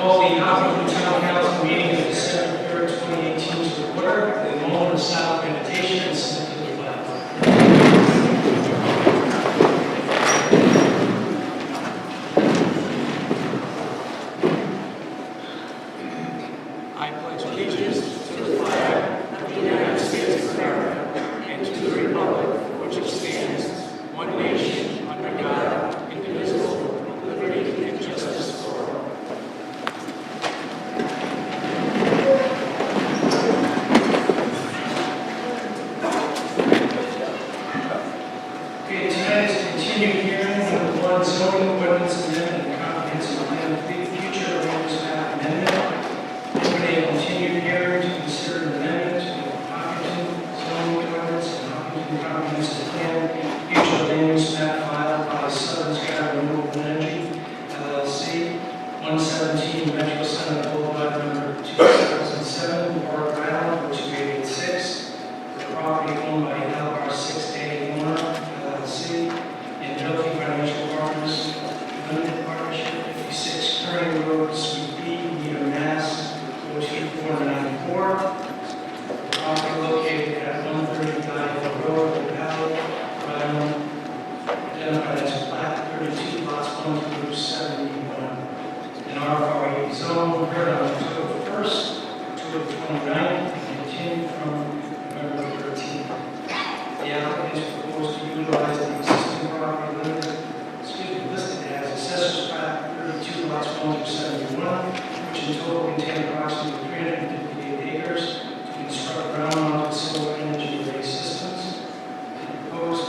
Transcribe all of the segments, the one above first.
call the Hopkinton Town Council meeting of December 3rd, 2018 to order. The moment of silent meditation and submit to the flag. I pledge allegiance to the flag of the United States of America and to the republic for which it stands, one nation, under God, indivisible, with liberty and justice for all. Okay, tonight is a continued hearing on the one zoning ordinance amendment and comprehensive plan future land use map amendment. Today, a continued hearing to consider an amendment to the Hopkinton zoning ordinance and Hopkinton comprehensive plan future land use map filed by Southern Sky Renewable Energy, LLC, 117 Metro Center Boulevard, number 2007, Warwick, Island, 2886. The property owned by LR6A Warner, LLC, and Healthy Financial Partners, Limited Partnership, 56 Curry Road, Suite B, Needham, Mass. 02494. The property located at 135 Hill Road, Oak Valley, Rhode Island, identified as plat 32, lots 1 through 71. In R4 zone, heard on October 1st, October 29th, and continued from November 13th. The applicant is proposed to utilize the existing property listed as assessor's plat 32, lots 1 through 71, which in total contain approximately 358 acres to construct ground-mounted solar energy array systems. The proposal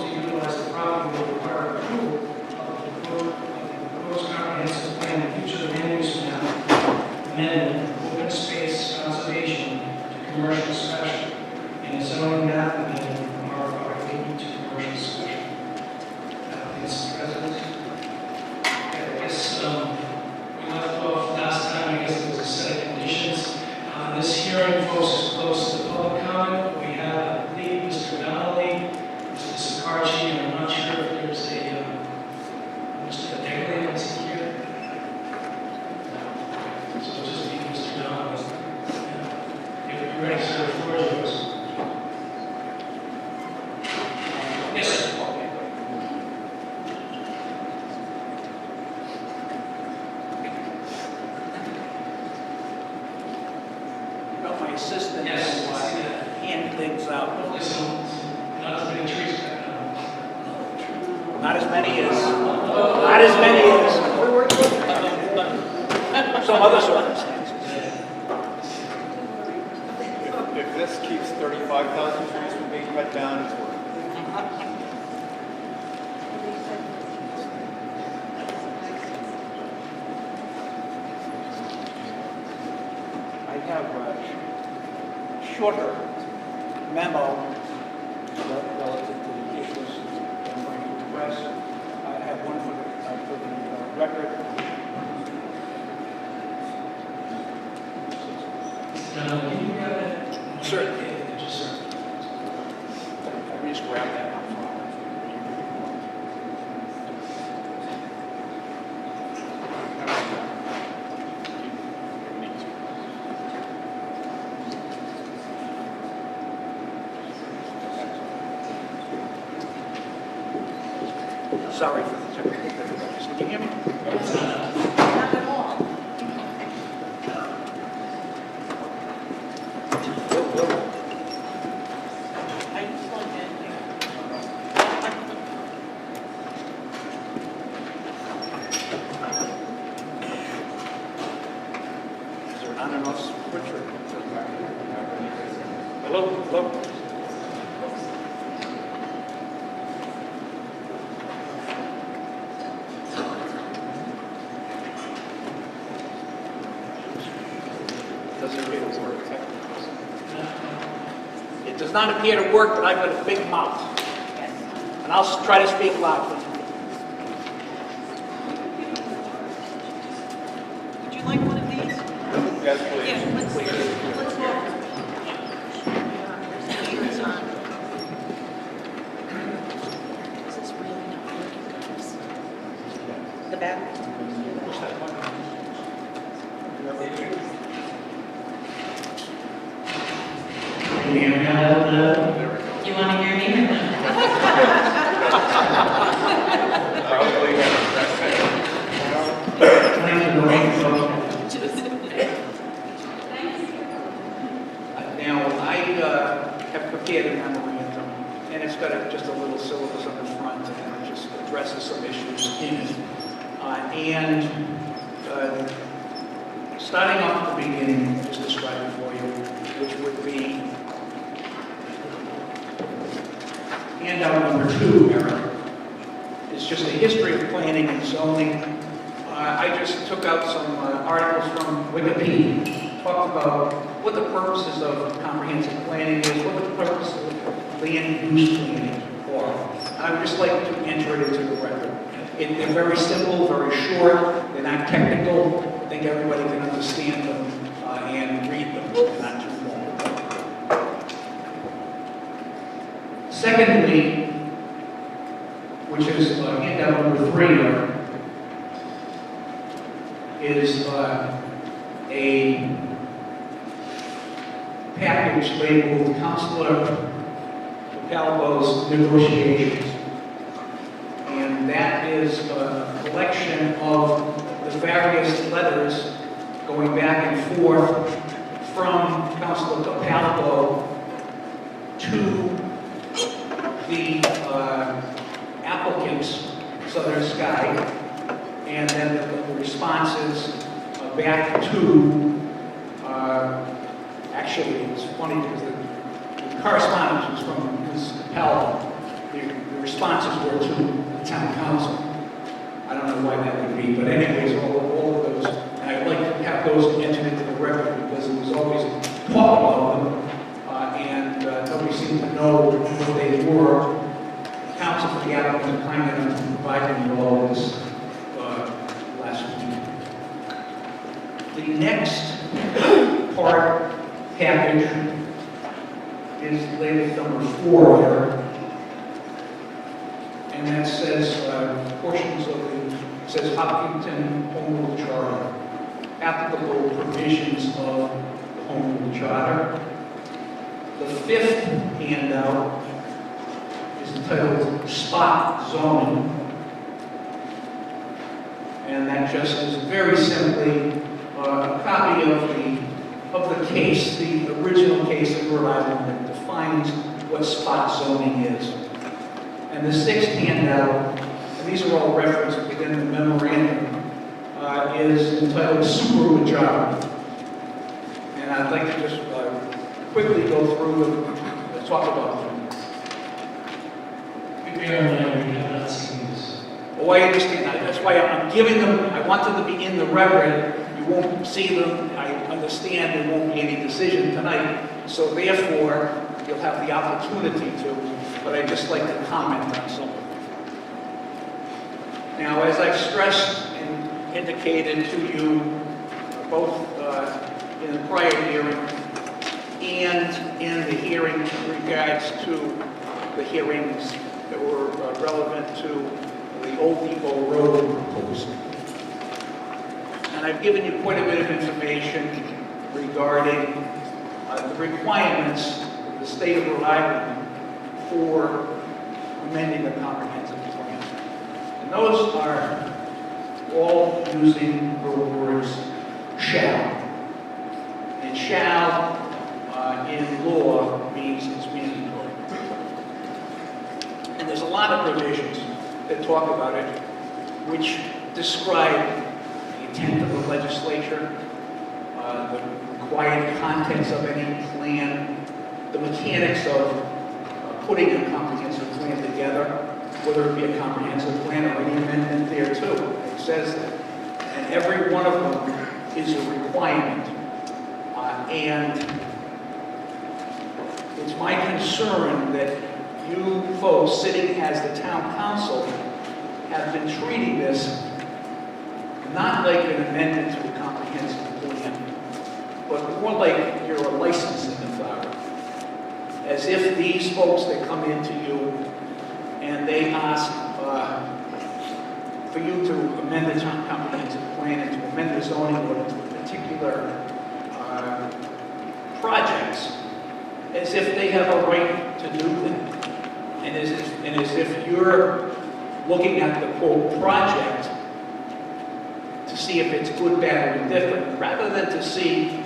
to utilize the property will require approval of the proposed comprehensive plan and future land use map amendment, open space conservation to commercial special, and a zoning map amendment from R5 to commercial special. Applicant's present. Okay, I guess we left off last time. I guess there was a set of conditions. This hearing, folks, is close to the public comment. We have, I believe, Mr. Donnelly, Mr. Sakarchi, and I'm not sure if there's a Mr. Degley, is he here? No. So it'll just be Mr. Donnelly. If you're ready, sir, the floor is yours. Yes, sir. My assistant Yes, to I see that. hand things out. Hopefully not as many trees back now. Not as many as some other circumstances. If this keeps 35,000 trees from being cut down, it's worth it. I have a shorter memo relative to the issues I'm going to address. I have one for the record. Can you grab that? Certainly. Just Let me just grab that. Sorry for the technical difficulties. Can you hear me? Not at all. Are you plugged in here? Is there not enough switcher? Hello? Hello? Doesn't really work. It does not appear to work, but I've got a big mouth. Yes. And I'll try to speak loudly. Would you like one of these? Yes, please. Yeah, let's walk. It's on. Is this really not working? The battery? Push that button. have that? Do you want to hear me or not? Probably. Thank you, Lorraine, folks. Now, I have prepared a memorandum, and it's got just a little syllabus on the front, and it just addresses some issues in it. Starting off at the beginning, I'll just describe it for you, which would be handout number 2, Eric. It's just a history of planning and zoning. I just took out some articles from Wikipedia, talked about what the purposes of comprehensive planning is, what the purpose of land use planning are. I would just like to enter it into the record. They're very simple, very short, they're not technical. I think everybody can understand them and read them. They're not too long. Secondly, which is handout number 3, is a package labeled Councilor Capalbo's negotiations. And that is a collection of the various letters going back and forth from Councilor Capalbo to the applicants, Southern Sky, and then the responses back to, actually, it's funny because the correspondence was from Ms. Capalbo. The responses were to the town council. I don't know why that would be, but anyways, all of those, and I'd like to have those entered into the record because it was always talk about them, and nobody seemed to know what they were. Council for the applicant kind enough to provide me with all of this last week. The next part package is labeled number 4 here. And that says portions of says Hopkinton Home Rule Charter, applicable provisions of the Home Rule Charter. The 5th handout is entitled Spot Zoning. And that just is very simply a copy of the case, the original case of Rhode Island that defines what spot zoning is. And the 6th handout, and these are all referenced within the memorandum, is entitled Supermajority. And I'd like to just quickly go through and talk about them. Bear in mind, we have not seen this. Oh, I understand that. That's why I'm giving them, I want them to be in the record. You won't see them. I understand there won't be any decision tonight. So therefore, you'll have the opportunity to, but I'd just like to comment on some of them. Now, as I've stressed and indicated to you, both in the prior hearing and in the hearing in regards to the hearings that were relevant to the Old Depot Road proposal. And I've given you quite a bit of information regarding the requirements of the state of Rhode Island for amending the comprehensive plan. And those are all using the words shall. And shall in law means it's mandatory. And there's a lot of provisions that talk about it, which describe the intent of the legislature, the required contents of any plan, the mechanics of putting a comprehensive plan together, whether it be a comprehensive plan or any amendment there too. It says that. And every one of them is a requirement. And it's my concern that you folks sitting as the town council have been treating this not like an amendment to a comprehensive plan, but more like you're a licensing authority. As if these folks that come into you and they ask for you to amend the comprehensive plan and to amend the zoning ordinance with particular projects, as as if they have a right to do that. And as if you're looking at the quote project to see if it's good, bad, or indifferent, rather than to see,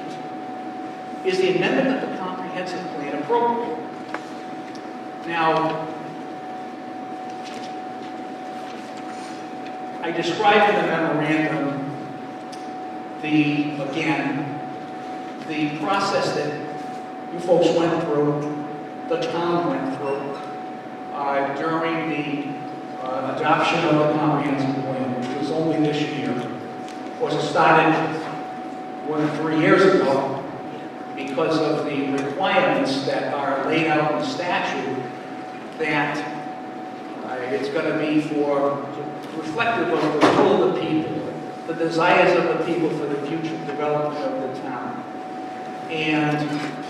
is the amendment of the comprehensive plan appropriate? Now, I described in the memorandum the process that you folks went through, the town went through, during the adoption of the comprehensive plan, which was only this year. Of course, it started more than 3 years ago because of the requirements that are laid out in the statute that it's going to be for reflective of the will of the people, the desires of the people for the future development of the town. And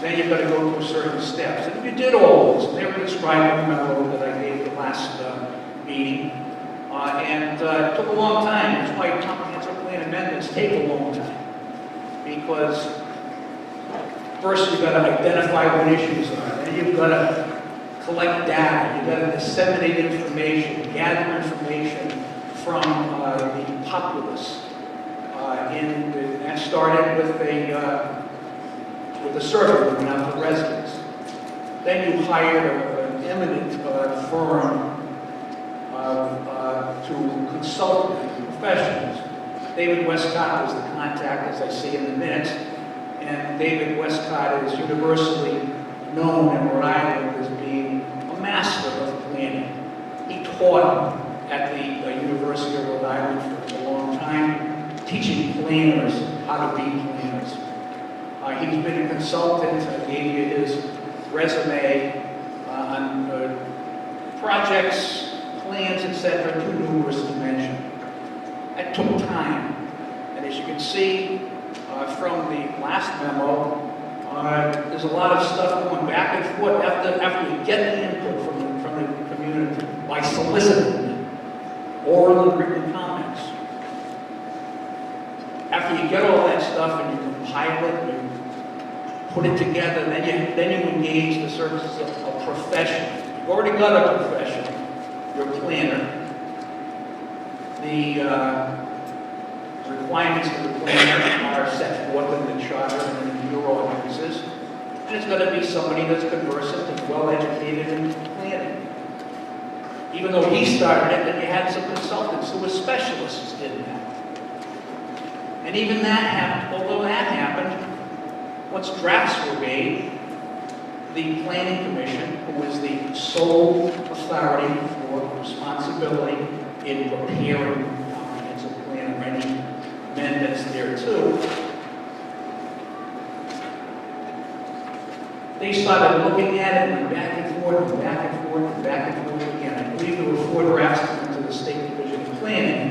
then you've got to go through certain steps. And you did all those. They were described in the memo that I gave the last meeting. And it took a long time. That's why comprehensive plan amendments take a long time. Because first you've got to identify what issues are. Then you've got to collect data. You've got to disseminate information, gather information from the populace. And that started with a survey that went out to residents. Then you hired an eminent firm to consult with professionals. David Westcott was the contact, as I see in the minutes, and David Westcott is universally known in Rhode Island as being a master of planning. He taught at the University of Rhode Island for a long time, teaching planners how to be planners. He's been a consultant. I gave you his resume on projects, plans, etc., too numerous to mention. That took time. And as you can see from the last memo, there's a lot of stuff going back and forth after you get the input from the community by soliciting them, oral and written comments. After you get all that stuff and you compile it, you put it together, then you engage the services of a professional. You've already got a professional, your planner. The requirements of the planner are set forth in the charter and in your ordinances. And it's going to be somebody that's conversant and well-educated in planning. Even though he started it, then you had some consultants who were specialists in that. And even that happened, although that happened, once drafts were made, the Planning Commission, who is the sole authority for responsibility in preparing the comprehensive plan and any amendments thereto, they started looking at it and went back and forth and back and forth and back and forth again. I believe there were 4 drafts that went to the State Division of Planning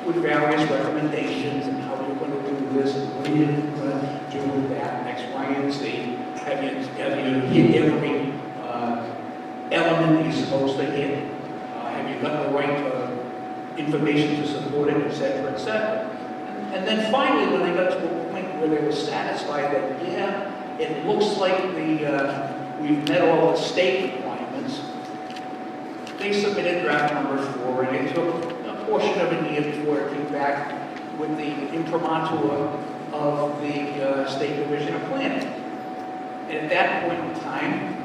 with various recommendations and how you're going to do this and what you're going to do with that, X, Y, and Z. Have you hit every element you're supposed to hit? Have you got the right information to support it, et cetera, et cetera? And then finally, when they got to a point where they were satisfied that, yeah, it looks like we've met all the state requirements, they submitted draft number 4, and it took a portion of a year before it came back with the imprimatur of the State Division of Planning. And at that point in time,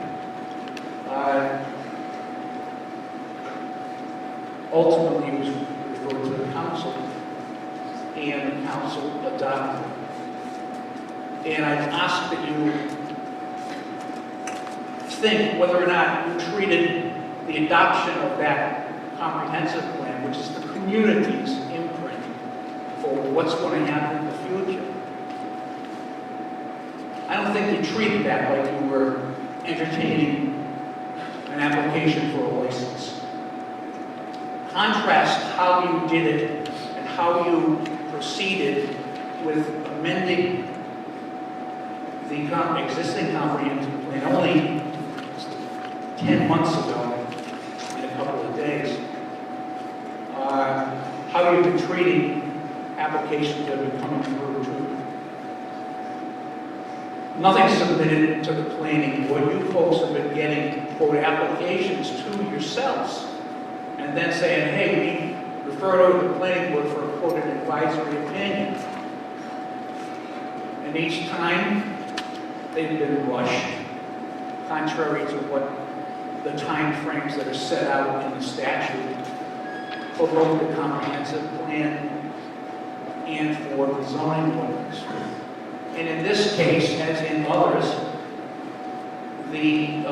ultimately it was referred to the council, and the council adopted it. And I ask that you think whether or not you treated the adoption of that comprehensive plan, which is the community's imprint for what's going to happen in the future. I don't think you treated that like you were entertaining an application for a license. Contrast how you did it and how you proceeded with amending the existing comprehensive plan only 10 months ago in a couple of days. How you've been treating applications that have been coming through to nothing submitted to the planning board. You folks have been getting, quote, applications to yourselves, and then saying, hey, we refer it over to the planning board for, quote, an advisory opinion. And each time, they've been rushed, contrary to what the time frames that are set out in the statute for both the comprehensive plan and for the zoning ordinance. And in this case, as in others, the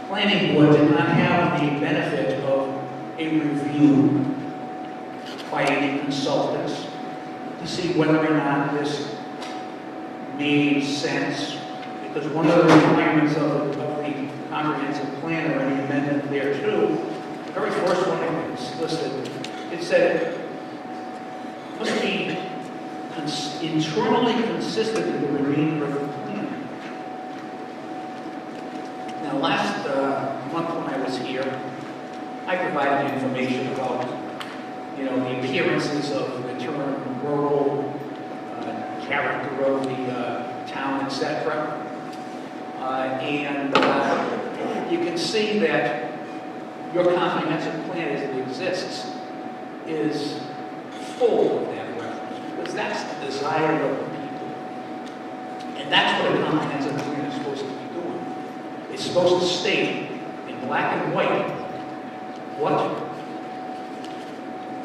planning board did not have the benefit of a review by any consultants to see whether or not this made sense. Because one of the requirements of the comprehensive plan, or any amendment there too, the very first one that was listed, it said it must be internally consistent with the remainder of the plan. Now, last month when I was here, I provided information about, the appearances of the term rural, character of the town, etc. And you can see that your comprehensive plan as it exists is full of that reference, because that's the desire of the people. And that's what a comprehensive plan is supposed to be doing. It's supposed to state in black and white what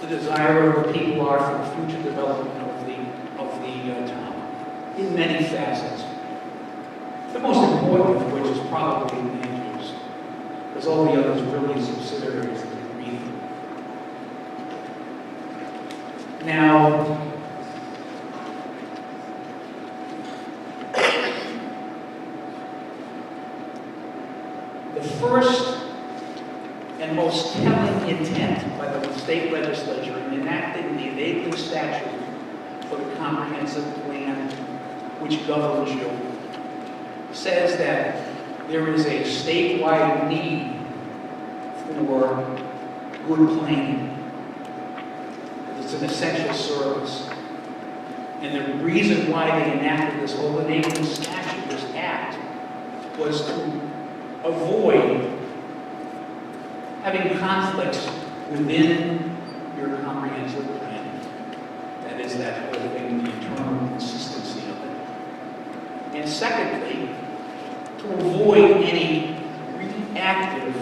the desire of the people are for the future development of the town, in many facets. The most important of which is probably land use, because all the others really subsidiaries of the region. Now, the first and most telling intent by the state legislature in enacting the enabling statute for the comprehensive plan which governs you says that there is a statewide need for good planning. It's an essential service. And the reason why they enacted this whole enabling statute, this act, was to avoid having conflicts within your comprehensive plan. That is that whole thing, the internal consistency of it. And secondly, to avoid any reactive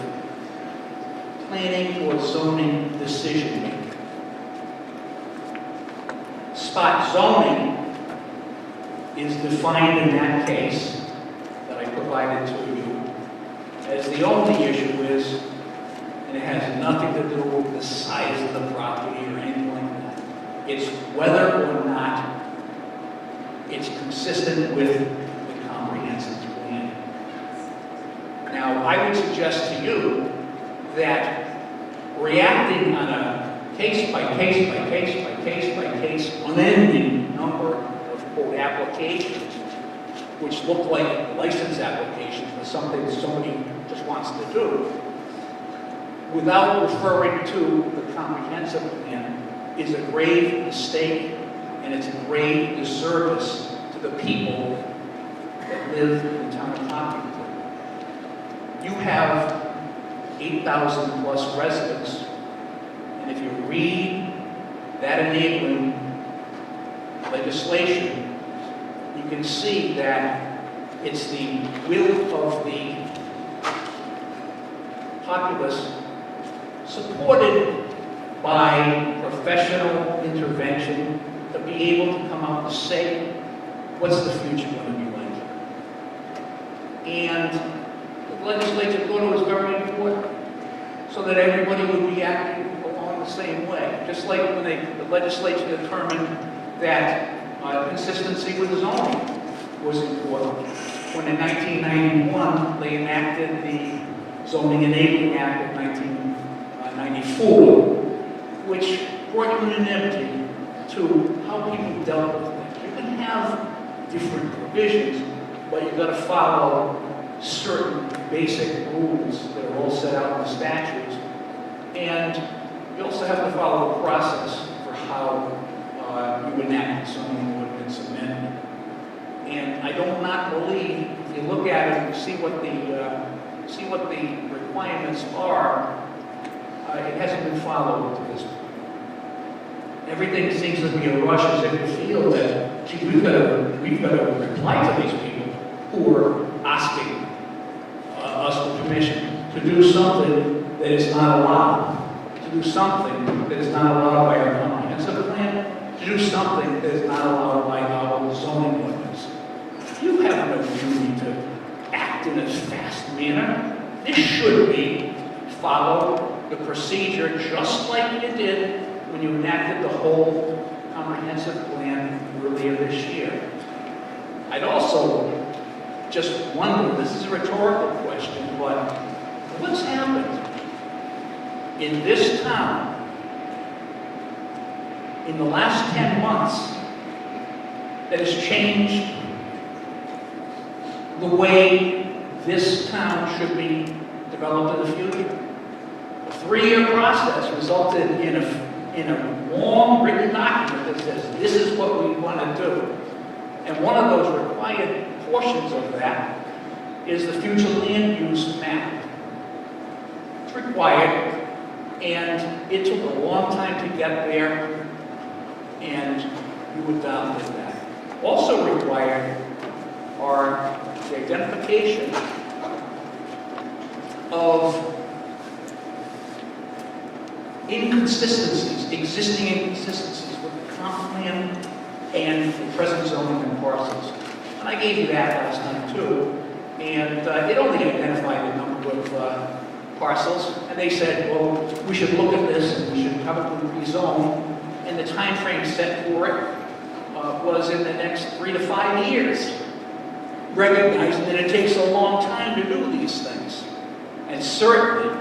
planning or zoning decision making. Spot zoning is defined in that case that I provided to you as the only issue is, and it has nothing to do with the size of the property or anything like that. It's whether or not it's consistent with the comprehensive plan. Now, I would suggest to you that reacting on a case-by-case unending number of, quote, applications, which look like license applications for something somebody just wants to do, without referring to the comprehensive plan, is a grave mistake, and it's a grave disservice to the people that live in the town of Hopkinton. You have 8,000 plus residents, and if you read that enabling legislation, you can see that it's the will of the populace, supported by professional intervention, to be able to come out and say, what's the future going to be like? And the legislature thought it was very important, so that everybody would be acting along the same way. Just like when the legislature determined that consistency with zoning was important. When in 1991, they enacted the Zoning Enabling Act of 1994, which brought unanimity to how people dealt with things. You can have different provisions, but you've got to follow certain basic rules that are all set out in the statutes. And you also have to follow a process for how you enact zoning ordinance I do not believe, if you look at it and see what the requirements are, it hasn't been followed to this point. Everything seems to be a rush as if you feel that, gee, we've got to reply to these people who are asking us for permission to do something that is not allowed, to do something that is not allowed by our comprehensive plan, to do something that is not allowed by our zoning ordinance. You have no duty to act in a fast manner. This should be follow the procedure just like you did when you enacted the whole comprehensive plan earlier this year. I'd also just wonder, this is a rhetorical question, but what's happened in this town in the last 10 months that has changed the way this town should be developed in the future? A 3-year process resulted in a long written document that says this is what we want to do. And one of those required portions of that is the future land use map. It's required, and it took a long time to get there, and you adopted that. Also required are the identification of inconsistencies, existing inconsistencies with the comp plan and the present zoning and parcels. And I gave you that last time too, and it only identified a number of parcels, and they said, well, we should look at this and we should probably rezone, and the time frame set for it was in the next 3 to 5 years, recognizing that it takes a long time to do these things. And certainly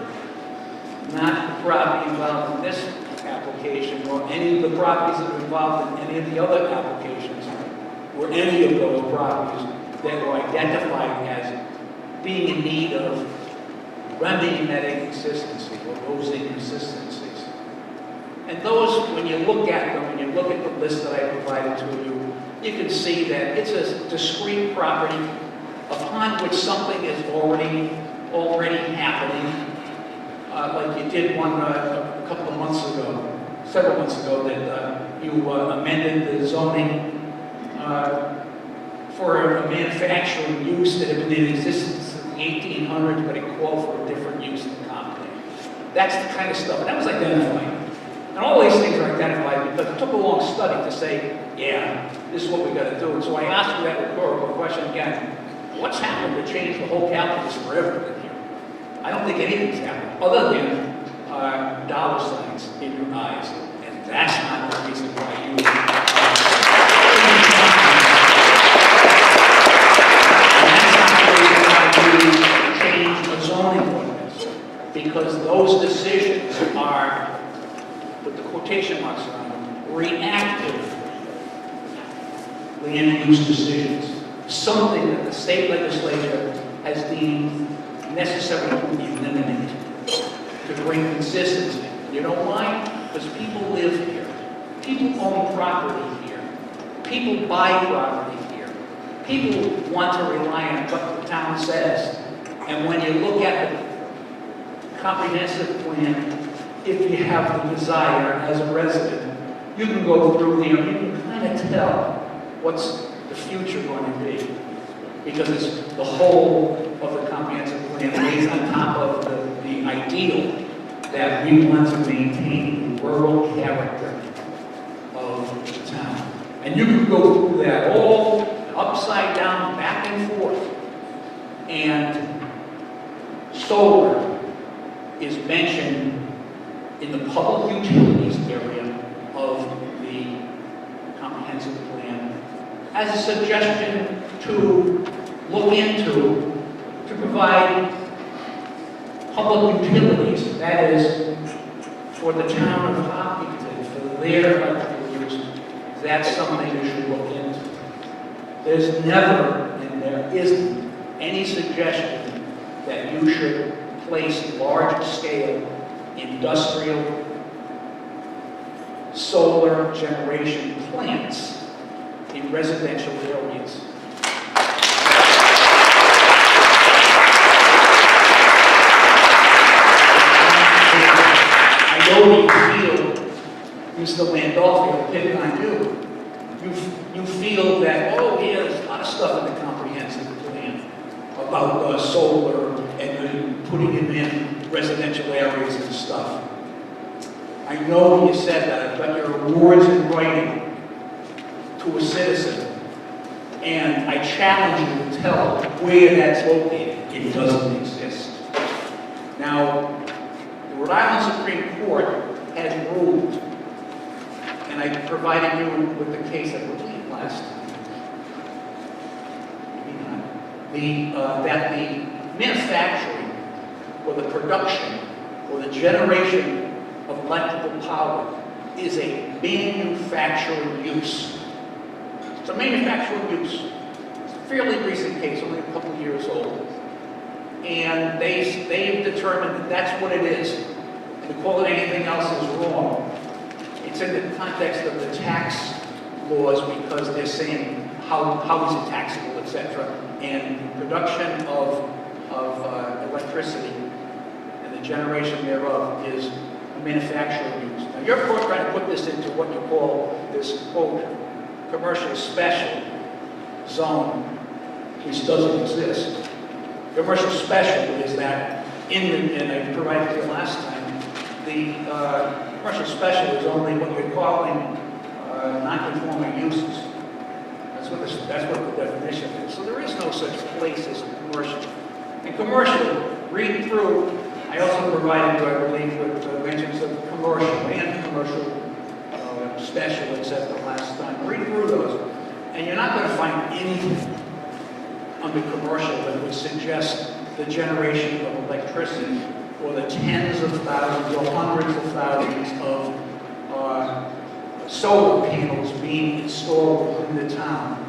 not the property involved in this application or any of the properties that are involved in any of the other applications or any of those properties that were identified as being in need of remedying that inconsistency or those inconsistencies. And those, when you look at them, when you look at the list that I provided to you, you can see that it's a discrete property upon which something is already happening. Like you did one a couple of months ago, several months ago, that you amended the zoning for a manufacturing use that had been in existence in the 1800s, but it called for a different use in the comp plan. That's the kind of stuff, and that was identified. And all these things are identified because it took a long study to say, yeah, this is what we got to do. And so I asked you that rhetorical question again. What's happened to change the whole calculus for everything here? I don't think anything's happened other than dollar signs in your eyes. And that's not the reason why you... change the zoning ordinance, because those decisions are, with the quotation marks around them, reactive land use decisions, something that the state legislature has deemed necessary to eliminate, to bring consistency. You know why? Because people live here, people own property here, people buy property here, people want to rely on what the town says. And when you look at the comprehensive plan, if you have the desire as a resident, you can go through there and you can kind of tell what's the future going to be. Because it's the whole of the comprehensive plan lays on top of the ideal that we want to maintain the rural character of the town. And you can go through that all upside down, back and forth. And solar is mentioned in the public utilities area of the comprehensive plan as a suggestion to look into, to provide public utilities, that is, for the town of Hopkinton, for their electrical use. That's something you should look into. There's never, and there isn't, any suggestion that you should place large-scale industrial solar generation plants in residential areas. know that you feel, Mr. Landolfi, I'll pick on you. You feel that, oh, yeah, there's a lot of stuff in the comprehensive plan about solar and putting it in residential areas and stuff. I know you said that, but your words in writing to a citizen, and I challenge you to tell where that's located. It doesn't exist. Now, the Rhode Island Supreme Court has ruled, and I provided you with the case, I believe, last time, that the manufacturing or the production or the generation of electrical power is a manufacturing use. It's a manufacturing use. It's a fairly recent case, only a couple of years old. And they've determined that that's what it is. And to call it anything else is wrong. It's in the context of the tax laws because they're saying how is it taxable, etc. And production of electricity and the generation thereof is a manufacturing use. Now you're trying to put this into what you call this, quote, commercial special zone, which doesn't exist. Commercial special is that and I provided to you last time, the commercial special is only what you're calling non-conforming uses. That's what the definition is. So there is no such place as commercial. And commercial, read through, I also provided you, I believe, with mentions of commercial and commercial special, etc. last time. Read through those, and you're not going to find anything under commercial that would suggest the generation of electricity or the tens of thousands or hundreds of thousands of solar panels being installed within the town,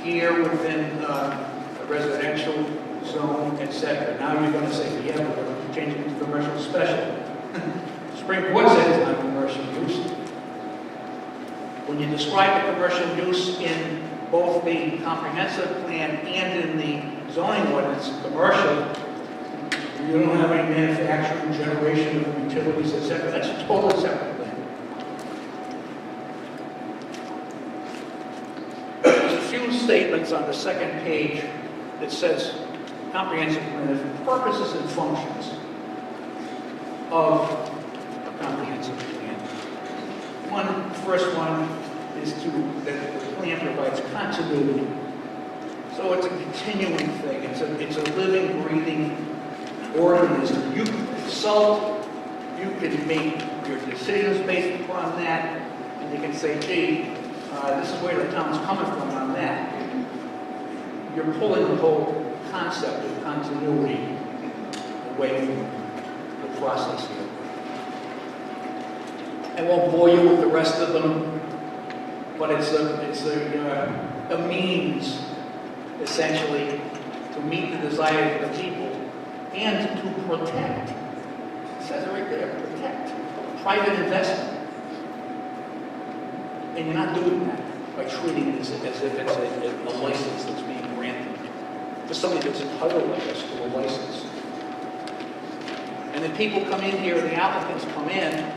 here within a residential zone, etc. Now you're going to say, yeah, we're going to change it to commercial special. Supreme Court said it's not commercial use. When you describe the commercial use in both the comprehensive plan and in the zoning ordinance, commercial, you don't have any manufacturing, generation of utilities, etc. That's a totally separate thing. There's a few statements on the second page that says comprehensive plan for purposes and functions of a comprehensive plan. First one is that the plan provides continuity. So it's a continuing thing. It's a living, breathing organism. You can consult, you can make your decisions based upon that, and you can say, gee, this is where the town's coming from on that. You're pulling the whole concept of continuity away from the process here. I won't bore you with the rest of them, but it's a means, essentially, to meet the desires of the people and to protect. It says it right there, protect private investment. And you're not doing that by treating it as if it's a license that's being granted for somebody that's entitled, I guess, to a license. And then people come in here, the applicants come in,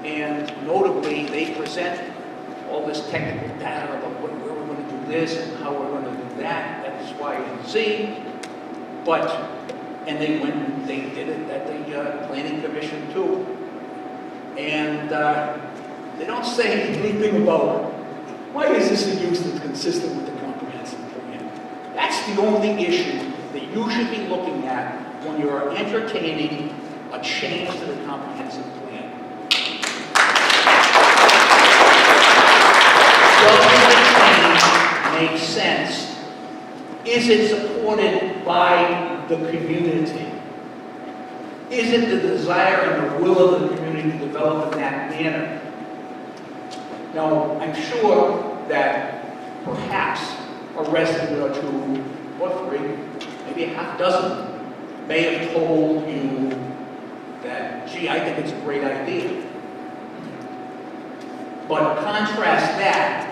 and notably, they present all this technical data about where we're going to do this and how we're going to do that. That's Y and Z. And they did it at the Planning Commission too. And they don't say anything about why is this a use that's consistent with the comprehensive plan. That's the only issue that you should be looking at when you're entertaining a change to the comprehensive plan. Does the change make sense? Is it supported by the community? Is it the desire and the will of the community to develop in that manner? Now, I'm sure that perhaps a resident or two or three, maybe a half dozen, may have told you that, gee, I think it's a great idea. But contrast that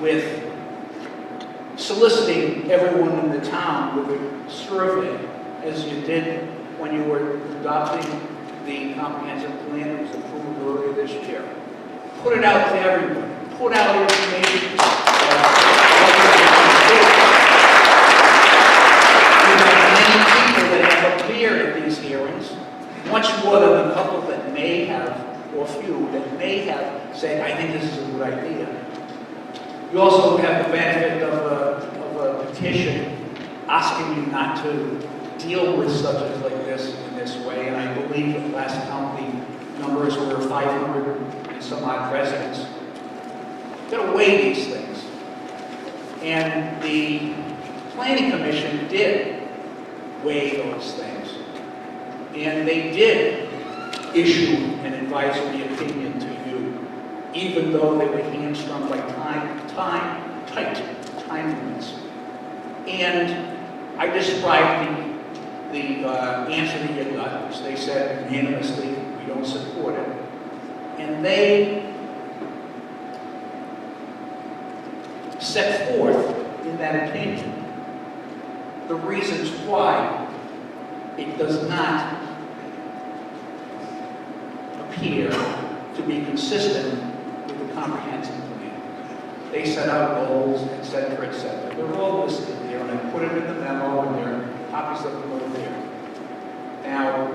with soliciting everyone in the town with a survey, as you did when you were adopting the comprehensive plan that was approved earlier this year. Put it out to everyone. Put out information. We've had many people that have appeared at these hearings, much more than a couple that may have, or few, that may have said, I think this is a good idea. You also have the benefit of a petition asking you not to deal with subjects like this in this way, and I believe at last count the numbers were 500 and some odd residents. You've got to weigh these things. And the Planning Commission did weigh those things. And they did issue an advisory opinion to you, even though they were hamstrung by tight time limits. And I described the answer that you got, which they said unanimously, we don't support it. And they set forth in that opinion the reasons why it does not appear to be consistent with the comprehensive plan. They set out goals, et cetera, et cetera. They're all listed there, and I put it in the memo, and there are copies of them over there. Now,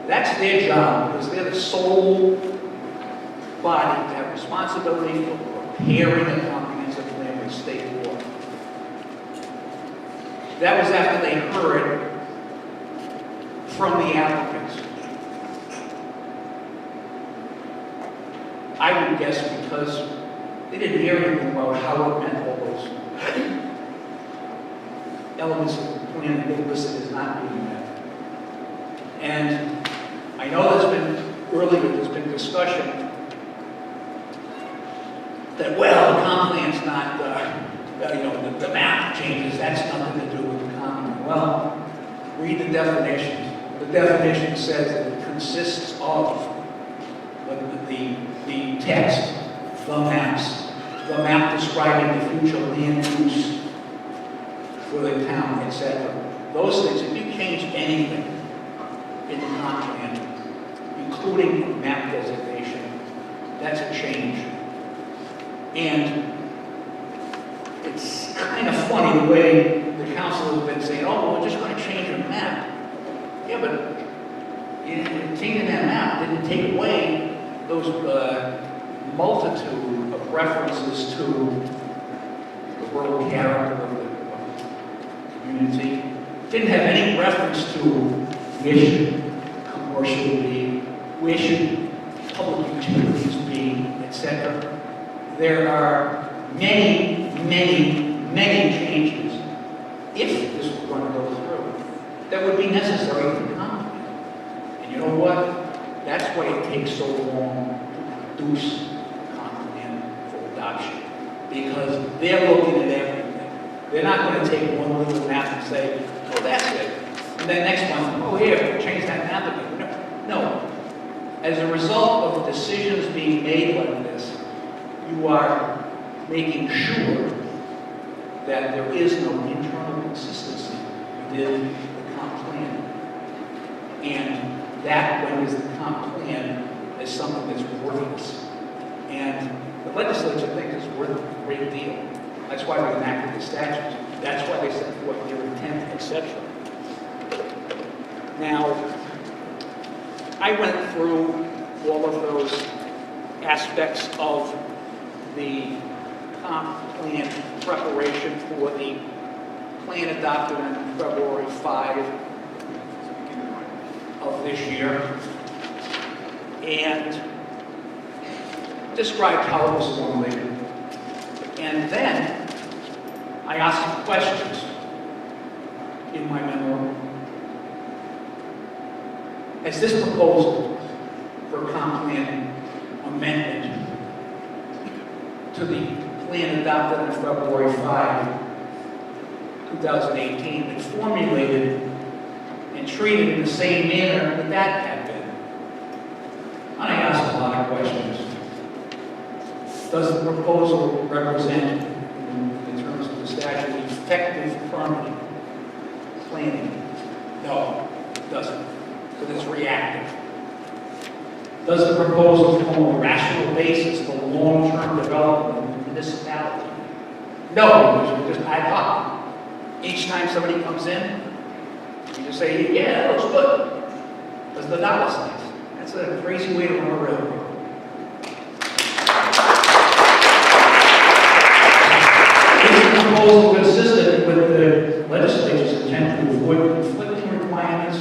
that's their job, because they're the sole body that have responsibility for preparing a comprehensive plan with state law. That was after they heard from the applicants. I would guess because they didn't hear anything about how it meant all those elements of the plan that they listed as not being met. And I know there's been discussion that, well, the comp plan's not, the map changes, that's nothing to do with the comp plan. Well, read the definitions. The definition says that it consists of the text, the maps, the map describing the future land use for the town, etc. Those things, if you change anything in the comp plan, including map designation, that's a change. And it's kind of funny the way the council has been saying, oh, well, we're just going to change the map. Yeah, but changing that map didn't take away those multitude of references to the rural character of the community. Didn't have any reference to where should commercial be, where should public utilities be, etc. There are many, many, many changes, if this were going to go through, that would be necessary for the comp plan. And you know what? That's why it takes so long to produce a comp plan for adoption. Because they're looking at everything. They're not going to take one little map and say, oh, that's it. And then next month, oh, here, change that map again. No. As a result of decisions being made like this, you are making sure that there is no internal consistency within the comp plan. And that, when is the comp plan, is something that's worthless. And the legislature thinks it's worth a great deal. That's why they enacted the statutes. That's why they set forth their intent, etc. Now, I went through all of those aspects of the comp plan preparation for the plan adopted on February 5 of this year, and described how it was formulated. And then I asked some questions in my memo. Has this proposal for comp plan amendment to the plan adopted on February 5, 2018 been formulated and treated in the same manner that that had been? And I asked a lot of questions. Does the proposal represent, in terms of the statute, effective permanent planning? No, it doesn't. because it's reactive. Does the proposal form a rational basis for long-term development of the municipality? No, because you're just ad hoc. Each time somebody comes in, you just say, yeah, that looks good. Because the dollar signs. That's a crazy way to run a railroad. Is the proposal consistent with the legislature's intent to avoid conflicting requirements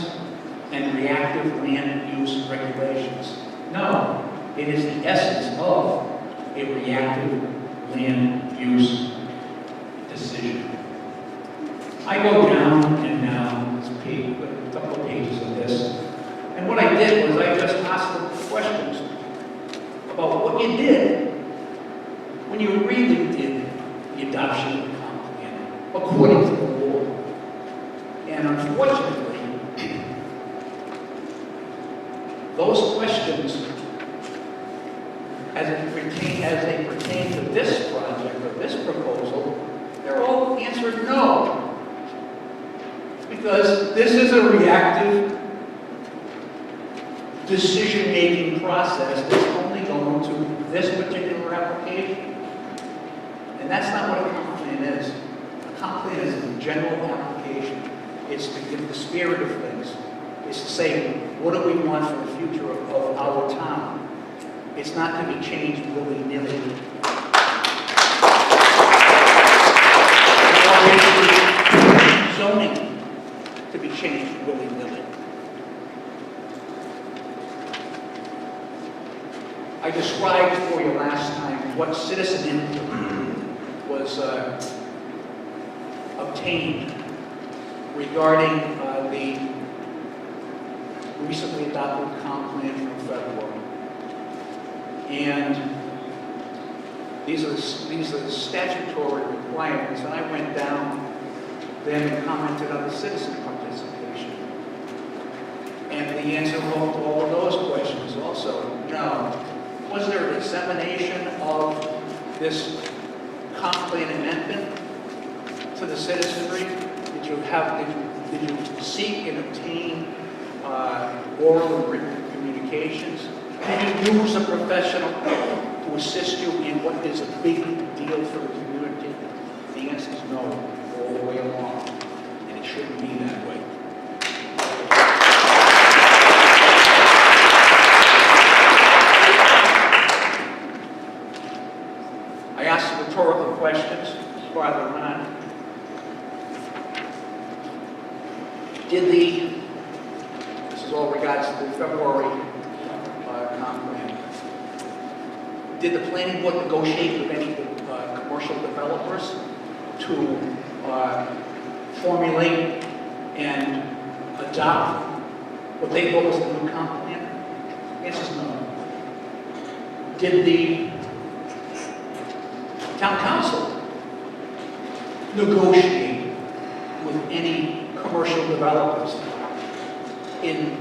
and reactive land use regulations? No, it is the essence of a reactive land use decision. I go down and down this page, a couple of pages of this, and what I did was I just asked the questions about what you did when you really did the adoption of the comp plan according to the law. And unfortunately, those questions, as they pertain to this project or this proposal, they're all answered no. Because this is a reactive decision-making process that's only going to this particular application. And that's not what a comp plan is. A comp plan is a general application. It's to give the spirit of things. It's to say, what do we want for the future of our town? It's not to be changed willy-nilly. Zoning to be changed willy-nilly. I described for you last time what citizen input was obtained regarding the recently adopted comp plan from February. And these are the statutory requirements, and I went down then and commented on the citizen participation. And the answer to all of those questions also, no. Was there a dissemination of this comp plan amendment to the citizenry? Did you seek and obtain oral and written communications? Did you use a professional to assist you in what is a big deal for the community? The answer is no, all the way along, and it shouldn't be that way. I asked rhetorical questions farther on. This is all regards to the February comp plan. Did the planning board negotiate with any commercial developers to formulate and adopt what they thought was the new comp plan? The answer is no. Did the town council negotiate with any commercial developers in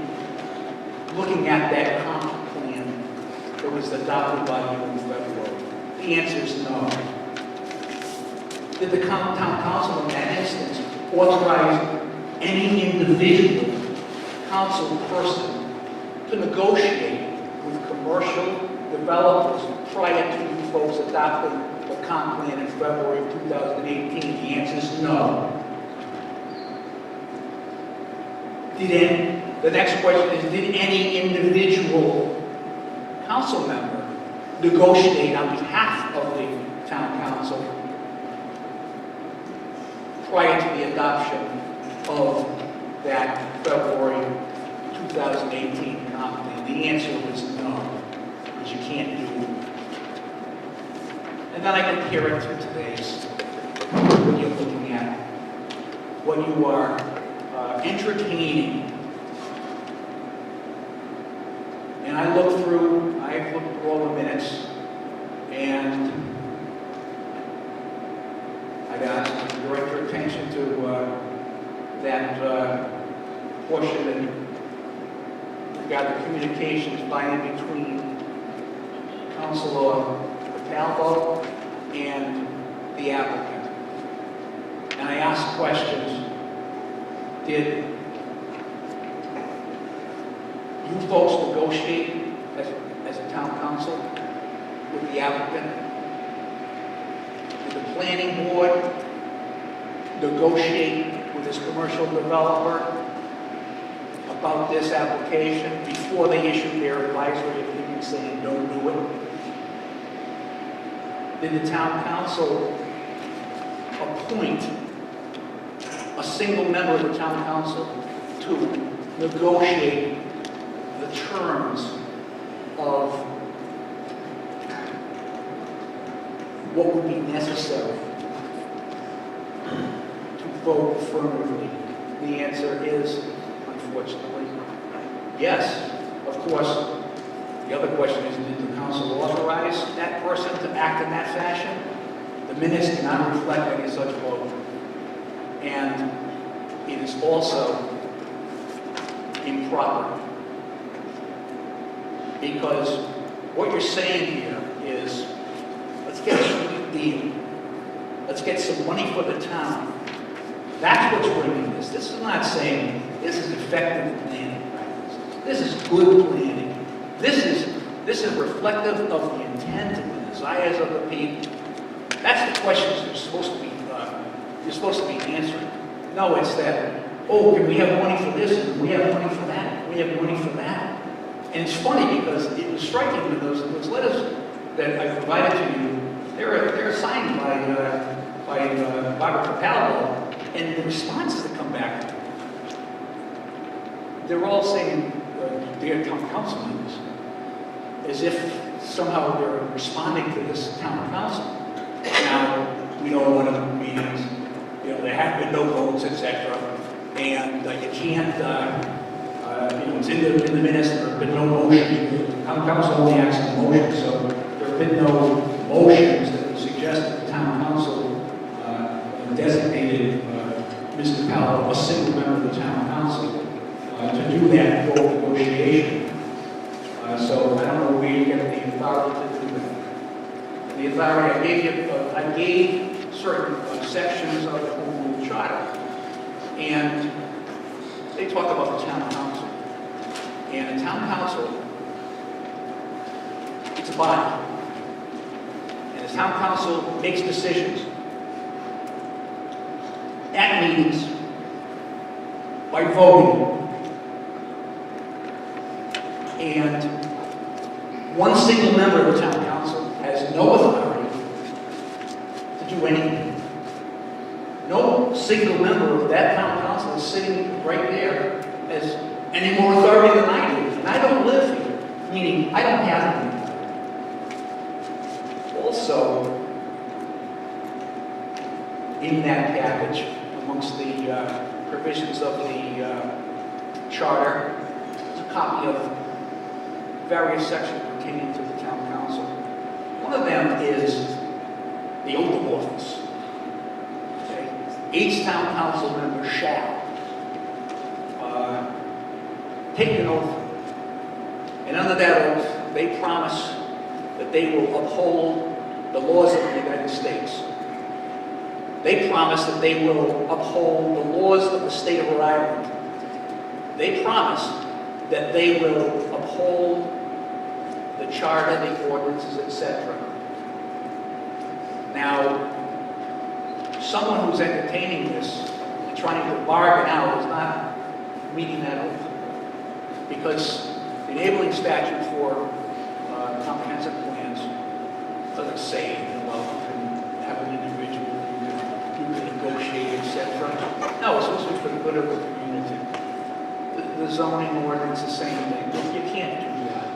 looking at that comp plan that was adopted by you in February? The answer is no. Did the town council in that instance authorize any individual council person to negotiate with commercial developers prior to you folks adopting the comp plan in February of 2018? The answer is no. The next question is, did any individual council member negotiate on behalf of the town council prior to the adoption of that February 2018 comp plan? The answer was no, because you can't do it. And then I compare it to today's, what you're looking at, what you are entertaining. And I've looked through all the minutes, and I've asked to direct your attention to that portion that regarding communications by and between Councilor Cataldo and the applicant. And I asked questions. Did you folks negotiate as a town council with the applicant? Did the planning board negotiate with this commercial developer about this application before they issued their advisory opinion saying don't do it? Did the town council appoint a single member of the town council to negotiate the terms of what would be necessary to vote affirmatively? The answer is, unfortunately, yes. Of course, the other question is, did the council authorize that person to act in that fashion? The minutes do not reflect any such vote. And it is also improper. Because what you're saying here is, let's get a sweet deal. Let's get some money for the town. That's what's bringing this. This is not saying this is effective planning practice. This is good planning. This is reflective of the intent and the desires of the people. That's the questions you're supposed to be answering. No, it's that, oh, can we have money for this, and we have money for that, we have money for that. And it's funny because it was striking with those letters that I provided to you. They're signed by Barbara Capallo, and the responses that come back, they're all saying, dear town council members, as if somehow they're responding to this town council. Now, we know one of the meetings, there have been no votes, etc. And you can't, it's in the minutes, there have been no motions. The town council only acts on motions, so there have been no motions that would suggest that the town council designated Mr. Powell, a single member of the town council, to do that vote negotiation. So I don't know where you get the authority to do that. The authority, I gave certain sections of the home rule charter, and they talk about the town council. And the town council, it's a body. And the town council makes decisions at meetings by voting. And one single member of the town council has no authority to do anything. No single member of that town council is sitting right there as any more authority than I do. And I don't live here, meaning I don't have any authority. Also, in that package, amongst the provisions of the charter, is a copy of various sections pertaining to the town council. One of them is the oath of office. Okay? Each town council member shall take an oath, and under that oath, they promise that they will uphold the laws of the United States. They promise that they will uphold the laws of the state of Rhode Island. They promise that they will uphold the charter, the ordinances, etc. Now, someone who's entertaining this and trying to bargain out is not meeting that oath. Because the enabling statute for comprehensive plans doesn't say, well, you can have an individual, you can negotiate, etc. No, it's supposed to be for the good of the community. The zoning ordinance is the same thing. You can't do that.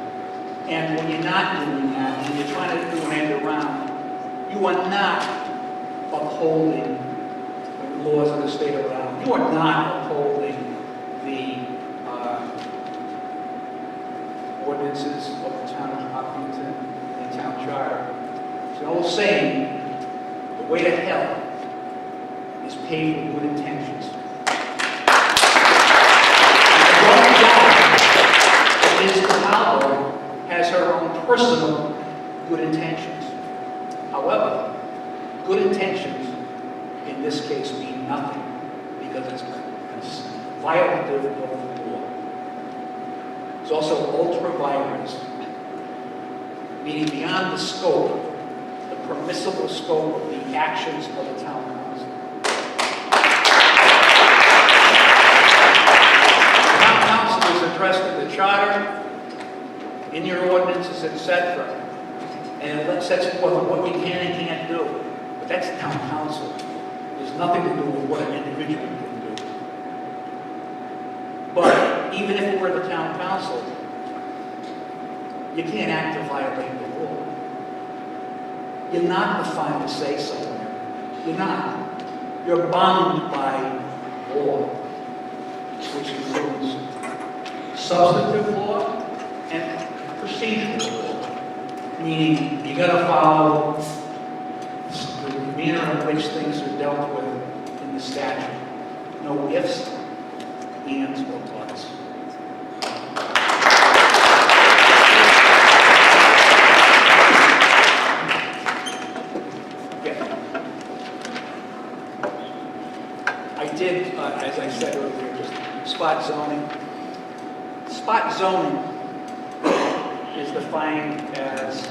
And when you're not doing that, and you're trying to do an end around, you are not upholding the laws of the state of Rhode Island. You are not upholding the ordinances of the town of Hopkinton and the town charter. It's an old saying, the way to hell is paved with good intentions. Ms. Capallo has her own personal good intentions. However, good intentions in this case mean nothing because it's violative of the law. There's also ultra-virus, meaning beyond the scope, the permissible scope of the actions of the town council. The town council is addressed in the charter, in your ordinances, etc. And it sets forth what you can and can't do. But that's town council. There's nothing to do with what an individual can do. But even if it were the town council, you can't act to violate the law. You're not the final say somewhere. You're not. You're bound by law, which includes substantive law and procedural law, meaning you got to follow the manner in which things are dealt with in the statute. No ifs, ands, or buts. I did, as I said earlier, just spot zoning. Spot zoning is defined as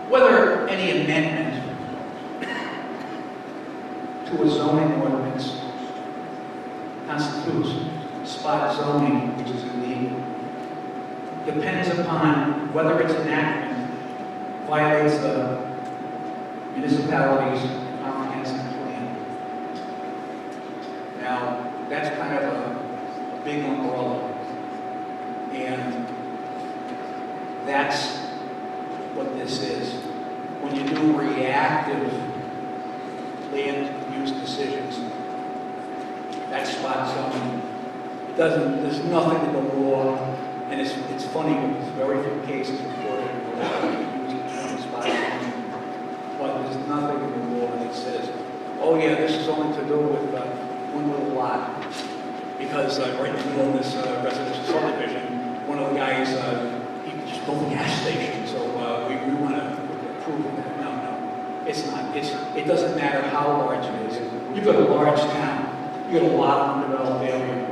whether any amendment to a zoning ordinance constitutes spot zoning, which is illegal, depends upon whether its enactment violates a municipality's comprehensive plan. Now, that's kind of a big umbrella, and that's what this is. When you do reactive land use decisions, that's spot zoning. There's nothing in the law, and it's funny because very few cases reported use the term spot zoning, but there's nothing in the law that says, oh yeah, this is only to do with one little lot. Because right in the middle of this residential subdivision, one of the guys, he just built a gas station, so we want to approve of that. No, it's not. It doesn't matter how large it is. You've got a large town. You've got a lot of undeveloped area.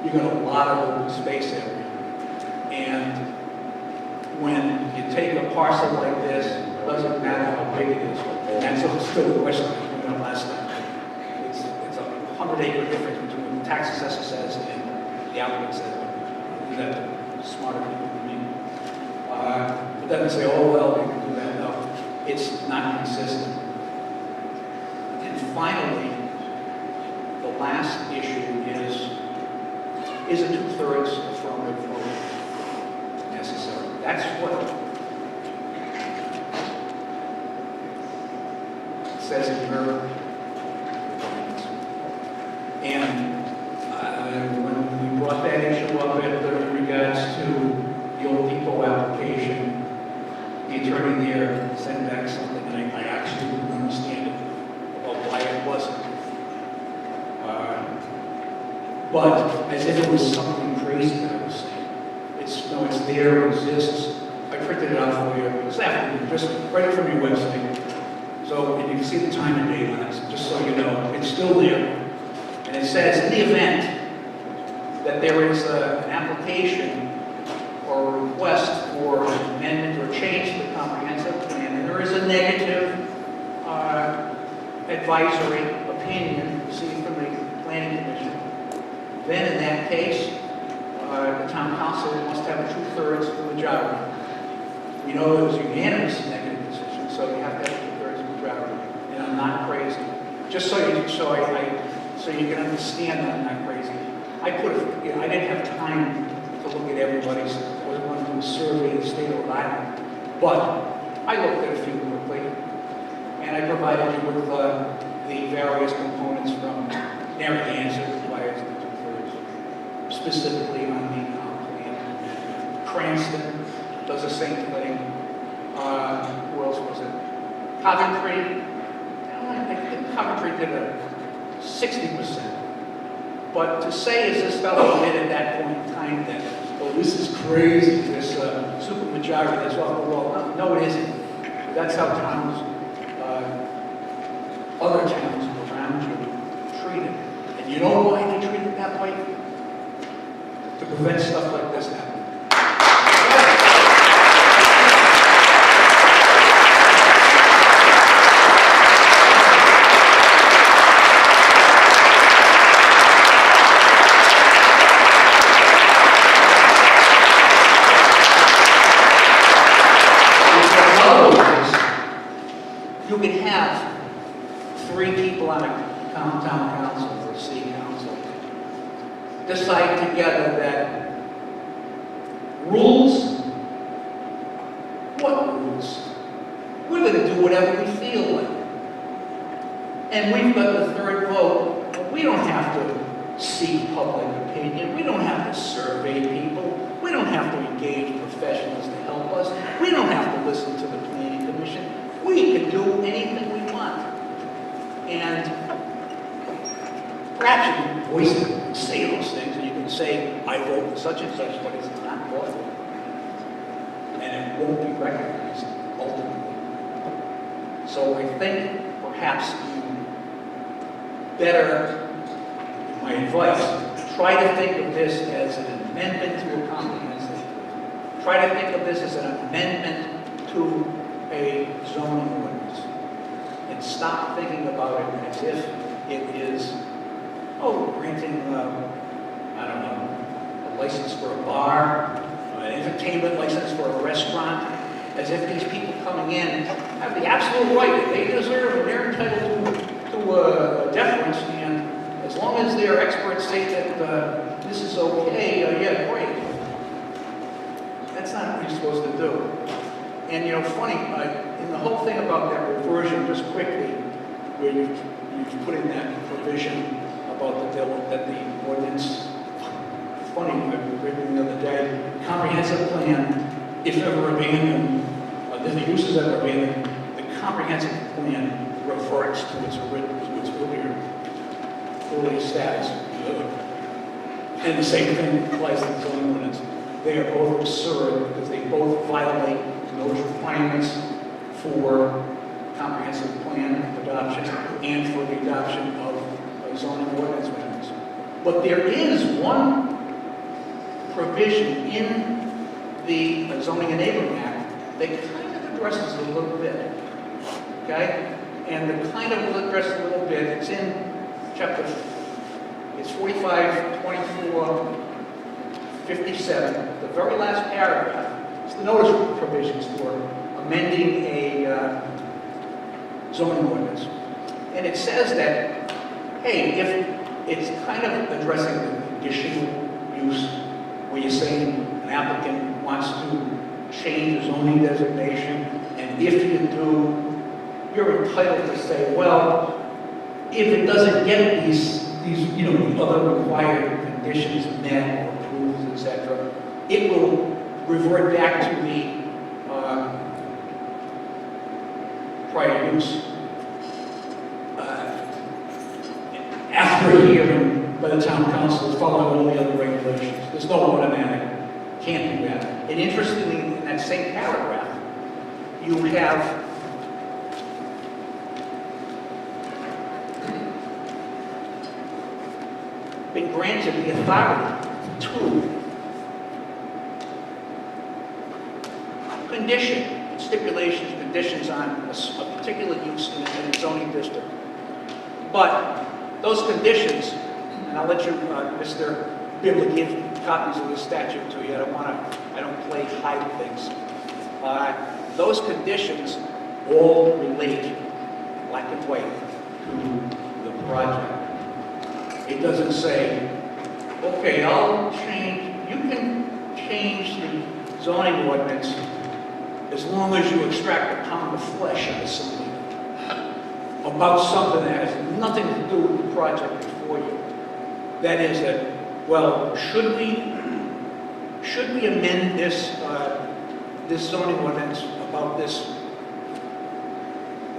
You've got a lot of open space area. And when you take a parcel like this, it doesn't matter how big it is. And that's still the question that we went last time. It's a 100-acre difference between what the tax assessor says and the applicant says. Is that smarter people than me? But then they say, oh, well, we can do that. No, it's not consistent. And finally, the last issue is a 2/3 affirmative vote necessary? That's what it says in your documents. And when we brought that issue up in regards to the old depot application, the attorney there sent back something, and I actually didn't understand it about why it wasn't. But as if it was something crazy that I was saying. It's there, it exists. I printed it out for you this afternoon, just right from your website. So, and you can see the time and date on it, just so you know. It's still there. And it says, in the event that there is an application or a request for an amendment or change to the comprehensive plan, and there is a negative advisory opinion received from the Planning Commission, then in that case, the town council must have a 2/3 majority. We know it was unanimous negative decision, so you have to have a 2/3 majority. And I'm not crazy. Just so you can understand that I'm not crazy. I didn't have time to look at everybody's. I was going to do a survey of the state of Rhode Island, but I looked at a few quickly, and I provided you with the various components from Narragansett requires the 2/3, specifically on the plan. Cranston does the same thing. Who else was it? Coventry. I think Coventry did a 60%. But to say, as this fellow did at that point in time, that, oh, this is crazy, this supermajority that's off the wall. No, it isn't. That's how towns, other towns around you treat it. And you know why they treat it that way? to prevent stuff like this happening. You can have 3 people on a town council or a city council decide together that rules, what rules? We're going to do whatever we feel like. And we've got the 3rd vote. We don't have to seek public opinion. We don't have to survey people. We don't have to engage professionals to help us. We don't have to listen to the planning commission. We can do anything we want. And perhaps you can voice it and say those things, and you can say, I vote for such and such, but it's not lawful. And it won't be recognized ultimately. So I think perhaps you better, my advice, try to think of this as an amendment to a comprehensive plan. Try to think of this as an amendment to a zoning ordinance. And stop thinking about it as if it is, granting, I don't know, a license for a bar, an entertainment license for a restaurant, as if these people coming in have the absolute right that they deserve and they're entitled to a deference, and as long as their experts say that this is okay, yeah, great. That's not what you're supposed to do. And you know, funny, in the whole thing about that reversion, just quickly, where you've put in that provision about that the ordinance, funny, I was reading the other day, comprehensive plan, if ever abandoned, if the use is ever abandoned, the comprehensive plan reverts to its earlier status. And the same thing applies to the zoning ordinance. They are both absurd because they both violate those requirements for comprehensive plan adoption and for the adoption of zoning ordinance amendments. But there is one provision in the Zoning Enabling Act that kind of addresses it a little bit. Okay? And the kind of addresses a little bit, it's in chapter, it's 45, 24, 57, the very last paragraph. It's the notice provisions for amending a zoning ordinance. And it says that, hey, if it's kind of addressing the conditional use, where you're saying an applicant wants to change a zoning designation, and if you do, you're entitled to say, well, if it doesn't get these other required conditions met or approved, etc., it will revert back to the prior use after a hearing by the town council, following all the other regulations. There's no automatic, can't do that. And interestingly, in that same paragraph, you have been granted the authority to condition, stipulations, conditions on a particular use in a zoning district. But those conditions, and I'll let you, Mr. Bibley, give copies of the statute to you. I don't play hide things. Those conditions all relate, black and white, to the project. It doesn't say, okay, you can change the zoning ordinance as long as you extract a pound of flesh out of something about something that has nothing to do with the project before you. That is that, well, should we amend this zoning ordinance about this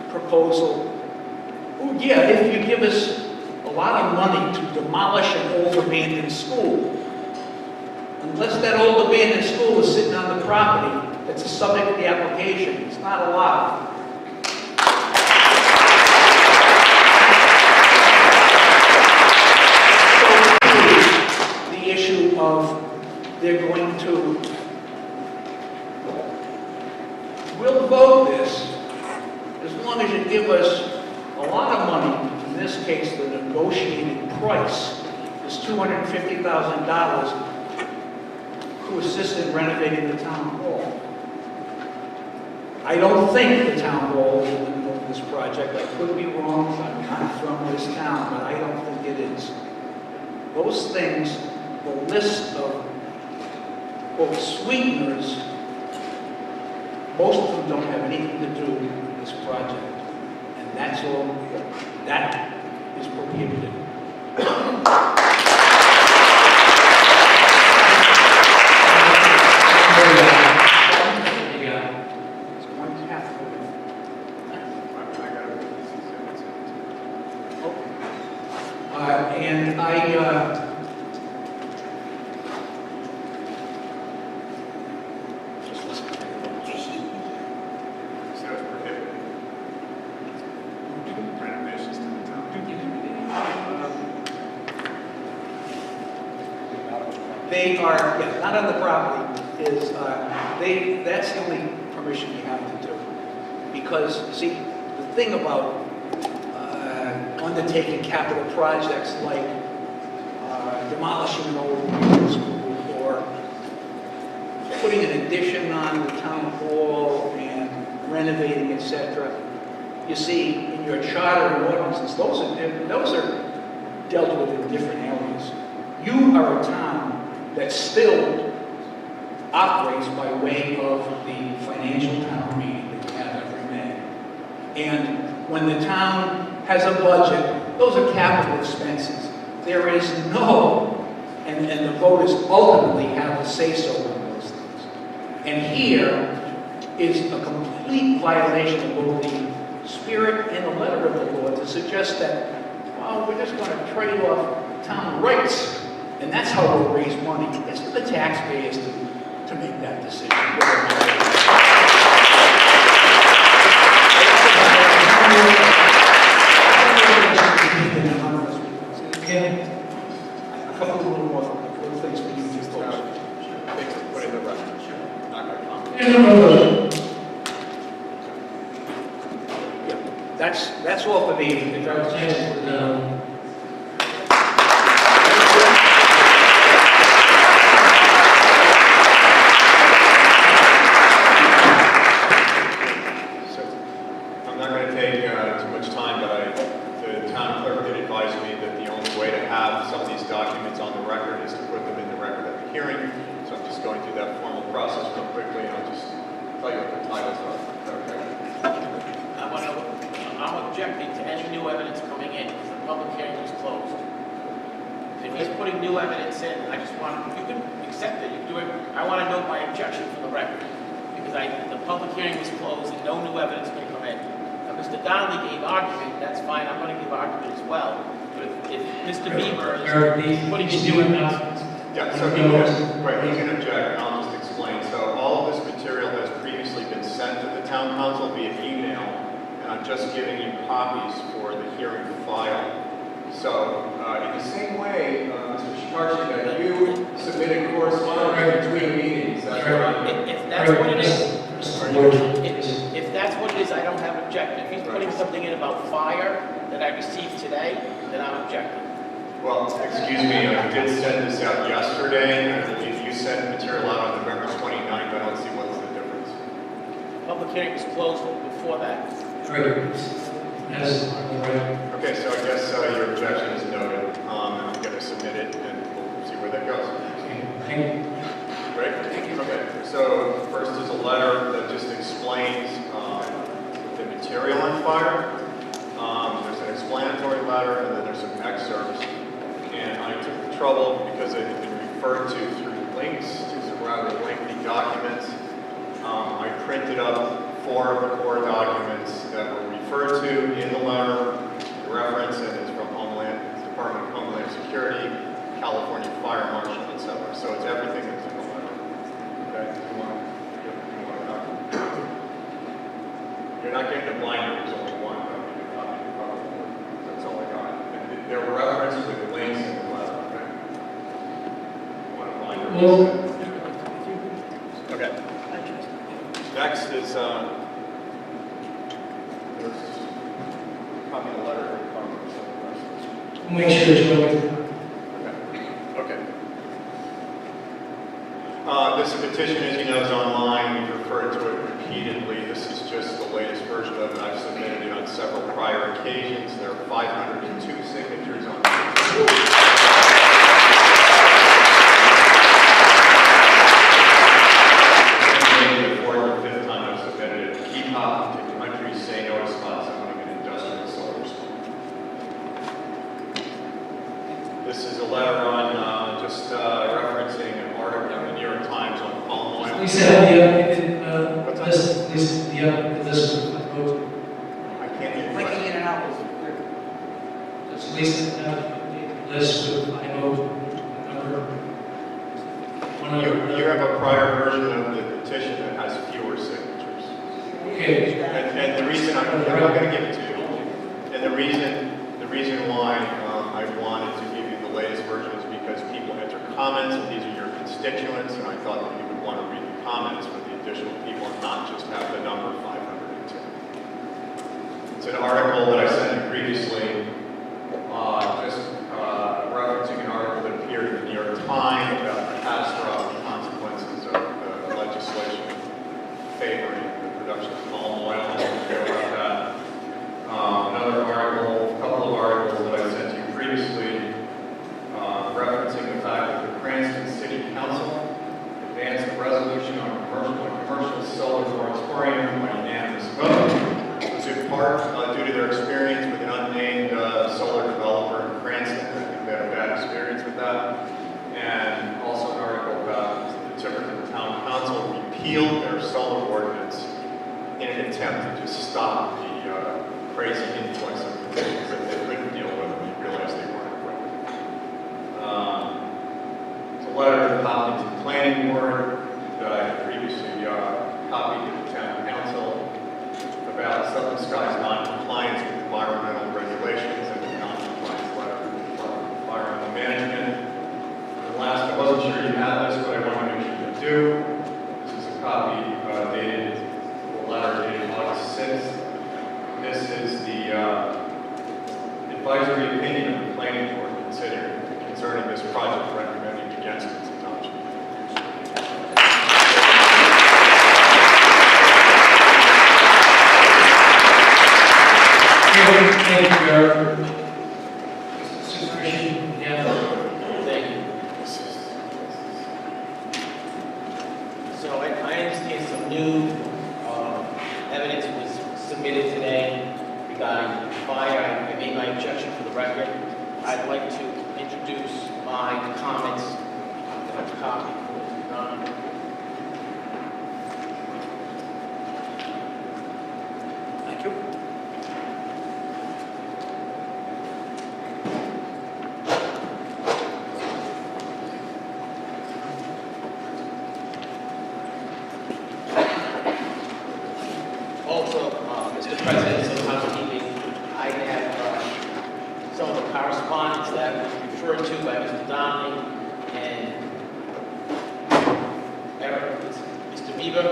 proposal? Oh yeah, if you give us a lot of money to demolish an old abandoned school. Unless that old abandoned school is sitting on the property that's the subject of the application, it's not allowed. So, the issue of they're going to, we'll vote this as long as you give us a lot of money. In this case, the negotiated price is $250,000 to assist in renovating the town hall. I don't think the town hall is in the middle of this project. I could be wrong. I'm not from this town, but I don't think it is. Those things, the list of, quote, sweeteners, most of them don't have anything to do with this project. And that's all, that is prohibited. It's going to have to be. And just listen to it. So it's prohibited. Renovations to the town. They are, yeah, not on the property, is, that's the only permission you have to do. Because, see, the thing about undertaking capital projects like demolishing an old middle school or putting an addition on the town hall and renovating, etc. You see, in your charter and ordinances, those are dealt with in different areas. You are a town that still operates by way of the financial town meeting that we have every May. And when the town has a budget, those are capital expenses. There is no, and the voters ultimately have a say-so on those things. And here is a complete violation of both the spirit and the letter of the law to suggest that, well, we're just going to trade off town rights, and that's how we'll raise money. It's for the taxpayers to make that decision. A couple of little things we need to close. Things to put in the record. Not going to comment. Yeah, that's all for me. So, I'm not going to take too much time, but the town clerk did advise me that the only way to have some of these documents on the record is to put them in the record at the hearing. So I'm just going through that formal process real quickly, and I'll just tell you what the titles are. Okay. I'm objecting to any new evidence coming in, because the public hearing was closed. If he's putting new evidence in, I just want, you can accept it, you can do it, I want to note my objection for the record, because the public hearing was closed and no new evidence can come in. Now, Mr. Donnelly gave argument, that's fine, I'm going to give argument as well, but if Mr. Bieber is putting in new evidence. Yeah, so he can object, and I'll just explain. So all of this material has previously been sent to the town council via email, and I'm just giving you copies for the hearing file. So in the same way, Mr. Shikarchi, that you submitted correspondence between meetings, that's right. If that's what it is, if that's what it is, I don't have objection. If he's putting something in about fire that I received today, then I'm objecting. Well, excuse me, I did send this out yesterday, and if you sent material out on November 29th, I don't see what's the difference. Public hearing was closed before that. Okay, so I guess your objection is noted. I'm going to submit it, and we'll see where that goes. Great? Okay, so first is a letter that just explains the material on fire. There's an explanatory letter, and then there's some excerpts. And I took the trouble, because it had been referred to through links to some rather lengthy documents. I printed up 4 of the core documents that were referred to in the letter. The reference and it's from Department of Homeland Security, California Fire Marshal, etc. So it's everything that's in the letter. Okay? You want a copy? You're not getting a binder. There's only one. But I'll give you a copy. That's all I got. And there were references with links in the letter. Okay? You want a binder? Well, Next is, there's a copy of the letter. We'll make sure it's really. Okay. This petition, as you know, is online. We've referred to it repeatedly. This is just the latest version of it. I've submitted it on several prior occasions. There are 502 signatures on it. This is a letter on just referencing an article in the New York Times on palm oil. Lisa, have the updated list, Lisa, the updated list of votes. I can't hear you. Like in and out was Does Lisa have the updated list with I vote number? You have a prior version of the petition that has fewer signatures. Okay. And the reason I'm not going to give it to you, and the reason why I wanted to give you the latest version is because people enter comments, and these are your constituents, and I thought that you would want to read the comments for the additional people and not just have the number 502. It's an article that I sent you previously, just referencing an article that appeared in the New York Times about the catastrophic consequences of the legislation favoring the production of palm oil. I don't care about that. Another article, a couple of articles that I sent you previously, referencing the fact that the Cranston City Council advanced a resolution on commercial solar moratorium by unanimous vote. It was in part due to their experience with an unnamed solar developer in Cranston. I think they had a bad experience with that. And also an article about the Tiverton Town Council repealed their solar ordinance in an attempt to just stop the crazy influx of petitions that they couldn't deal with and they realized they weren't equipped. It's a letter to the Hopkinton Planning Board that I had previously copied to the Town Council about Southern Sky's non-compliance with environmental regulations and the non-compliance letter to the Department of Environmental Management. And last, I wasn't sure you had this, but I want to make sure you do. This is a copy dated, the letter dated August 6th. This is the advisory opinion of the planning board concerning this project, recommending against its adoption. Thank you, Eric. Supervision, yeah. Thank you. So I understand some new evidence was submitted today regarding fire. I made my objection for the record. I'd like to introduce my comments in a copy. Thank you. Also, Mr. President, some housekeeping. I have some of the correspondence that was referred to by Mr. Donnelly and Mr. Bieber.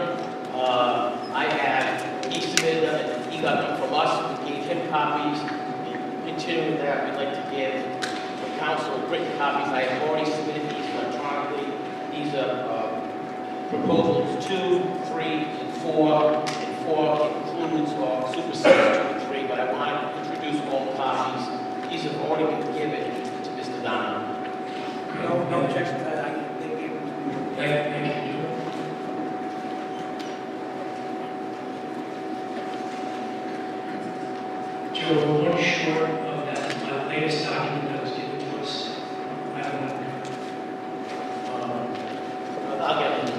He submitted them and he got them from us. We gave him copies. And continuing that, we'd like to give the council written copies. I have already submitted these electronically. These are proposals 2, 3, and 4. And 4 includes or supersedes 2 and 3, but I want to introduce all copies. These have already been given to Mr. Donnelly. No objection to that. They gave them to me. Thank you. Joe, we're one short of that latest document that was given to us. I don't know. I'll get it.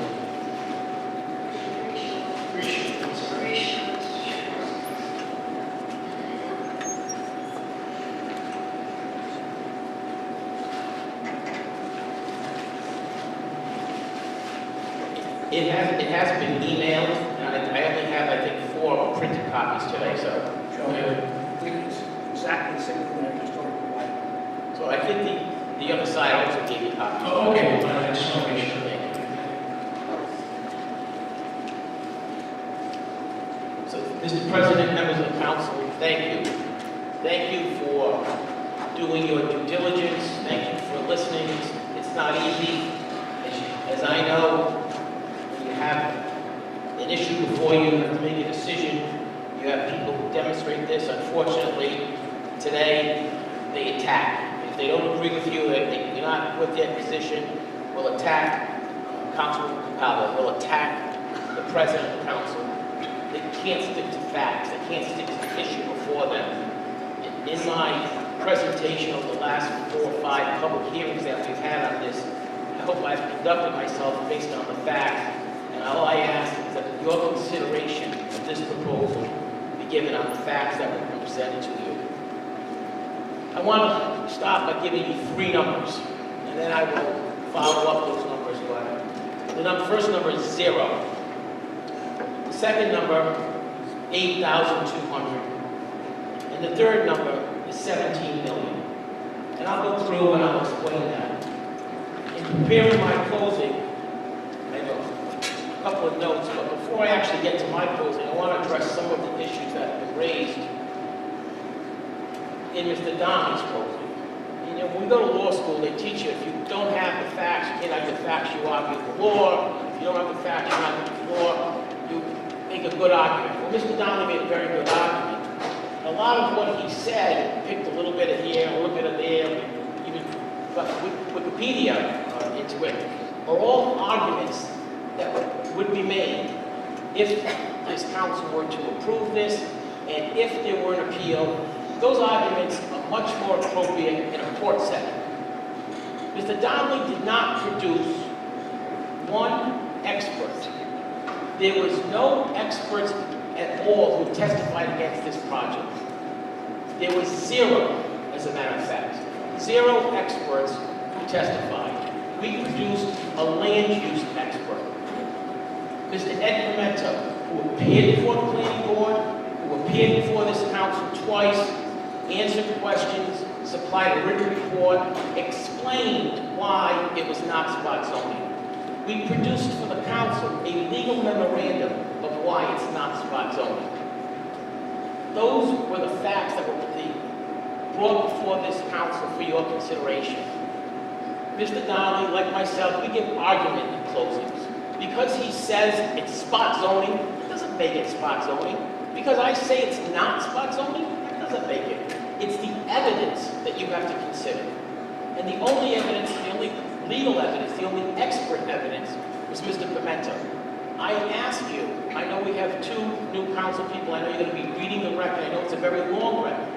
It has been emailed, and I only have, I think, 4 printed copies today, so. It's exactly the same thing I just told you. So I think the other side also gave you copies. Oh, okay, well, I just want to make sure. So, Mr. President, members of the council, thank you. Thank you for doing your due diligence. Thank you for listening. It's not easy. As I know, when you have an issue before you, you have to make a decision. You have people who demonstrate this. Unfortunately, today, they attack. If they don't agree with you, if you're not with their position, will attack Councilman Capaldo, will attack the president of the council. They can't stick to facts. They can't stick to the issue before them. In my presentation over the last 4 or 5 public hearings that we've had on this, I hope I've conducted myself based on the facts. And all I ask is that your consideration of this proposal be given on the facts that were presented to you. I want to start by giving you 3 numbers, and then I will follow up those numbers. The first number is 0. The second number, 8,200. And the third number is 17 million. And I'll go through and I'll explain that. In preparing my closing, I have a couple of notes, but before I actually get to my closing, I want to address some of the issues that have been raised in Mr. Donnelly's closing. You know, when we go to law school, they teach you if you don't have the facts, you can't have the facts, you argue the law. If you don't have the facts, you argue the law. You make a good argument. Well, Mr. Donnelly made a very good argument. A lot of what he said, picked a little bit of here, a little bit of there, even got Wikipedia into it, are all arguments that would be made if this council were to approve this, and if there were an appeal. Those arguments are much more appropriate in a court setting. Mr. Donnelly did not produce one expert. There was no experts at all who testified against this project. There was 0, as a matter of fact. 0 experts who testified. We produced a land use expert. Mr. Ed Pimento, who appeared before the planning board, who appeared before this council twice, answered questions, supplied a written report, explained why it was not spot zoning. We produced for the council a legal memorandum of why it's not spot zoning. Those were the facts that were brought before this council for your consideration. Mr. Donnelly, like myself, we give argument in closings. Because he says it's spot zoning, it doesn't make it spot zoning. Because I say it's not spot zoning, that doesn't make it. It's the evidence that you have to consider. And the only evidence, the only legal evidence, the only expert evidence was Mr. Pimento. I ask you, I know we have 2 new council people, I know you're going to be reading the record, I know it's a very long record.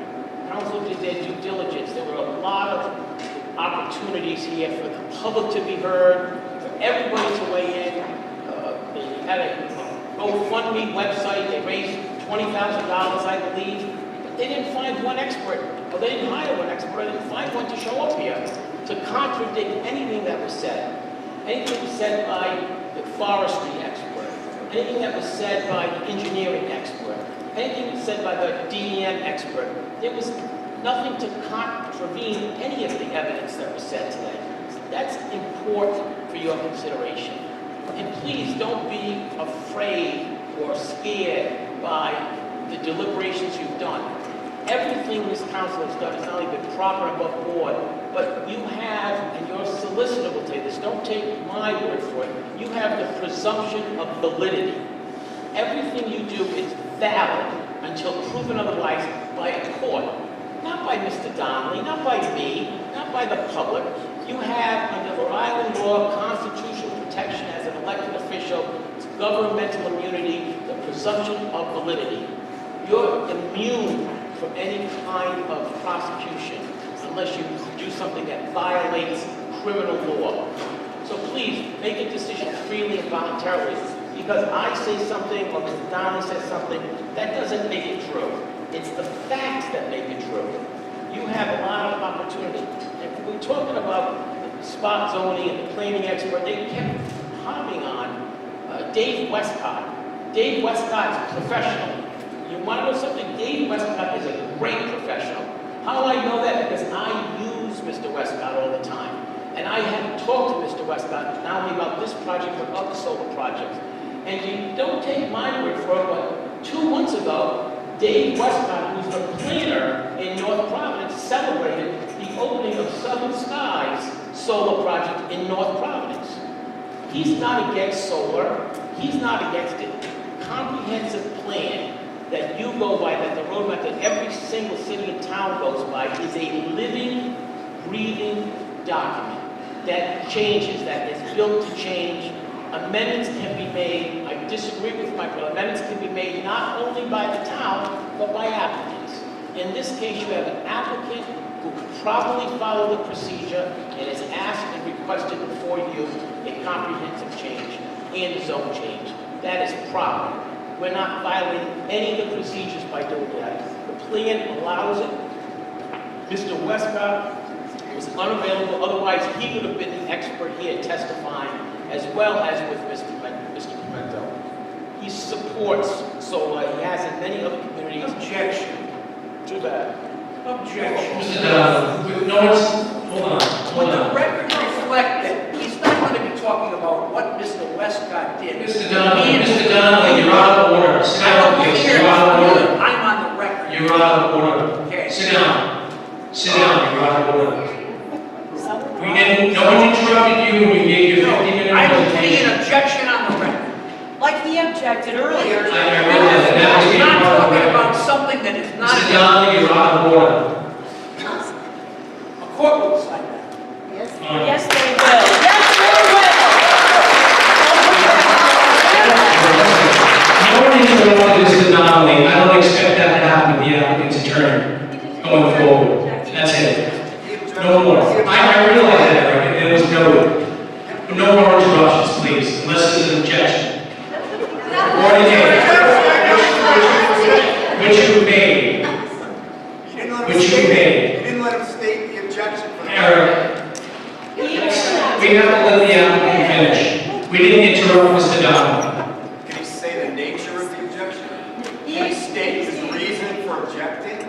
Council did their due diligence, there were a lot of opportunities here for the public to be heard, for everybody to weigh in. They had a GoFundMe website, they raised $20,000, I believe, but they didn't find one expert, or they didn't hire one expert, they didn't find one to show up here to contradict anything that was said. Anything was said by the forestry expert, anything that was said by the engineering expert, anything that was said by the DEM expert. There was nothing to contravene any of the evidence that was said today. That's important for your consideration. And please don't be afraid or scared by the deliberations you've done. Everything this council has done has not only been proper and above board, but you have, and your solicitor will tell you this, don't take my word for it, you have the presumption of validity. Everything you do is valid until proven otherwise by a court. Not by Mr. Donnelly, not by me, not by the public. You have, under Rhode Island law, constitutional protection as an elected official, it's governmental immunity, the presumption of validity. You're immune from any kind of prosecution unless you do something that violates criminal law. So please, make a decision freely and voluntarily. Because I say something or Mr. Donnelly says something, that doesn't make it true. It's the facts that make it true. You have a lot of opportunity. If we're talking about spot zoning and the planning expert, they kept harping on Dave Westcott. Dave Westcott is professional. You want to know something? Dave Westcott is a great professional. How do I know that? Because I use Mr. Westcott all the time. And I have talked to Mr. Westcott not only about this project, but other solar projects. And you don't take my word for it, but 2 months ago, Dave Westcott, who's the planner in North Providence, celebrated the opening of Southern Skies solar project in North Providence. He's not against solar, he's not against it. Comprehensive plan that you go by, that the roadmap that every single city and town goes by, is a living, breathing document that changes, that is built to change. Amendments can be made, I disagree with my brother, amendments can be made not only by the town, but by applicants. In this case, you have an applicant who properly followed the procedure and has asked and requested before you a comprehensive change and a zone change. That is proper. We're not violating any of the procedures by doing that. The plan allows it. Mr. Westcott was unavailable, otherwise he would have been the expert here testifying, as well as with Mr. Pimento. He supports solar, he has in many other communities. Objection. Too bad. Objection. Mr. Donovan, no one's, hold on. Would the record reflect that he's not going to be talking about what Mr. Westcott did? Mr. Donovan, you're out of order. Sit down, please. You're out of order. I'm on the record. You're out of order. Okay. Sit down. Sit down, you're out of order. No one interrupted you when you gave your 50-minute I will plead presentation. an objection on the record. Like he objected earlier. I realize that was I'm being not part of talking the about record. something that is not. Mr. Donnelly, you're out of order. A court will decide that. Yes, yes, they will. Yes, No one interrupted Mr. Donnelly. I don't expect that to happen with the applicant's attorney going forward. That's it. No more. I realize that, right? It was noted. But no more interruptions, please, unless there's an objection. Or a name. Which you made. Which you made. You didn't let him state the objection for the Eric, we have to let the applicant finish. We didn't interrupt Mr. Donnelly. Can he say the nature of the objection? He- Can he state his reason for objecting?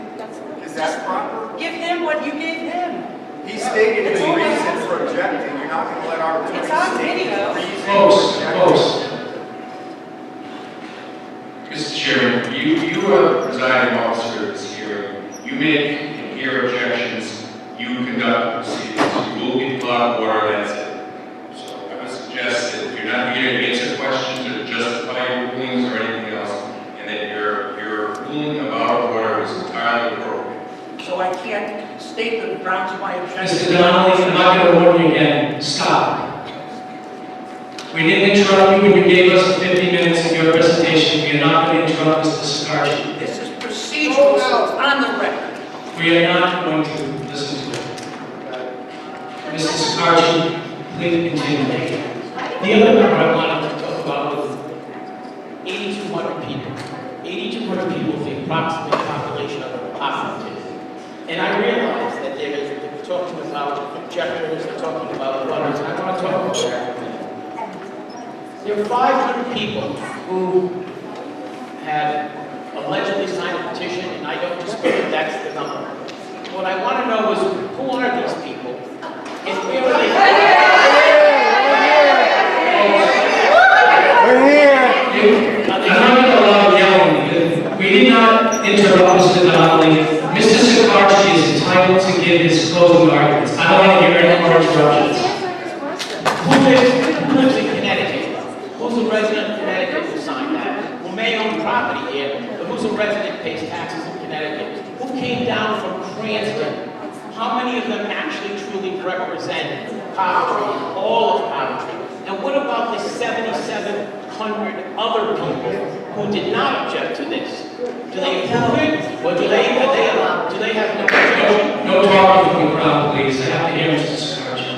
Is that proper? Give him what you gave him. He stated his It's all reason right. for objecting. You're not going to let our attorney It's on state video. his reason for Close, objecting. close. Mr. Chairman, you are the presiding officer of this hearing. You make and hear objections, you conduct proceedings, you will get law of order, that's it. So I would suggest that if you're not here to answer questions or to justify your rulings or anything else, and that your ruling about order is entirely appropriate. So I can't state the grounds of my objection. Mr. Donnelly, I'm not going to order you again. Stop. We didn't interrupt you when you gave us 50 minutes of your presentation. We are not going to interrupt Mr. Sakarchi. This is procedural, so it's on the record. We are not going to listen to it. Mr. Sakarchi, please continue. The other number I wanted to talk about was 8,200 people. 8,200 people is the approximate population of Hopkinton. And I realize that they're talking about objectors, they're talking about others, and I want to talk about that for a minute. There are 500 people who have allegedly signed a petition, and I don't dispute that that's the number. What I want to know is, who are these people? And where are they? I'm not going to allow yelling. We did not interrupt Mr. Donnelly. Mr. Sakarchi is entitled to give his closing arguments. I don't want to hear any more interruptions. Who lives in Connecticut? Who's a resident of Connecticut who signed that? Who may own property here, but who's a resident, pays taxes in Connecticut? Who came down from Cranston? How many of them actually truly represent Coventry, all of Coventry? And what about the 7,700 other people who did not object to this? Do they approve it, or do they have no objection? No talking from the crowd, please. I have to hear Mr. Sakarchi.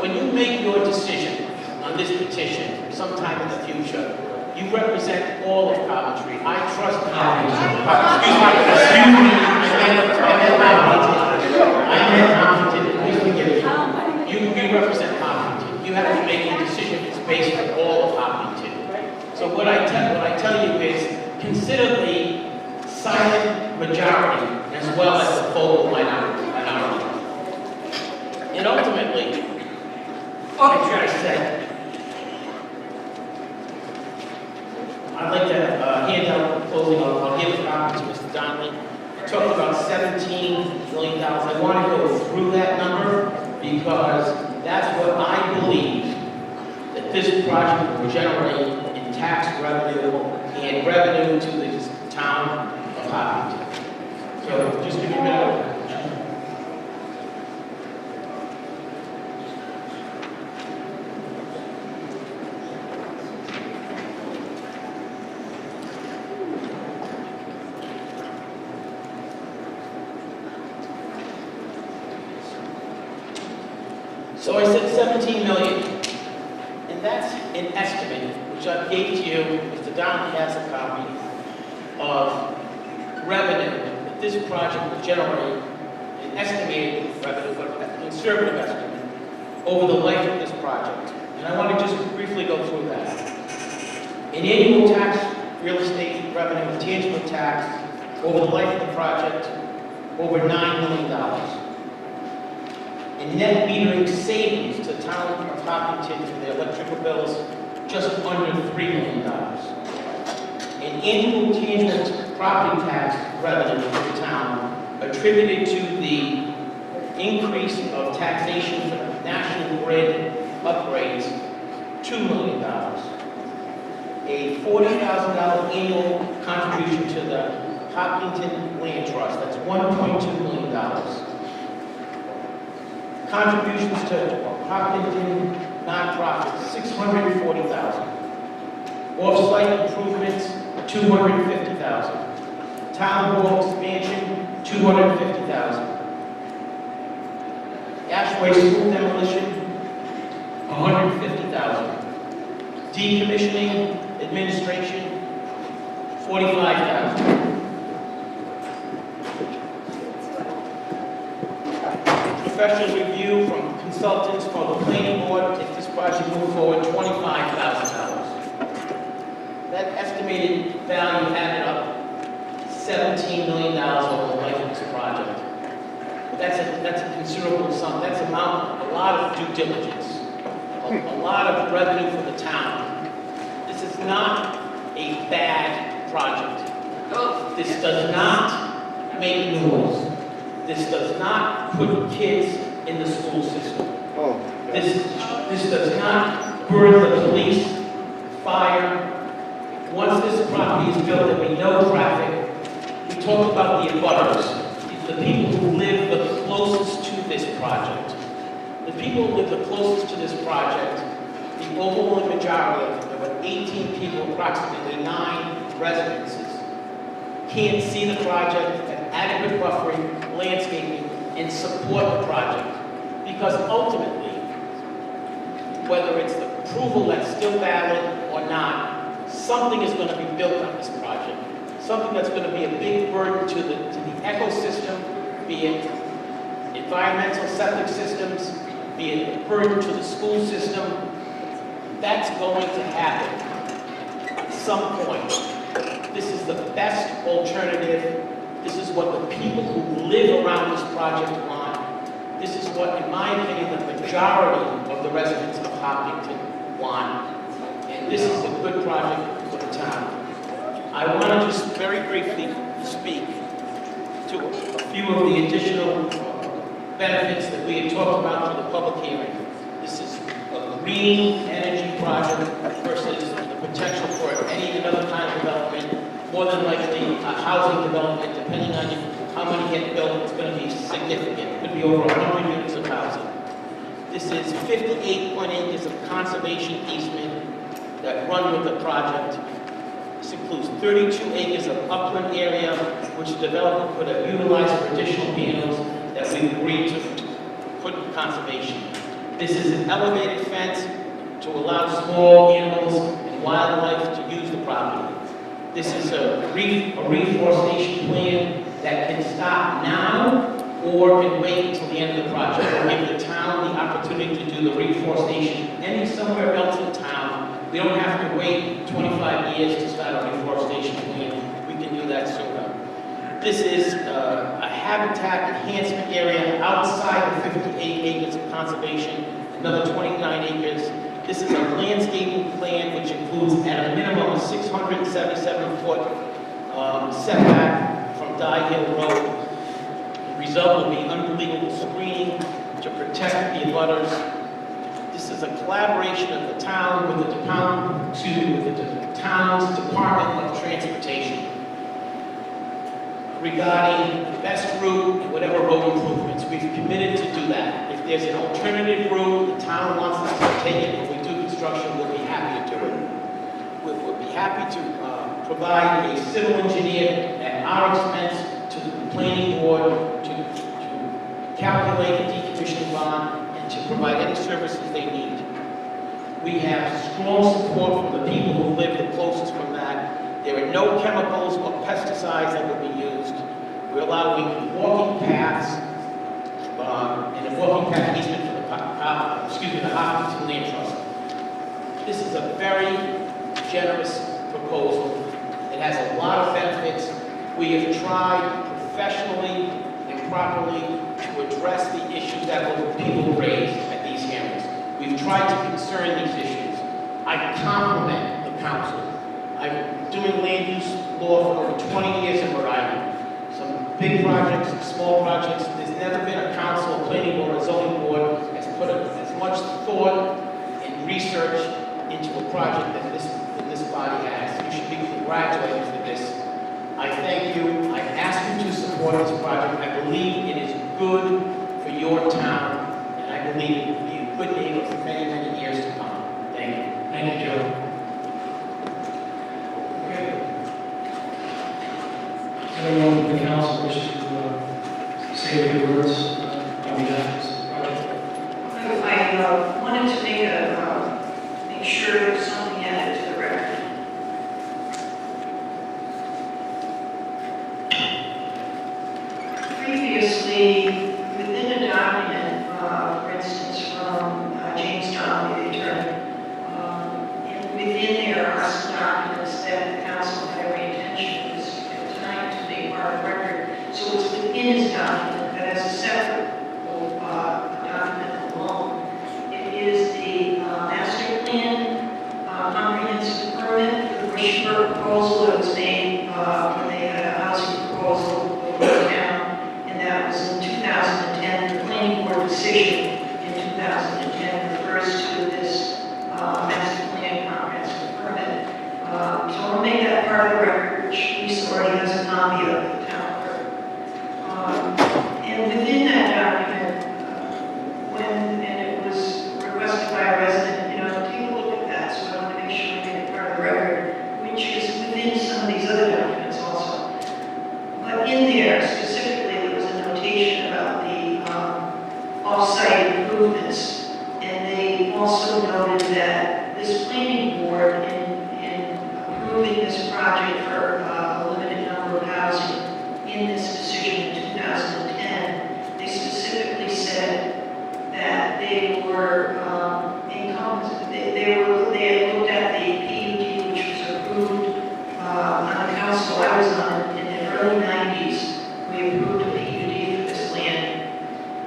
When you make your decision on this petition sometime in the future, you represent all of Coventry. I trust Coventry. Excuse me. I meant Hopkinton. Please forgive me. You represent Hopkinton. You have to make a decision that's based on all of Hopkinton. So what I tell you is, consider the silent majority as well as the vocal minority. And ultimately, I said, I'd like to hand out the closing, I'll give a copy to Mr. Donnelly. It talked about $17 million. I want to go through that number because that's what I believe that this project will generate in tax revenue and revenue to the town of Hopkinton. So just give me a minute. So I said 17 million, and that's an estimate, which I gave to you, Mr. Donnelly has a copy, of revenue that this project will generate, an estimated revenue, but a conservative estimate, over the life of this project. And I want to just briefly go through that. An annual tax, real estate revenue, and tangible tax, over the life of the project, over $9 million. And net metering savings to the town of Hopkinton for their electrical bills, just under $3 million. An annual tangible property tax revenue for the town attributed to the increase of taxation for national grid upgrades, $2 million. A $40,000 annual contribution to the Hopkinton Land Trust, that's $1.2 million. Contributions to Hopkinton nonprofits, $640,000. Off-site improvements, $250,000. Town hall expansion, $250,000. Ashway School demolition, $150,000. Decommissioning administration, $45,000. Professional review from consultants for the planning board, if this project move forward, $25,000. That estimated value added up $17 million over the life of this project. That's a considerable sum. That's a lot of due diligence, a lot of revenue for the town. This is not a bad project. This does not make noise. This does not put kids in the school system. This does not burn the police, fire. Once this property is built, there'll be no traffic. We talked about the abutters, the people who live the closest to this project. The people who live the closest to this project, the overwhelming majority of them, there were 18 people, approximately 9 residences, can't see the project, have adequate buffering, landscaping, and support the project. Because ultimately, whether it's the approval that's still valid or not, something is going to be built on this project. Something that's going to be a big burden to the ecosystem, be it environmental septic systems, be it a burden to the school system. That's going to happen at some point. This is the best alternative. This is what the people who live around this project want. This is what, in my opinion, the majority of the residents of Hopkinton want. And this is a good project for the town. I want to just very briefly speak to a few of the additional benefits that we had talked about through the public hearing. This is a green energy project versus the potential for any other kind of development. More than likely, a housing development, depending on how many get built, it's going to be significant. It could be over 100 units of housing. This is 58 acres of conservation easement that run with the project. This includes 32 acres of upland area, which the developer could have utilized for additional panels that we agreed to put in conservation. This is an elevated fence to allow small animals and wildlife to use the property. This is a reforestation plan that can stop now or can wait until the end of the project. We'll give the town the opportunity to do the reforestation any somewhere else in town. We don't have to wait 25 years to start a reforestation plan. We can do that sooner. This is a habitat enhancement area outside the 58 acres of conservation, another 29 acres. This is a landscaping plan which includes, at a minimum, 677-foot setback from Dye Hill Road. The result will be unbelievable screening to protect the abutters. This is a collaboration of the town with the town's Department of Transportation regarding the best route and whatever road improvements. We've committed to do that. If there's an alternative route, the town wants us to take it, when we do construction, we'll be happy to do it. We'll be happy to provide a civil engineer at our expense to the planning board to calculate the decommissioning bond and to provide any services they need. We have strong support from the people who live the closest from that. There are no chemicals or pesticides that will be used. We're allowing walking paths and a walking path easement for the Hopkinton Land Trust. This is a very generous proposal. It has a lot of benefits. We have tried professionally and properly to address the issues that people raise at these hearings. We've tried to concern these issues. I compliment the council. I've been doing land use law for over 20 years in Rhode Island. Some big projects, some small projects. There's never been a council, a planning board, a zoning board that's put as much thought and research into a project that this body has. You should be congratulated for this. I thank you. I ask you to support this project. I believe it is good for your town, and I believe it will be a good neighbor for many, many years to come. Thank you. Thank you, Joe. Okay. Anyone from the council wish to say a few words on behalf of this project? I wanted to make sure there's something added to the record. Previously, within a document, for instance, from James Donnelly, the attorney, and within there are some documents that the council had every intention at the time to make part of the record. So it's within his document, but as a separate document alone. It is the master plan, comprehensive permit for the Bushburg proposal that was made when they had a housing proposal over the town, and that was in 2010. The planning board decision in 2010 refers to this master plan comprehensive permit. So I'll make that part of the record, which Lisa already has a copy of the town clerk. And within that document, and it was requested by a resident, take a look at that, so I want to make sure we make it part of the record, which is within some of these other documents also. But in there, specifically, there was a notation about the off-site improvements, and they also noted that this planning board, in approving this project for a limited number of housing in this decision in 2010, they specifically said that they were they had looked at the PUD, which was approved on the council I was on in the early 90s. We approved a PUD for this land,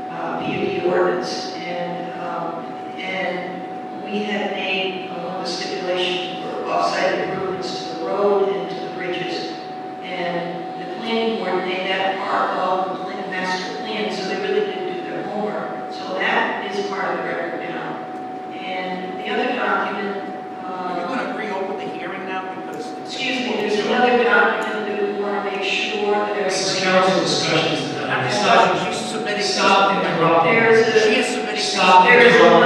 PUD ordinance, and we had made one of the stipulations for off-site improvements to the road and to the bridges, and the planning board made that part of the master plan, so they really did do their homework. So that is part of the record now. And the other document, Are you going to reopen the hearing now? Because excuse me, there's another document that we want to make sure that This is everybody. council discussions. she's submitting. Stop interrupting. She is submitting. Stop There is interrupting.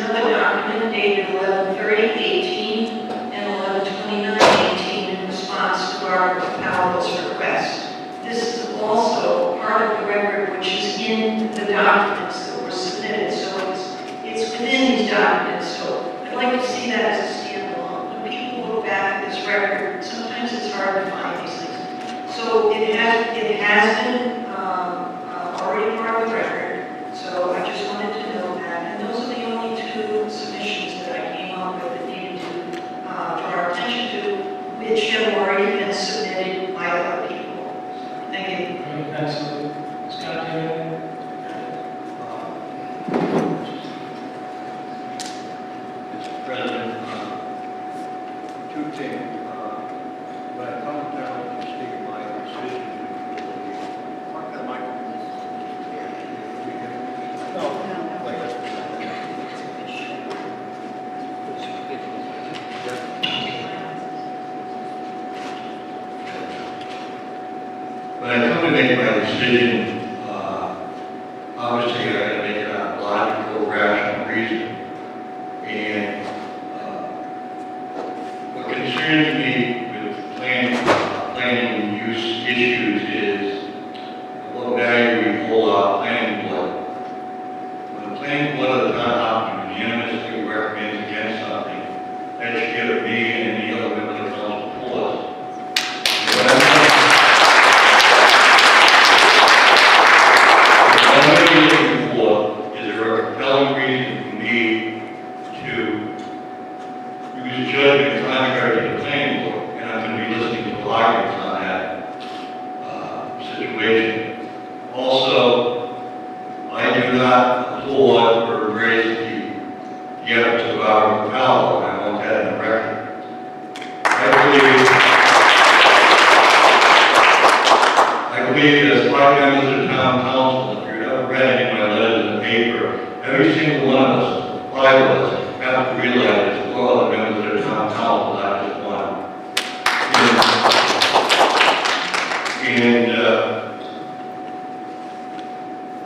another document dated 11/30/18 and 11/29/18 in response to our Powell's request. This is also part of the record which is in the documents that were submitted, so it's within these documents. So I'd like to see that as a standalone. When people look back at this record, sometimes it's hard to find these things. So it has been already part of the record. So I just wanted to know that. And those are the only two submissions that I came up with that needed to draw our attention to, which have already been submitted by other people. Thank you. All right, absolutely. Scott, do you have anything? Mr. President, two two things. When I come down to state my decision, Mark that mic. when I come to make my decision, obviously I got to make it on logical, rational reason. And what concerns me with planning and use issues is what value we hold out planning board. When the planning board of the town of Hopkinton unanimously recommends against something, that should give me and any other member of the council pause. What I'm really looking for is a compelling reason for me to use judgment contrary to the planning board, and I'm going to be listening to arguments on that situation. Also, I do not applaud or embrace the efforts of our Powell, and I want that in the record. I believe as five members of the town council, if you've ever read any of my letters in the paper, every single one of us, five of us, have to realize there's four other members of the town council, not just one.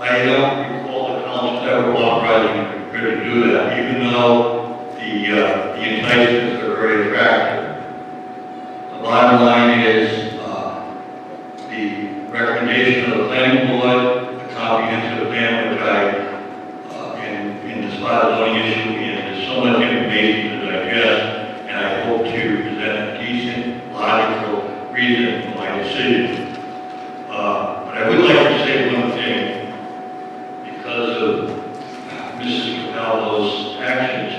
I don't recall the council ever authorizing me to do that, even though the enticements are very attractive. The bottom line is the recommendation of the planning board, the comprehensive plan, which in the spot zoning issue, and there's so much information to digest, and I hope to present a decent, logical reason for my decision. But I would like to say one thing, because of Mrs. Capello's actions.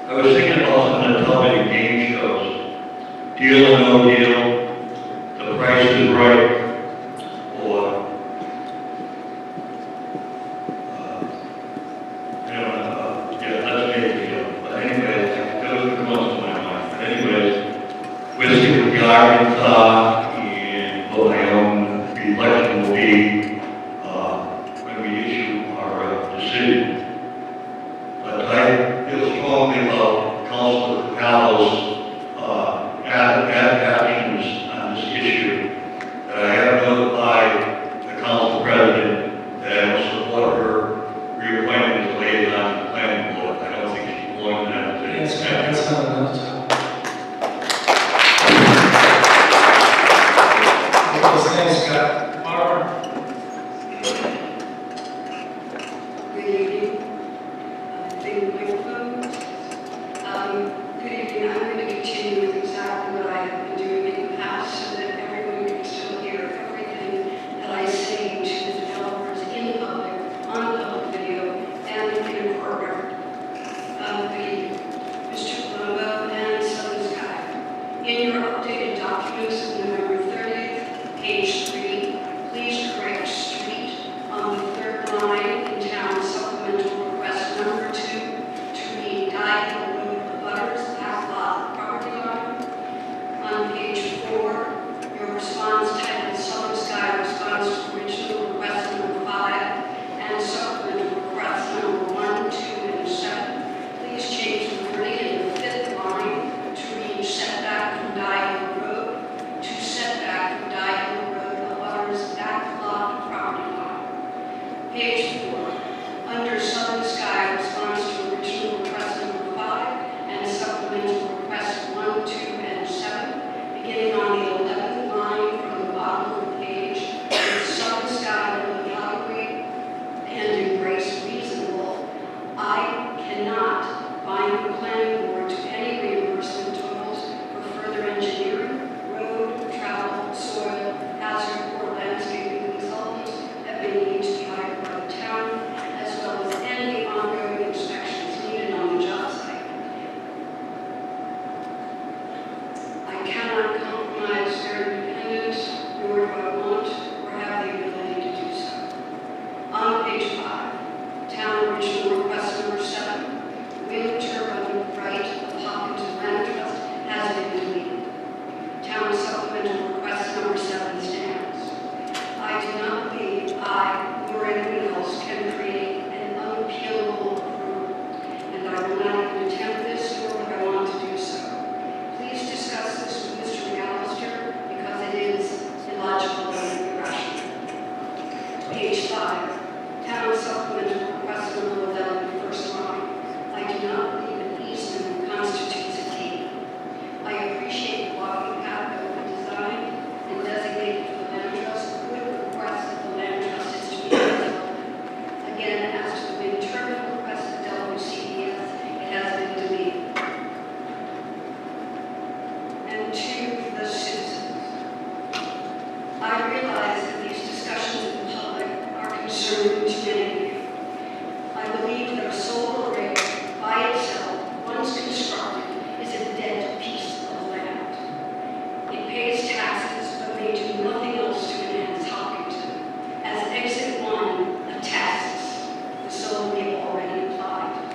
I was thinking about some of the television game shows, Deal or No Deal, The Price is Right, or let's make a deal. But anyways, those are the ones in my mind. But anyways, we'll see what the arguments are and what my own reflection will be when we issue our decision. But I feel strongly about Councilor Capello's actions on this issue. That I have notified the council president that I will support her reappointment as liaison to the planning board. I don't think she's going to that position. That's not enough time. Thanks, Scott. Barbara? Good evening. Thank you, microphone. Good evening. I'm going to continue with exactly what I have been doing in the past so that everyone can still hear everything that I say to the developers in public, on public video, and in a court record. Mr. Colombo and Southern Sky. In your updated documents of November 30th, page 3, please correct street on the third line in town supplemental request number 2 to read Guy Hill Road Butters Back Lot Property Line. On page 4, your response titled Southern Sky response to original request number 5 and supplemental request number 1, 2, and 7. Please change the wording in the fifth line to read setback from Guy to the citizens. I realize that these discussions in public are concerning to many of you. I believe that a solar array by itself, once constructed, is a dead piece of land. It pays taxes, but may do nothing else to enhance Hopkinton. As Exit 1 attests, the solar may already applied.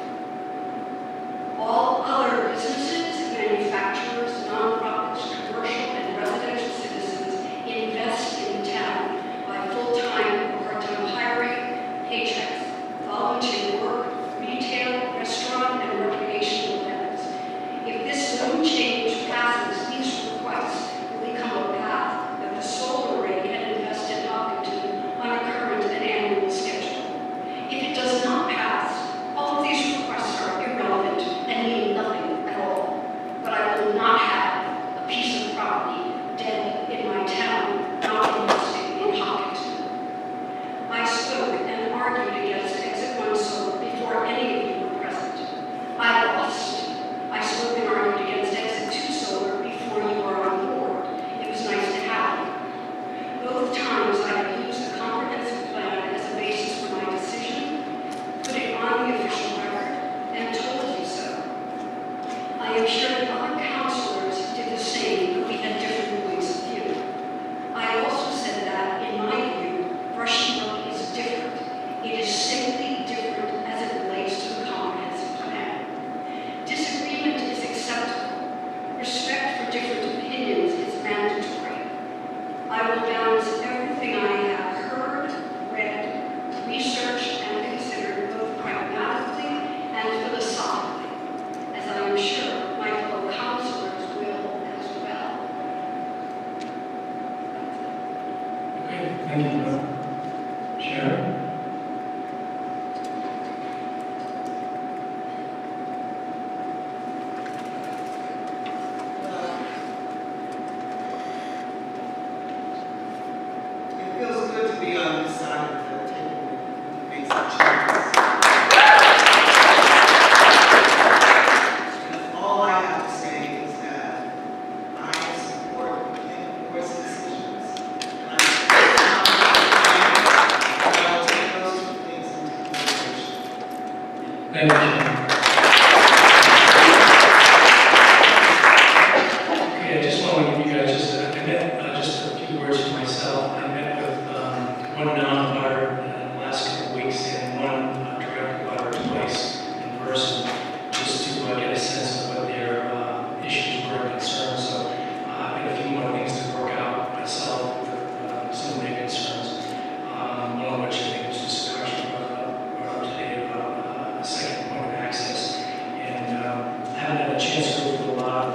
All other businesses, manufacturers, nonprofits, commercial and residential citizens invest in town by full-time or part-time hiring, paychecks, volunteer work, retail, restaurant, and recreational events. If this zone change passes, these requests will become a path that the solar array can invest in Hopkinton on a current and annual schedule. If it does not pass, all of these requests are irrelevant and mean nothing at all. But I will not have a piece of property dead in my town, not investing in Hopkinton. I spoke and argued against Exit 1 solar before any of you were present. I lost. I spoke and argued against Exit 2 solar before you were on board. It was nice to have you. Both times I have used the comprehensive plan as a basis for my decision, put it on the official record, and told you so. I am sure that other councilors did the same, but we had different points of view. I also said that, in my view, Rushmore is different. It is simply different as it relates to the comprehensive plan. Disagreement is acceptable. Respect for different opinions is mandatory. I will balance everything I have heard, read, researched, and considered both pragmatically and philosophically, as I am sure my fellow councilors will as well. Okay, thank you, Bill. Sharon? It feels good to be on this side of the table and make some changes. And all I have to say is that I support Ken Moore's decisions. And I'll take those two things into consideration. Thank you, Sharon. Okay, I just want to give you guys just a few words for myself. I met with one non-butter in the last couple of weeks and one direct butter twice in person, just to get a sense of what their issues were and concerns. So I had a few more things to work out myself with some of their concerns. One of which I think was just a question brought up today about a second point of access. And haven't had a chance to go through a lot of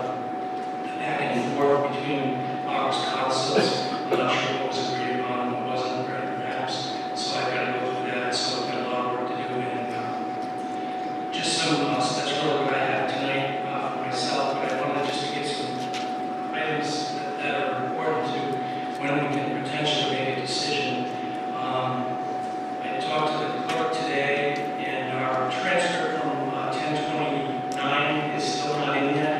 back and forth between August councils. I'm not sure what was agreed upon, what wasn't, perhaps. So I've got to go through that. So I've got a lot of work to do. And just some, so that's really what I have tonight for myself. But I wanted just to get some items that are important to when we can potentially make a decision. I talked to the clerk today, and our transcript from 1029 is still not in yet.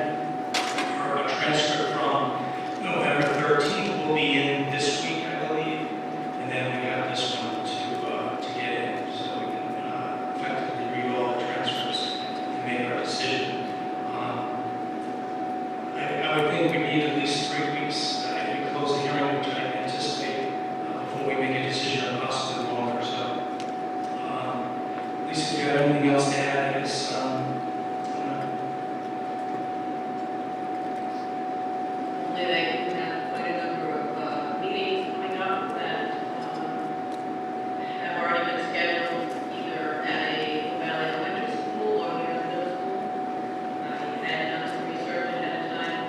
Our transcript from November 13th will be in this week, I believe, and then we got this one to get in, so we can effectively read all the transcripts and make our decision. I would think we need at least 3 weeks if we close the hearing, which I anticipate, before we make a decision, or possibly longer. So, Lisa, do you have anything else to add? I guess. Only that you have quite a number of meetings coming up that have already been scheduled either at a Valley Elementary School or here at the middle school. You had done some research ahead of time,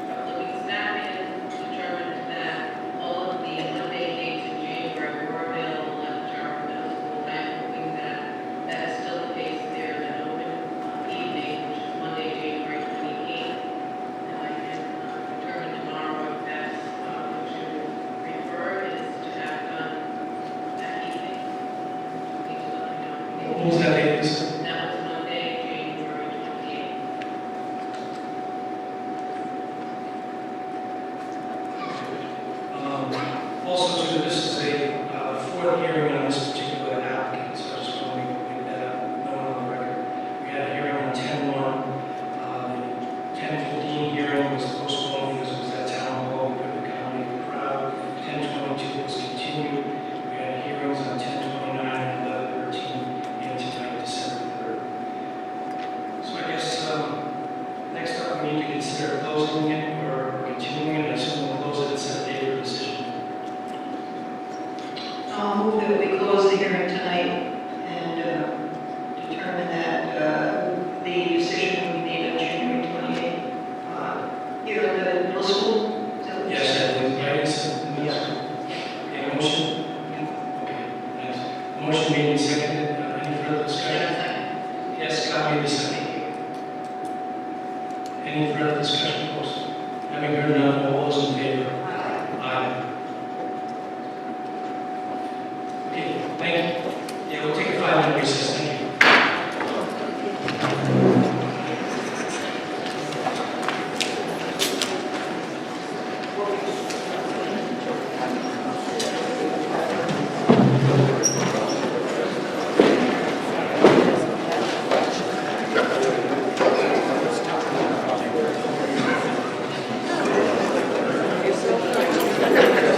a couple of weeks back, and determined that all of the Monday dates in January were available at the Jarvis Middle School. I'm hoping that that is still the case there, an open evening, which is Monday, January 28th. And I can Also, too, this is a fourth hearing on this particular applicant, so I just want to make that known on the record. We had a hearing on 10/1. The 10/15 hearing was postponed because it was at town hall, we couldn't accommodate the crowd. 10/22 was continued. We had hearings on 10/29 and 11/13, and tonight, December 3rd. So I guess next up, we need to consider closing it or continuing it. I assume we'll close it and set a date for decision. I'll move that we close the hearing tonight and determine that the decision will be made on January 28th. Here at the middle school? Is that what you Yes, said? I believe, right, it's in the minutes. Okay, motion? Okay, thanks. Motion made and seconded. Any further discussion? Yes, copy the second. Any further discussion, folks? Having heard none, all those in favor? Aye. Okay, thank you. Yeah, we'll take a 5-minute recess, thank you. Thank you.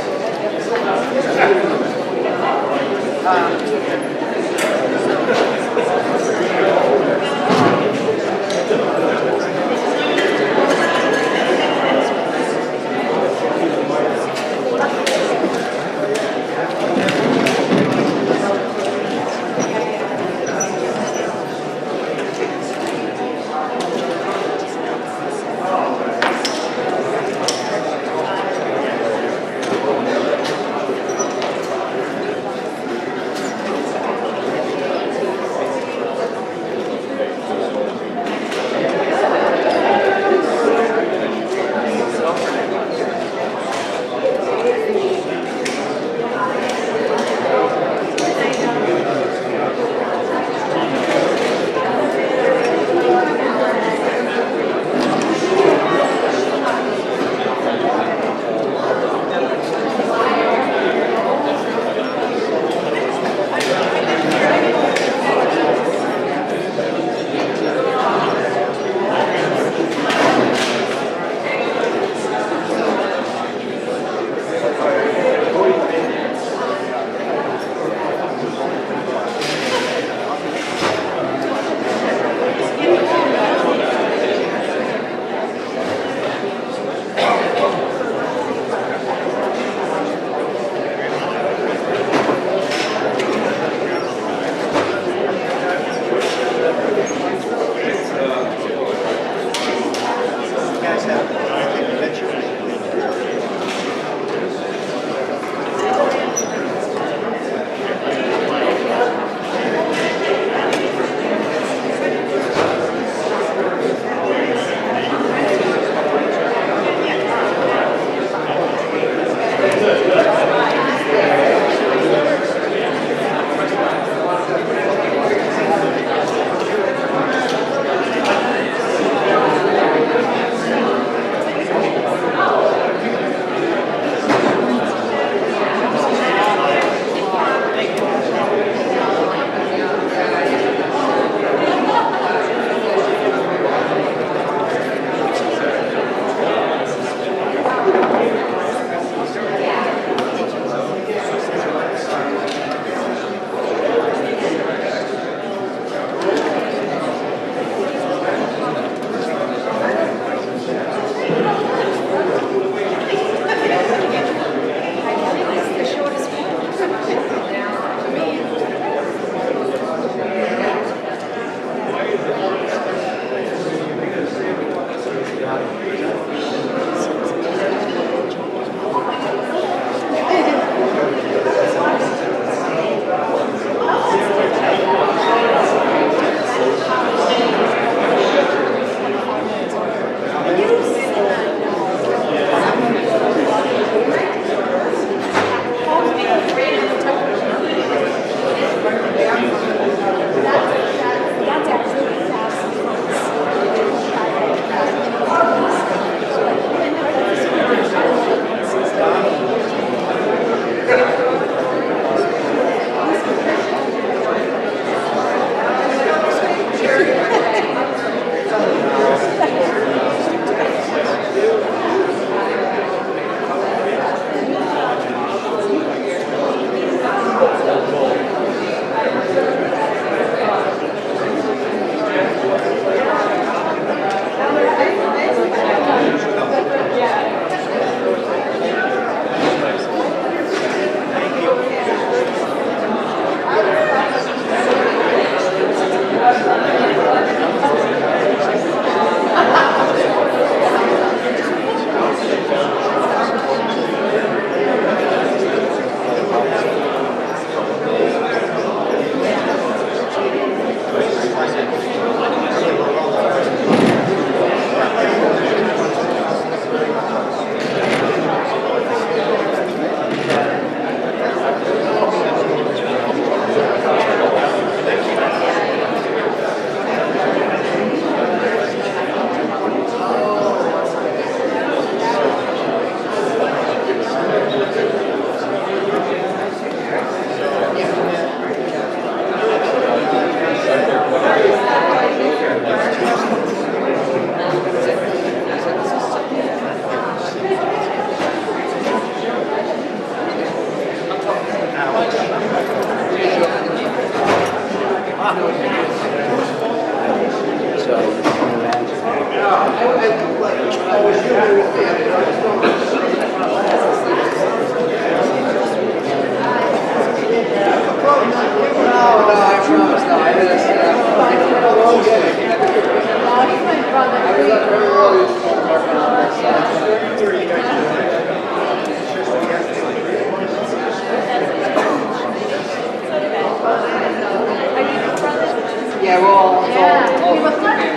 Yeah, well, yeah. We were funny.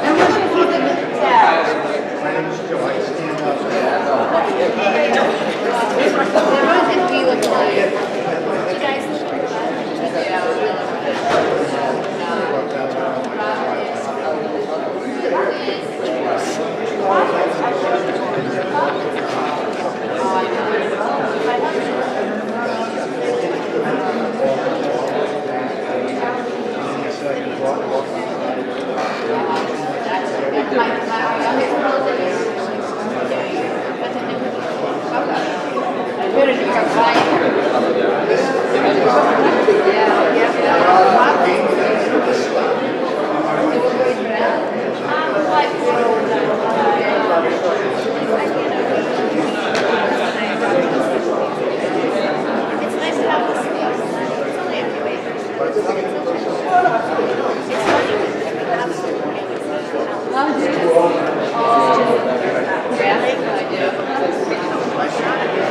And we're gonna put them in the town.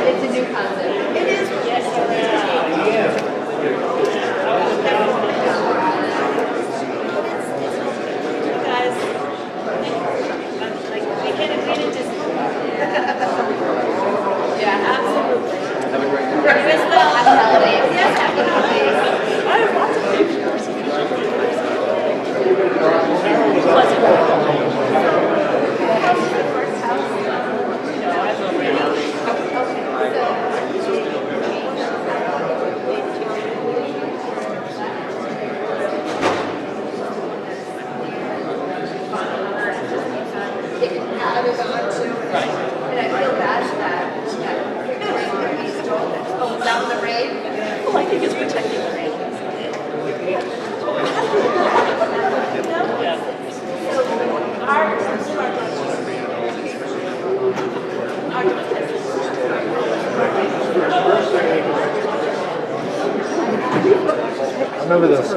It's a new concept. It is. Remember this.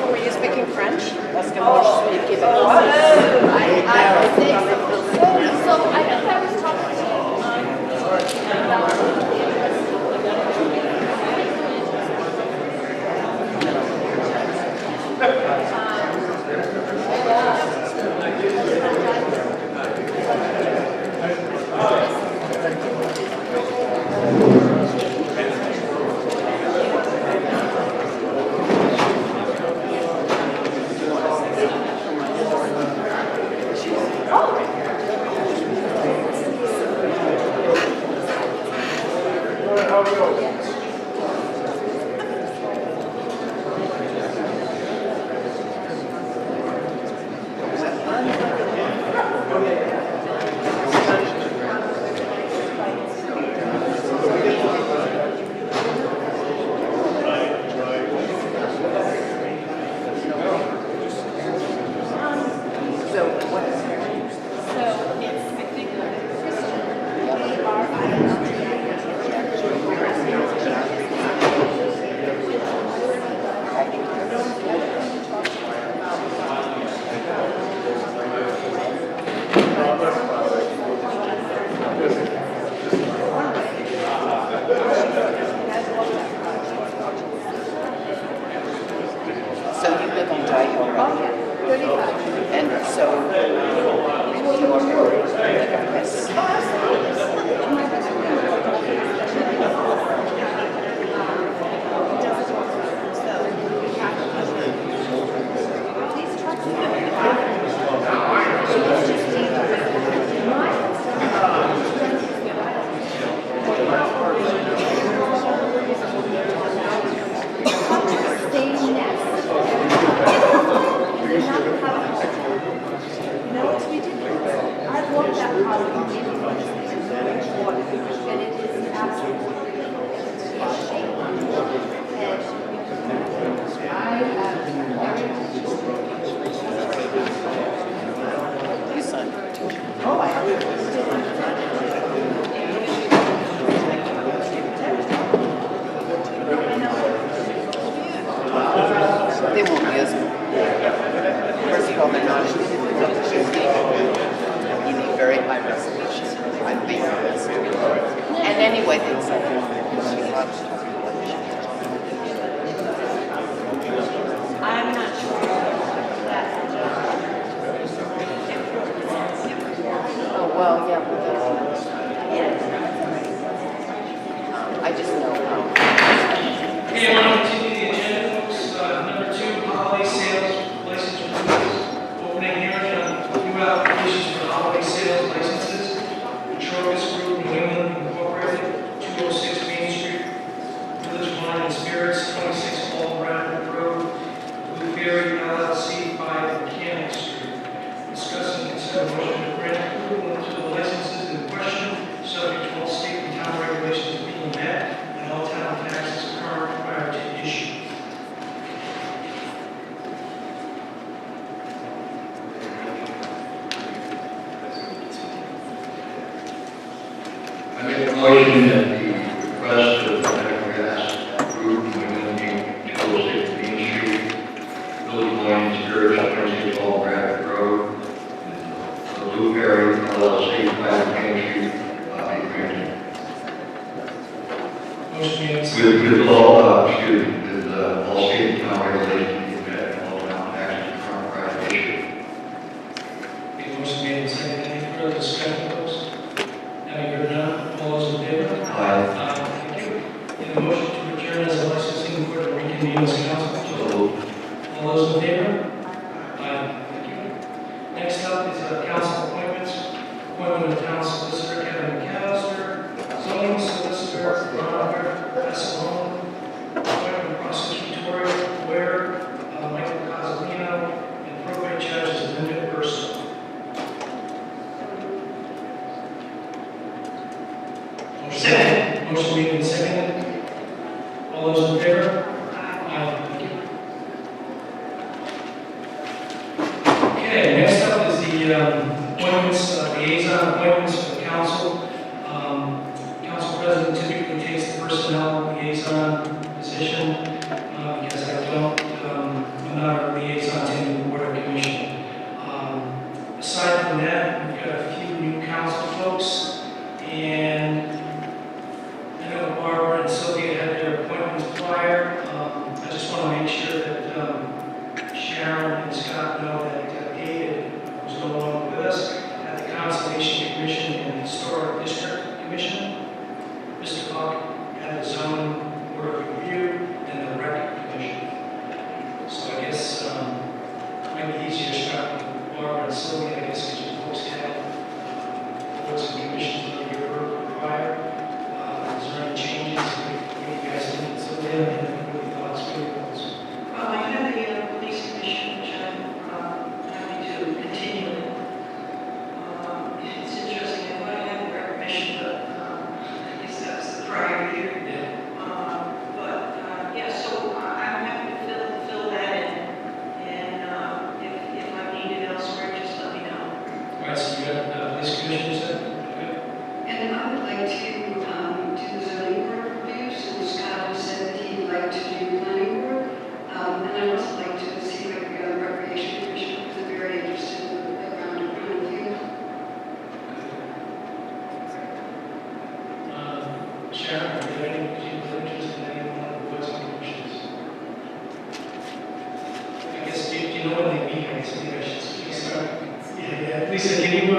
Were you speaking French? Parce que moi, je suis québécoise. I think so. I think I was talking to you about They won't use them. First of all, they're not in you need very high resolution. I've been this. And anyway, it's like I'm not sure that. Oh, well, yeah, but I just know how. Okay, I want to continue the agenda, folks. Number 2, holiday sales license renewals. Opening hearing on new applications for holiday sales licenses. Trogus Group, New England Incorporated, 206 Main Street. Village Wine and Spirits, 26 Old Bradford Road. Blueberry LLC, 5 Mechanic Street. Discussing and consider motion to grant approval to the licenses in question, subject to all state and town regulations being met, and all town taxes current prior to issue. I make a motion that the request of the Medical Gas Group, New England, 206 Main Street, Village Wine and Spirits, 26 Old Bradford Road, the Blueberry LLC, 5 Main Street, be granted. Motion made. With all, excuse me, with all state and town regulations being met, and all town taxes current prior to issue. Okay, motion made and seconded. Any further discussion, folks? Having heard none, all those in favor? Aye. Thank you. Need a motion to adjourn as a licensing board and reconvene as council. So moved. All those in favor? Aye. Thank you. Next up is council appointments. Appointment of town solicitor Kevin McAllister, zoning solicitor Veronica Essalone, appointment of prosecutorial lawyer Michael Casalino, and probate judge is Linda Urso. Second. Motion made and seconded. All those in favor? Aye. Thank you. Okay, next up is the appointments, liaison appointments for the council. Council president typically takes the personnel liaison position because I'm not a liaison to any board or commission. Aside from that, we've got a few new council folks, and I know Barbara and Sylvia had their appointments prior. I just want to make sure that Sharon and Scott know that David, who's no longer with us, at the Conservation Commission and Historic District Commission. Mr. Buck at the Zoning Board of Review and the Rec Commission. So I guess it might be easier to start with Barbara and Sylvia, I guess, because you folks had boards and commissions that you were prior. Is there any changes that you guys think Sylvia and what your thoughts were? Well, I have the police commission, which I'm happy to continue. It's interesting, I thought I had the recognition, but I guess that was the prior year. Yeah. Yeah, so I'm happy to fill that in. And if I'm needed elsewhere, just let me know. All right, so you got police commission, is that good? And I would like to do the zoning board review, so Scott has said that he'd like to do planning board. And I'd also like to see if I can go to the recreation commission, because I'm very interested in the background and point of view. Sharon, are there any particular interest in any one of the boards and commissions? I guess, do you know when they meet? I guess maybe I should start. Yeah. Lisa, can you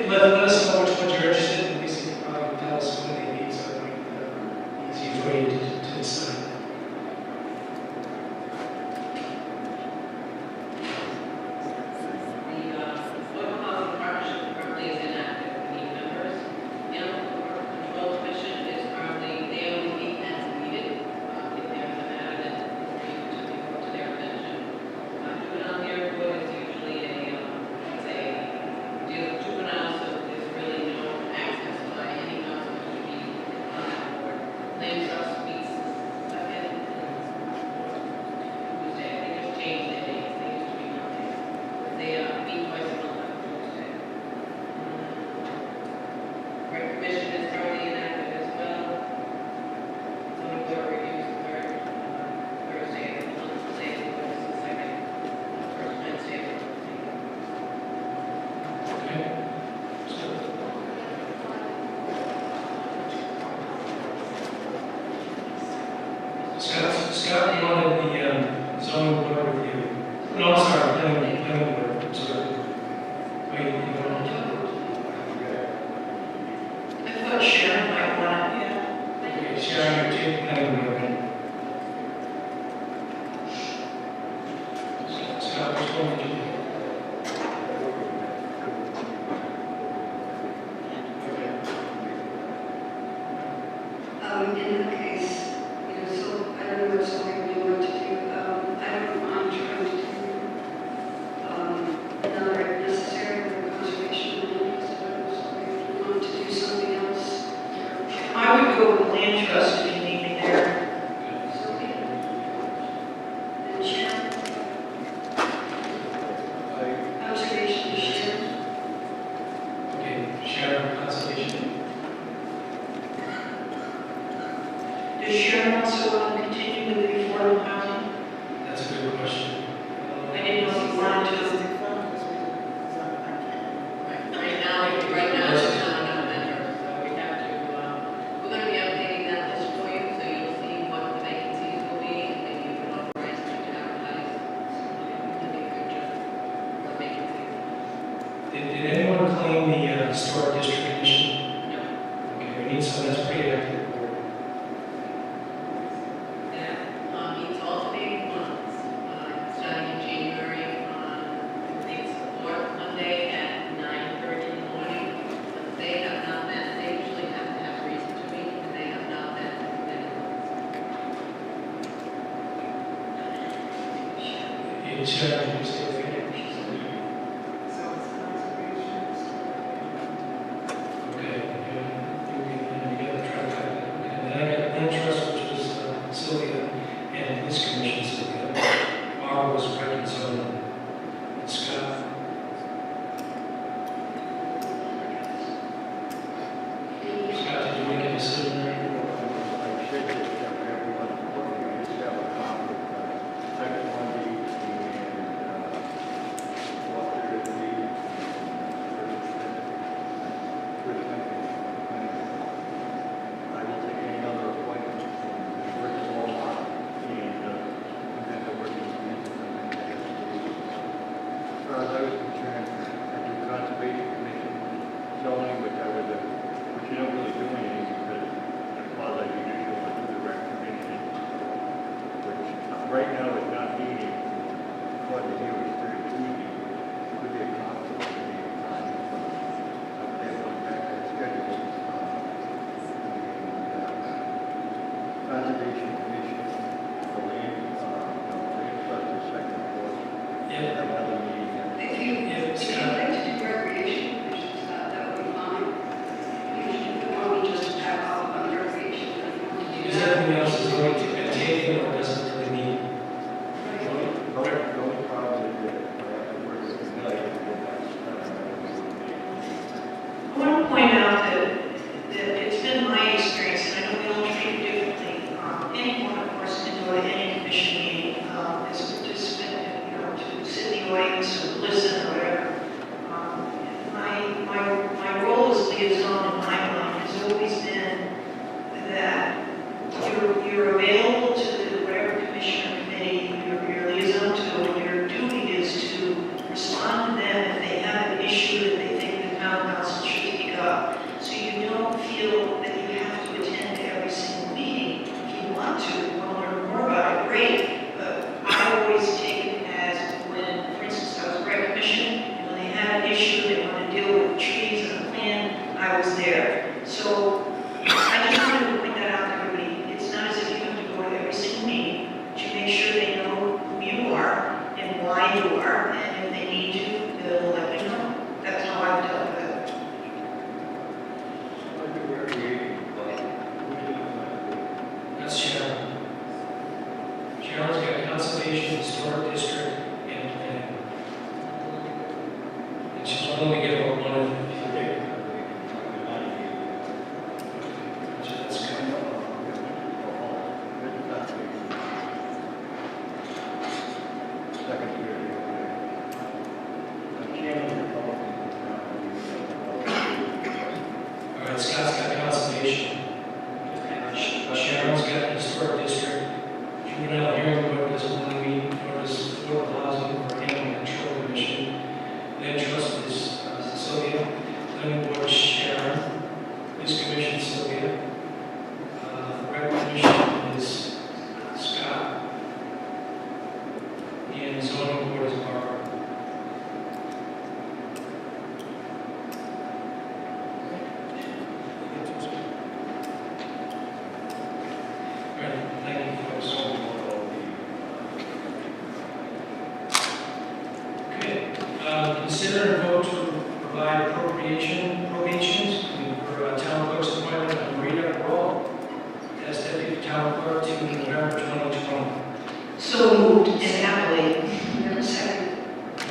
let us know what you're interested in? Lisa can probably tell us when they meet, so I think the easiest way to decide. The Affordable Housing Partnership currently is inactive. We need members. The Animal Control Commission is currently, they only meet as needed. If there's a matter that we to be brought to their attention. Juvenile hearing board is usually deal with juveniles, so there's really no access Scott wanted the zoning board review. No, I'm sorry, planning board, I'm sorry. Wait, you want to? I thought Sharon might want it, yeah. Okay, Sharon, you're taking planning board, right? Scott, which one did you do? In that case, so I don't know what something we want to do. I don't mind trying to do another necessary conservation land, so if you want to do something else. I would go with land trust if you need me there. So, and Sharon, conservation, Sharon. Okay, Sharon, conservation. Does Sharon also want to continue with the affordable housing? That's a good question. I didn't know if you wanted to. Right now, it's not enough vendors, so we have to, we're going to be updating that list for you, so you'll see what the vacancies will be, and maybe you can authorize me to advertise in the future, the vacancies. Did anyone claim the historic district commission? No. Okay, we need someone that's pretty active. That meets alternating months, starting in January on, I think it's the fourth Monday at 9:30 in the morning. But they have not met, they usually have to have a reason to meet, and they have not met in many months. Sharon, you say okay? So it's conservation. Okay, you get the track. Okay, and then I got interest, which was Sylvia, and this commission, Sylvia. Barbara was rec and zoning. And Scott. Scott, did you make a decision there? Right now, it's not meeting, what the year is 32, could be a conflict of any time. They will back that schedule. Conservation Commission, the land trust is second course. Yeah. Another meeting. If you'd like to do recreation commissions, that would be fine. You should want me just to have all on recreation. if you want to do Is that. anything else is going to be taken or doesn't really need? The only problem is that we're I want to point out that it's been my experience, and I know we all treat it differently. Anyone, of course, can go to any commission meeting as a participant, to sit in the audience and listen or whatever. My role as liaison in my mind has always been that you're available to whatever commission or committee you're liaison to, and your duty is to respond to them if they have an issue that they think the town council should take up. So you don't feel that you have to attend every single meeting. If you want to learn more about it, great. But I always take it as when, for instance, I was rec commission, and when they had an issue, they wanted to deal with trees and a plan, I was there. So I just wanted to point that out to everybody. It's not as if you have to go to every single meeting, but you make sure they know who you are and why you are, and if they need you, they'll let you know. That's how I've dealt with it. That's Sharon. Sharon's got conservation, historic district, and planning. And she's willing to give up one of them. So that's good. All right, Scott's got conservation. Sharon's got historic district, and zoning board is Barbara. All right, thank you, folks. Okay, consider and vote to provide appropriations for town clerk's appointment of Marita Roll as deputy town clerk to November 2020. So moved and happily. Have a second.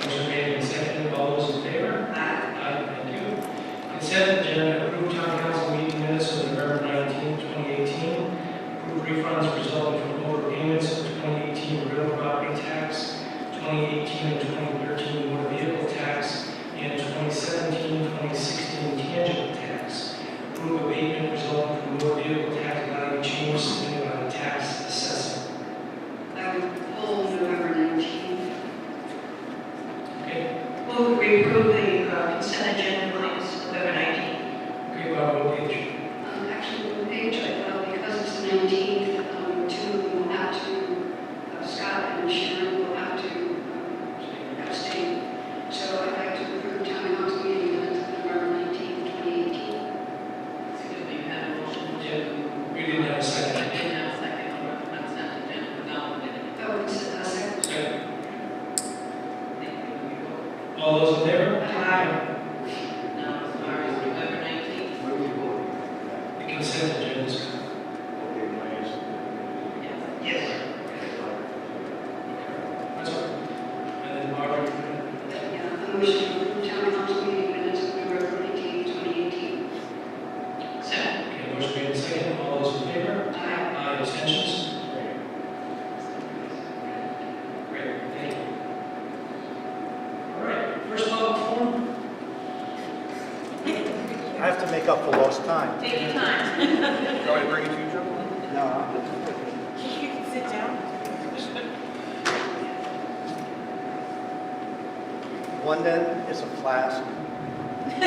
Motion made and seconded. All those in favor? Aye, thank you. Consent agenda, approved town council meeting minutes of November 19, 2018. Approved refunds resulting from overpayments of 2018 real property tax, 2018 and 2013 motor vehicle tax, and 2017, 2016 tangible tax. Approved abatement resulting from motor vehicle tax value change submitted by the tax assessor. I would pull November 19th. Okay, Move we approve the consent agenda minus November 19th. okay, Bob, what page? Actually, the page I thought, because it's the 19th, two of them will have to, Scott and Sharon will have to abstain. So I'd like to approve town council meeting minutes of November 19th, 2018. Excuse me, you had a motion Yeah, to. we didn't have a I second. didn't have a second on the consent agenda, but now we did. Oh, it's a second. Second. Thank you. You vote. All those in favor? Aye. Now, as far as November 19th, The consent agenda is yes. Yes. That's right. And then Margaret, Yeah, a motion to approve town council meeting minutes of November 19th, 2018. Second. okay, motion made and seconded. All those in favor? Aye. Aye, abstentions? Great, thank you. All right, first public forum? I have to make up for lost time. Take your time. Shall I bring it to you, Joe? No, You can sit down. one end is a flask. The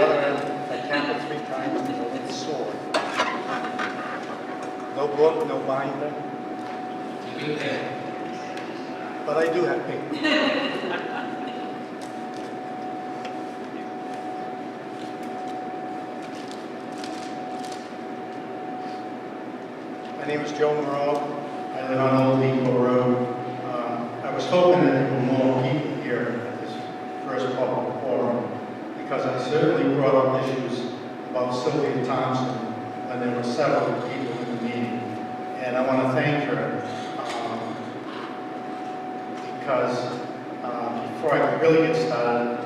other end, I count it 3 times, it's a sword. No book, no binder, Good thing. but I do have paper. My name is Joe Moreau. I live on Old Depot Road. I was hoping that there were more people here at this first public forum because I certainly brought up issues about Sylvia Thompson when there were several people in the meeting. And I want to thank her because before I really get started,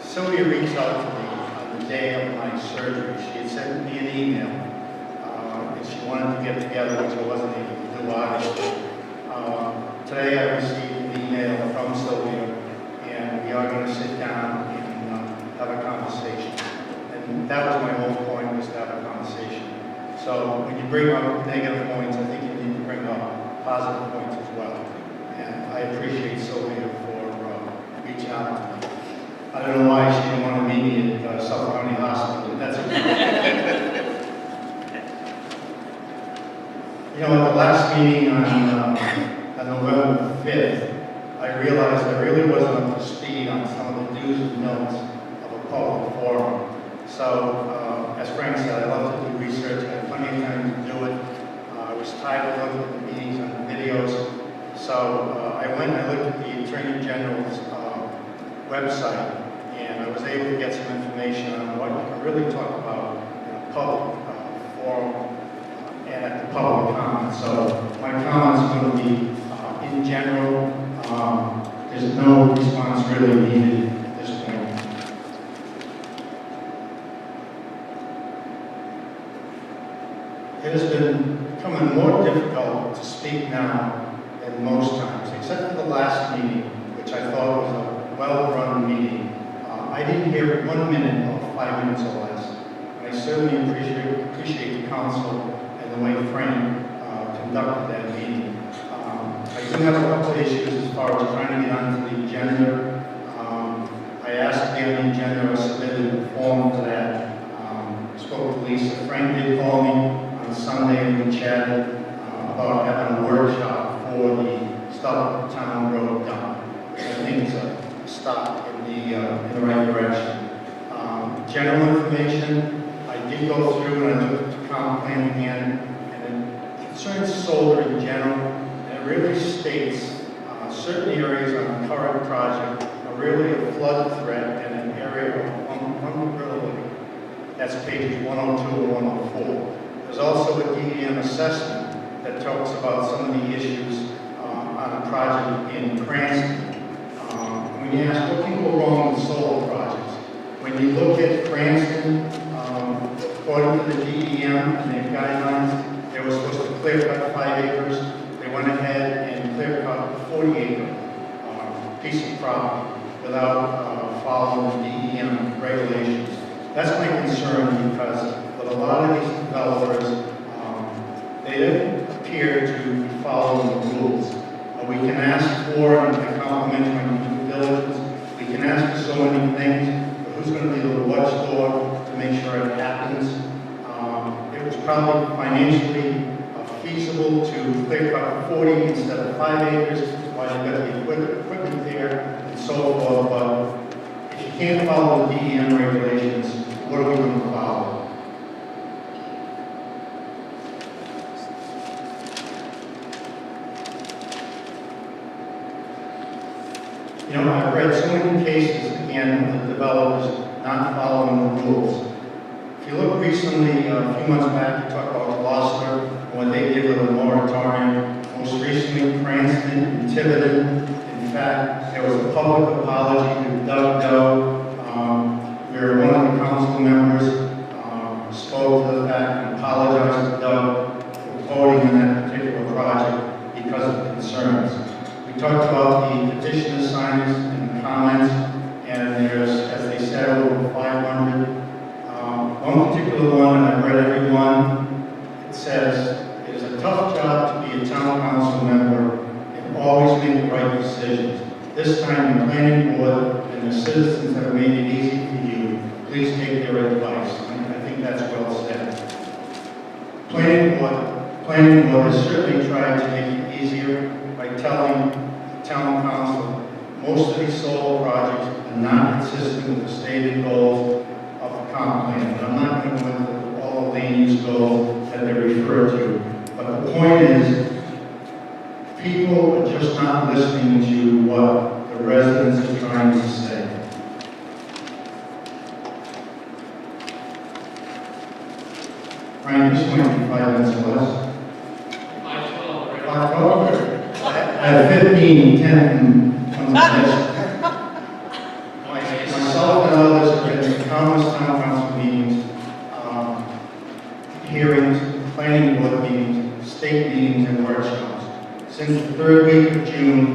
Sylvia reached out to me on the day of my surgery. She had sent me an email and she wanted to get together, which I wasn't able to do, obviously. Today I received an email from Sylvia, and we are going to sit down and have a conversation. And that was my whole point, was to have a conversation. So when you bring up negative points, I think you need to bring up positive points as well. And I appreciate Sylvia for reaching out to me. I don't know why she didn't want to meet me at Suffolk County Hospital, but that's okay. You know, at the last meeting on November 5th, I realized I really wasn't up to speed on some of the do's and don'ts of a public forum. So, as Frank said, I love to do research. I had plenty of time to do it. I was tired of looking at the meetings and the videos. So, I went and I looked at the Attorney General's website, and I was able to get some information on what you can really talk about in a public forum and at the public comment. So my comments are going to be in general. There's no response really needed at this point. It has been becoming more difficult to speak now than most times, except for the last meeting, which I thought was a well-run meeting. I didn't hear 1 minute of 5 minutes or less. And I certainly appreciate the council and the way Frank conducted that meeting. I do have a couple of issues as far as trying to get onto the agenda. I asked to be on the agenda, I submitted a form to that. Spoke to Lisa. Frank did call me on Sunday and we chatted about having a workshop for the stop the town road down. I think it's a stop in the right direction. General information, I did go through and I looked at the comp plan again, and it concerns solar in general, and it really states certain areas on the current project are really a flood threat and an area of vulnerability. That's pages 102 and 104. There's also a DEM assessment that talks about some of the issues on a project in Cranston. When you ask what can go wrong with solar projects, when you look at Cranston, according to the DEM and their guidelines, they were supposed to clear cut 5 acres. They went ahead and clear cut a 40-acre piece of property without following the DEM regulations. That's my concern because with a lot of these developers, they don't appear to be following the rules. We can ask for, and I compliment my due diligence, we can ask for so many things, but who's going to be the watchdog to make sure it happens? It was probably financially feasible to clear cut 40 instead of 5 acres while you've got the equipment there and so forth, but if you can't follow the DEM regulations, what are we going to follow? You know, I've read so many cases, again, of the developers not following the rules. If you look recently, a few months back, you talked about Gloucester and what they did with a moratorium. Most recently, Cranston and Tiverton. In fact, there was a public apology to Doug Doe, where one of the council members spoke to the fact and apologized to Doug for voting on that particular project because of concerns. We talked about the petition assignments and the comments, and there's, as they said, over 500. One particular one, and I've read every one, it says, it is a tough job to be a town council member and always make the right decisions. This time, the planning board and the citizens have made it easy for you. Please take their advice. I think that's well said. Planning board has certainly tried to make it easier by telling the town council most of these solar projects are not consistent with the stated goals of the comp plan. And I'm not going to go into all the land use goals that they refer to, but the point is, people are just not listening to what the residents are trying to say. Frank, this might be 5 minutes or less. 5:12. I have 15, 10, and 20 minutes. Myself and others have been to countless town council meetings, hearings, planning board meetings, state meetings, and workshops. Since the 3rd week of June,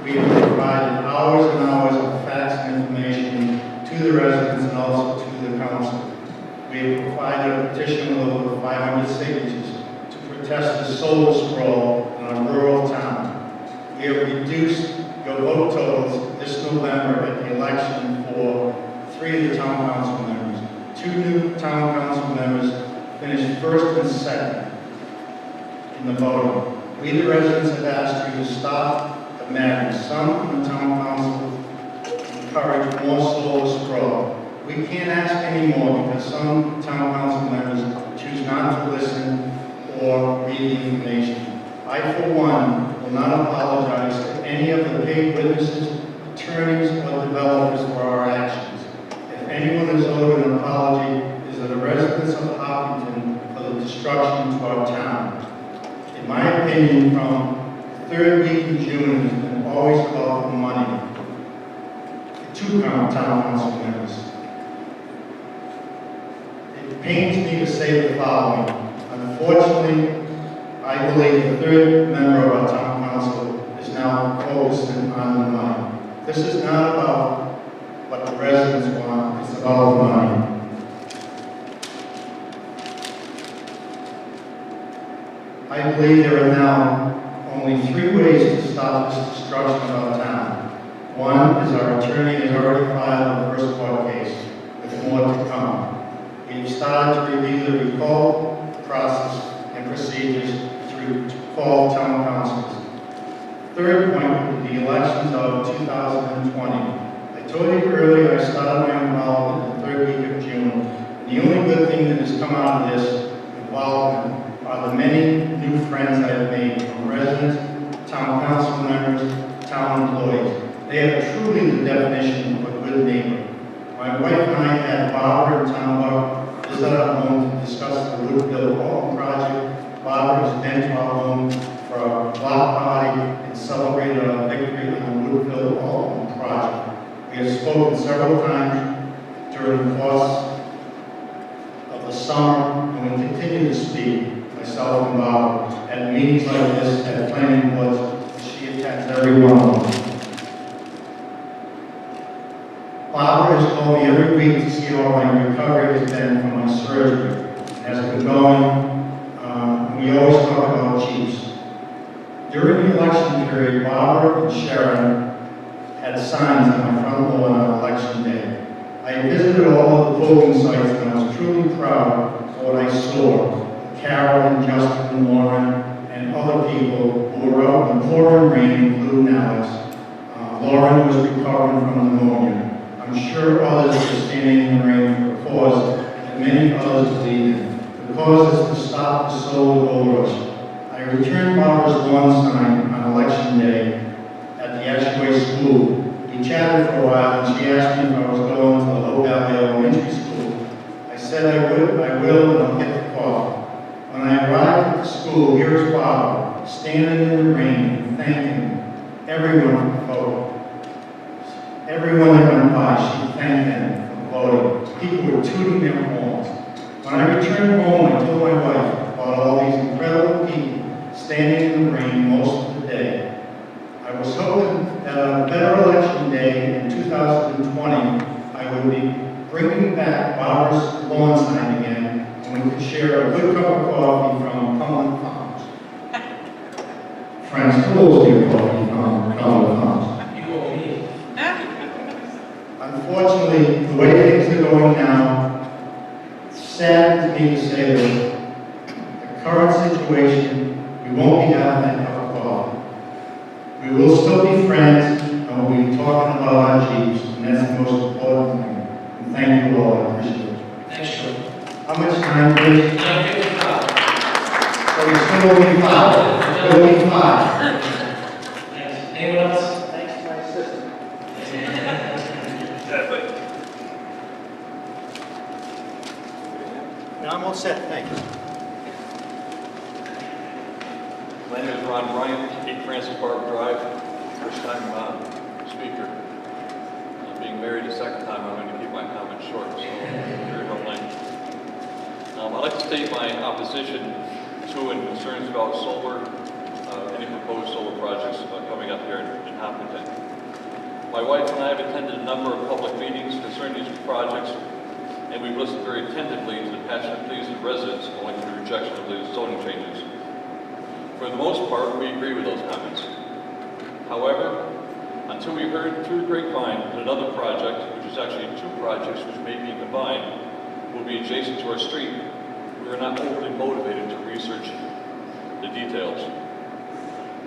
we have provided hours and hours of facts and information to the residents and also to the council. We have provided a petition with over 500 signatures to protest the solar sprawl in a rural town. We have reduced your vote totals this November at the election for 3 of the town council members. 2 new town council members finished 1st and 2nd in the voting. We, the residents, have asked you to stop the madness. Some in the town council encourage more solar sprawl. We can't ask anymore because some town council members choose not to listen or read the information. I, for one, will not apologize to any of the paid witnesses, attorneys, or developers for our actions. If anyone is owed an apology, it is the residents of Hopkinton for the destruction to our town. In my opinion, from the 3rd week in June, it has been always about the money. The 2 town council members. It pains me to say the following. Unfortunately, I believe the 3rd member of our town council is now focusing on the money. This is not about what the residents want, it's about the money. I believe there are now only 3 ways to stop this destruction of our town. One is our attorney has already filed the first court case, with more to come. We have started to review the recall process and procedures through 12 town councils third point would be the elections of 2020. I told you earlier I started my involvement in the third week of June. The only good thing that has come out of this involvement are the many new friends I have made from residents, town council members, town employees. They are truly the definition of a good neighbor. My wife and I had Barbara and Tom visit our home to discuss the Woodville Hall project. Barbara has been to our home for a block party and celebrated our victory on the Woodville Hall project. We have spoken several times during the course of the summer, and we continue to speak, myself and Barbara, at meetings like this at planning boards. She attends every one of them. Barbara has called me every week to see how my recovery has been from my surgery. It has been going. We always talk about Chiefs. During the election period, Barbara and Sharon had signs on my front lawn on election day. I visited all of the polling sites and I was truly proud of what I saw. Carol and Justin and Lauren and other people who were out in the pouring rain, including Alex. Lauren was recovering from pneumonia. I'm sure others were standing in the rain for a cause that many others believe in. The cause is to stop the solar gold rush. I returned Barbara's lawn sign on election day at the Ashway School. We chatted for a while and she asked me if I was going to the Hope Valley Elementary School. I said I will, and I'll get the call. When I arrived at the school, here's Barbara, standing in the rain and thanking everyone for voting. Everyone that went by, she thanked them for voting. People were tooting their horns. When I returned home, I told my wife about all these incredible people standing in the rain most of the day. I was hoping that on a better election day in 2020, I would be bringing back Barbara's lawn sign again, and we could share a good cup of coffee from Cumberland Farms. Friends, schools do coffee from Cumberland Farms. You owe me. Unfortunately, the way things are going now, it's sad to me to say that the current situation, we won't be having that cup of coffee. We will still be friends, and we'll be talking about our Chiefs, and that's the most important thing. And thank you all, I appreciate it. Thanks, Joe. How much time, please? 9:55. So we still only five. Still only five. Thanks. Anyone else? Thanks to my assistant. No, I'm all set, thanks. My name is Ron Bryant, 8 Francis Barber Drive, first time speaker. Being married a second time, I'm going to keep my comments short, so very no length. I'd like to state my opposition to and concerns about solar, any proposed solar projects coming up here in Hopkinton. My wife and I have attended a number of public meetings concerning these projects, and we've listened very attentively to the passionate pleas of residents going through the rejection of the zoning changes. For the most part, we agree with those comments. However, until we heard through the grapevine that another project, which is actually 2 projects which may be combined, will be adjacent to our street, we are not overly motivated to research the details.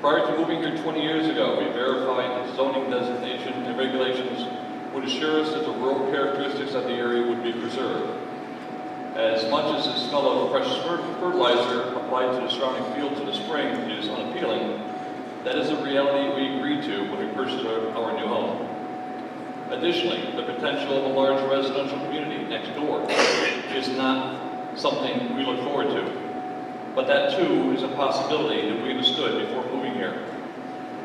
Prior to moving here 20 years ago, we verified that zoning designation and regulations would assure us that the rural characteristics of the area would be preserved. As much as the smell of fresh fertilizer applied to the surrounding fields in the spring is unappealing, that is a reality we agreed to when we purchased our new home. Additionally, the potential of a large residential community next door is not something we look forward to. But that too is a possibility that we understood before moving here.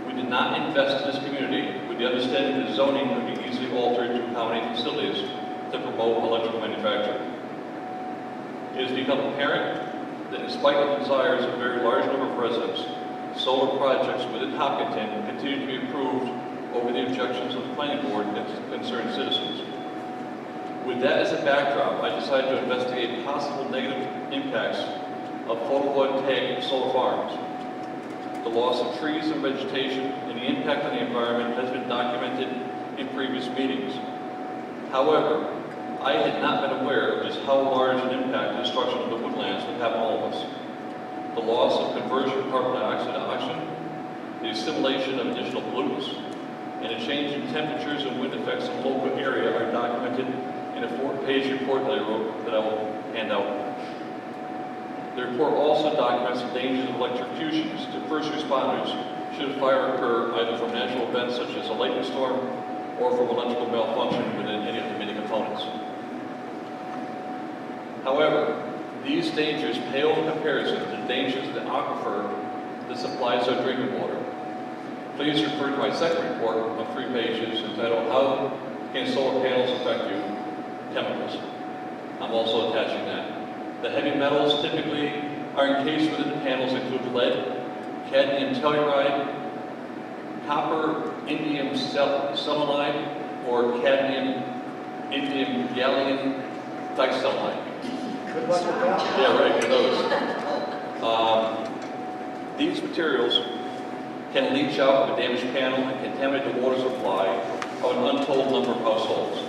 We did not invest in this community with the understanding that zoning could be easily altered to accommodate facilities to promote electrical manufacturing. It has become apparent that despite the desires of a very large number of residents, solar projects within Hopkinton continue to be approved over the objections of the planning board and concerned citizens. With that as a backdrop, I decided to investigate possible negative impacts of photovoltaic solar farms. The loss of trees and vegetation and the impact on the environment has been documented in previous meetings. However, I had not been aware of just how large an impact the destruction of the woodlands would have on all of us. The loss of conversion of carbon dioxide to oxygen the assimilation of additional pollutants, and a change in temperatures and wind effects in the local area are documented in a 4-page report that I wrote that I will hand out. The report also documents the dangers of electrocutions to first responders should a fire occur either from natural events such as a lightning storm or from electrical malfunction within any of the many components. However, these dangers pale in comparison to the dangers of the aquifer that supplies our drinking water. Please refer to my second report of 3 pages entitled How Can Solar Panels Affect You? Chemicals. I'm also attaching that. The heavy metals typically are encased within the panels include lead, cadmium telluride, copper indium selenide, or cadmium indium gallium diselenide. Good luck with that. Yeah, right, those. These materials can leach out of a damaged panel and contaminate the water supply of an untold number of households.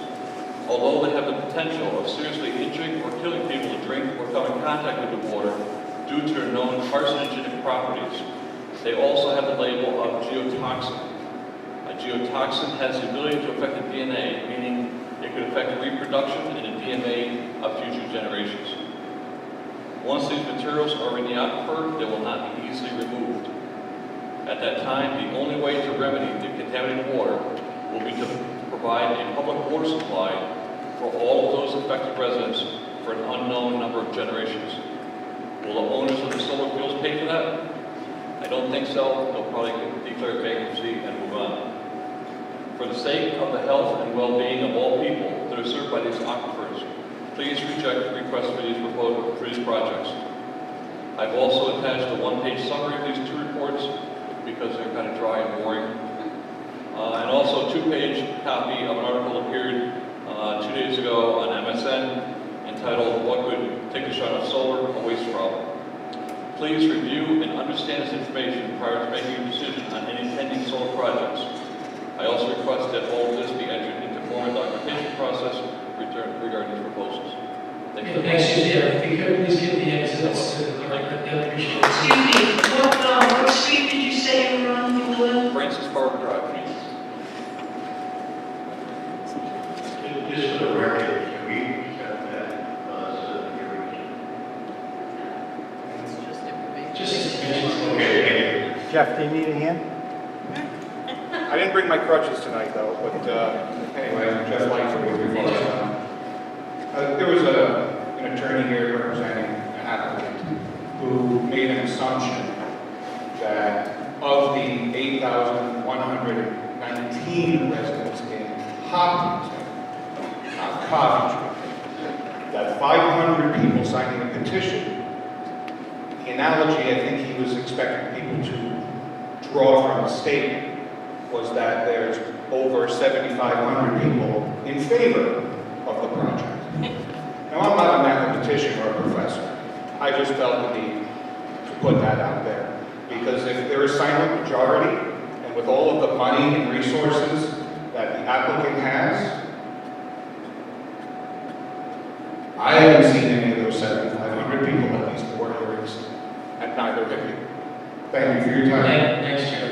Although they have the potential of seriously injuring or killing people who drink or come in contact with the water due to their known carcinogenic properties, they also have the label of geotoxin. A geotoxin has the ability to affect the DNA, meaning it could affect reproduction and the DNA of future generations. Once these materials are in the aquifer, they will not be easily removed. At that time, the only way to remedy the contaminated water will be to provide a public water supply for all of those affected residents for an unknown number of generations. Will the owners of the solar fields pay for that? I don't think so. They'll probably declare bankruptcy and move on. For the sake of the health and well-being of all people that are served by these aquifers, please reject the request for these projects. I've also attached a 1-page summary of these 2 reports because they're kind of dry and boring. And also a 2-page copy of an article appeared 2 days ago on MSN entitled, What Could Take a Shot of Solar, a Waste Problem. Please review and understand this information prior to making a decision on any pending solar projects. I also request that all of this be entered into formal documentation process regarding these proposals. Thank you. Thanks, Susie. If you could please give the exhibits to the clerk, I'd appreciate it. Excuse me, what street did you say you were on, you live in? Francis Park Drive. Just for the record, can we accept that hearing? Just information. Okay, thank you. Jeff, do you need a hand? I didn't bring my crutches tonight, though, but anyway, Jeff Langford with you. There was an attorney here representing an applicant who made an assumption that of the 8,119 residents in Hopkinton, not Coventry, that 500 people signing a petition. The analogy I think he was expecting people to draw from the statement was that there's over 7,500 people in favor of the project. Now, I'm not a mathematician or a professor. I just felt the need to put that out there. Because if there is silent majority, and with all of the money and resources that the applicant has, I haven't seen any of those 7,500 people at these 4 hearings, and neither have you. Thank you for your time. Thanks, Chair.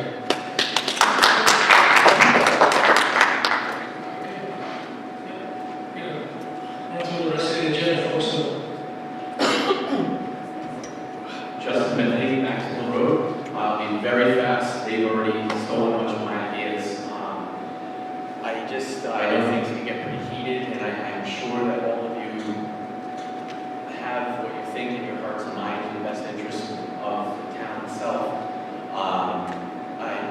Justin Bentley, Maxwell Road. I'll be very fast. They've already stolen a bunch of my ideas. I know things can get pretty heated, and I'm sure that all of you have what you think in your hearts and minds in the best interest of the town itself.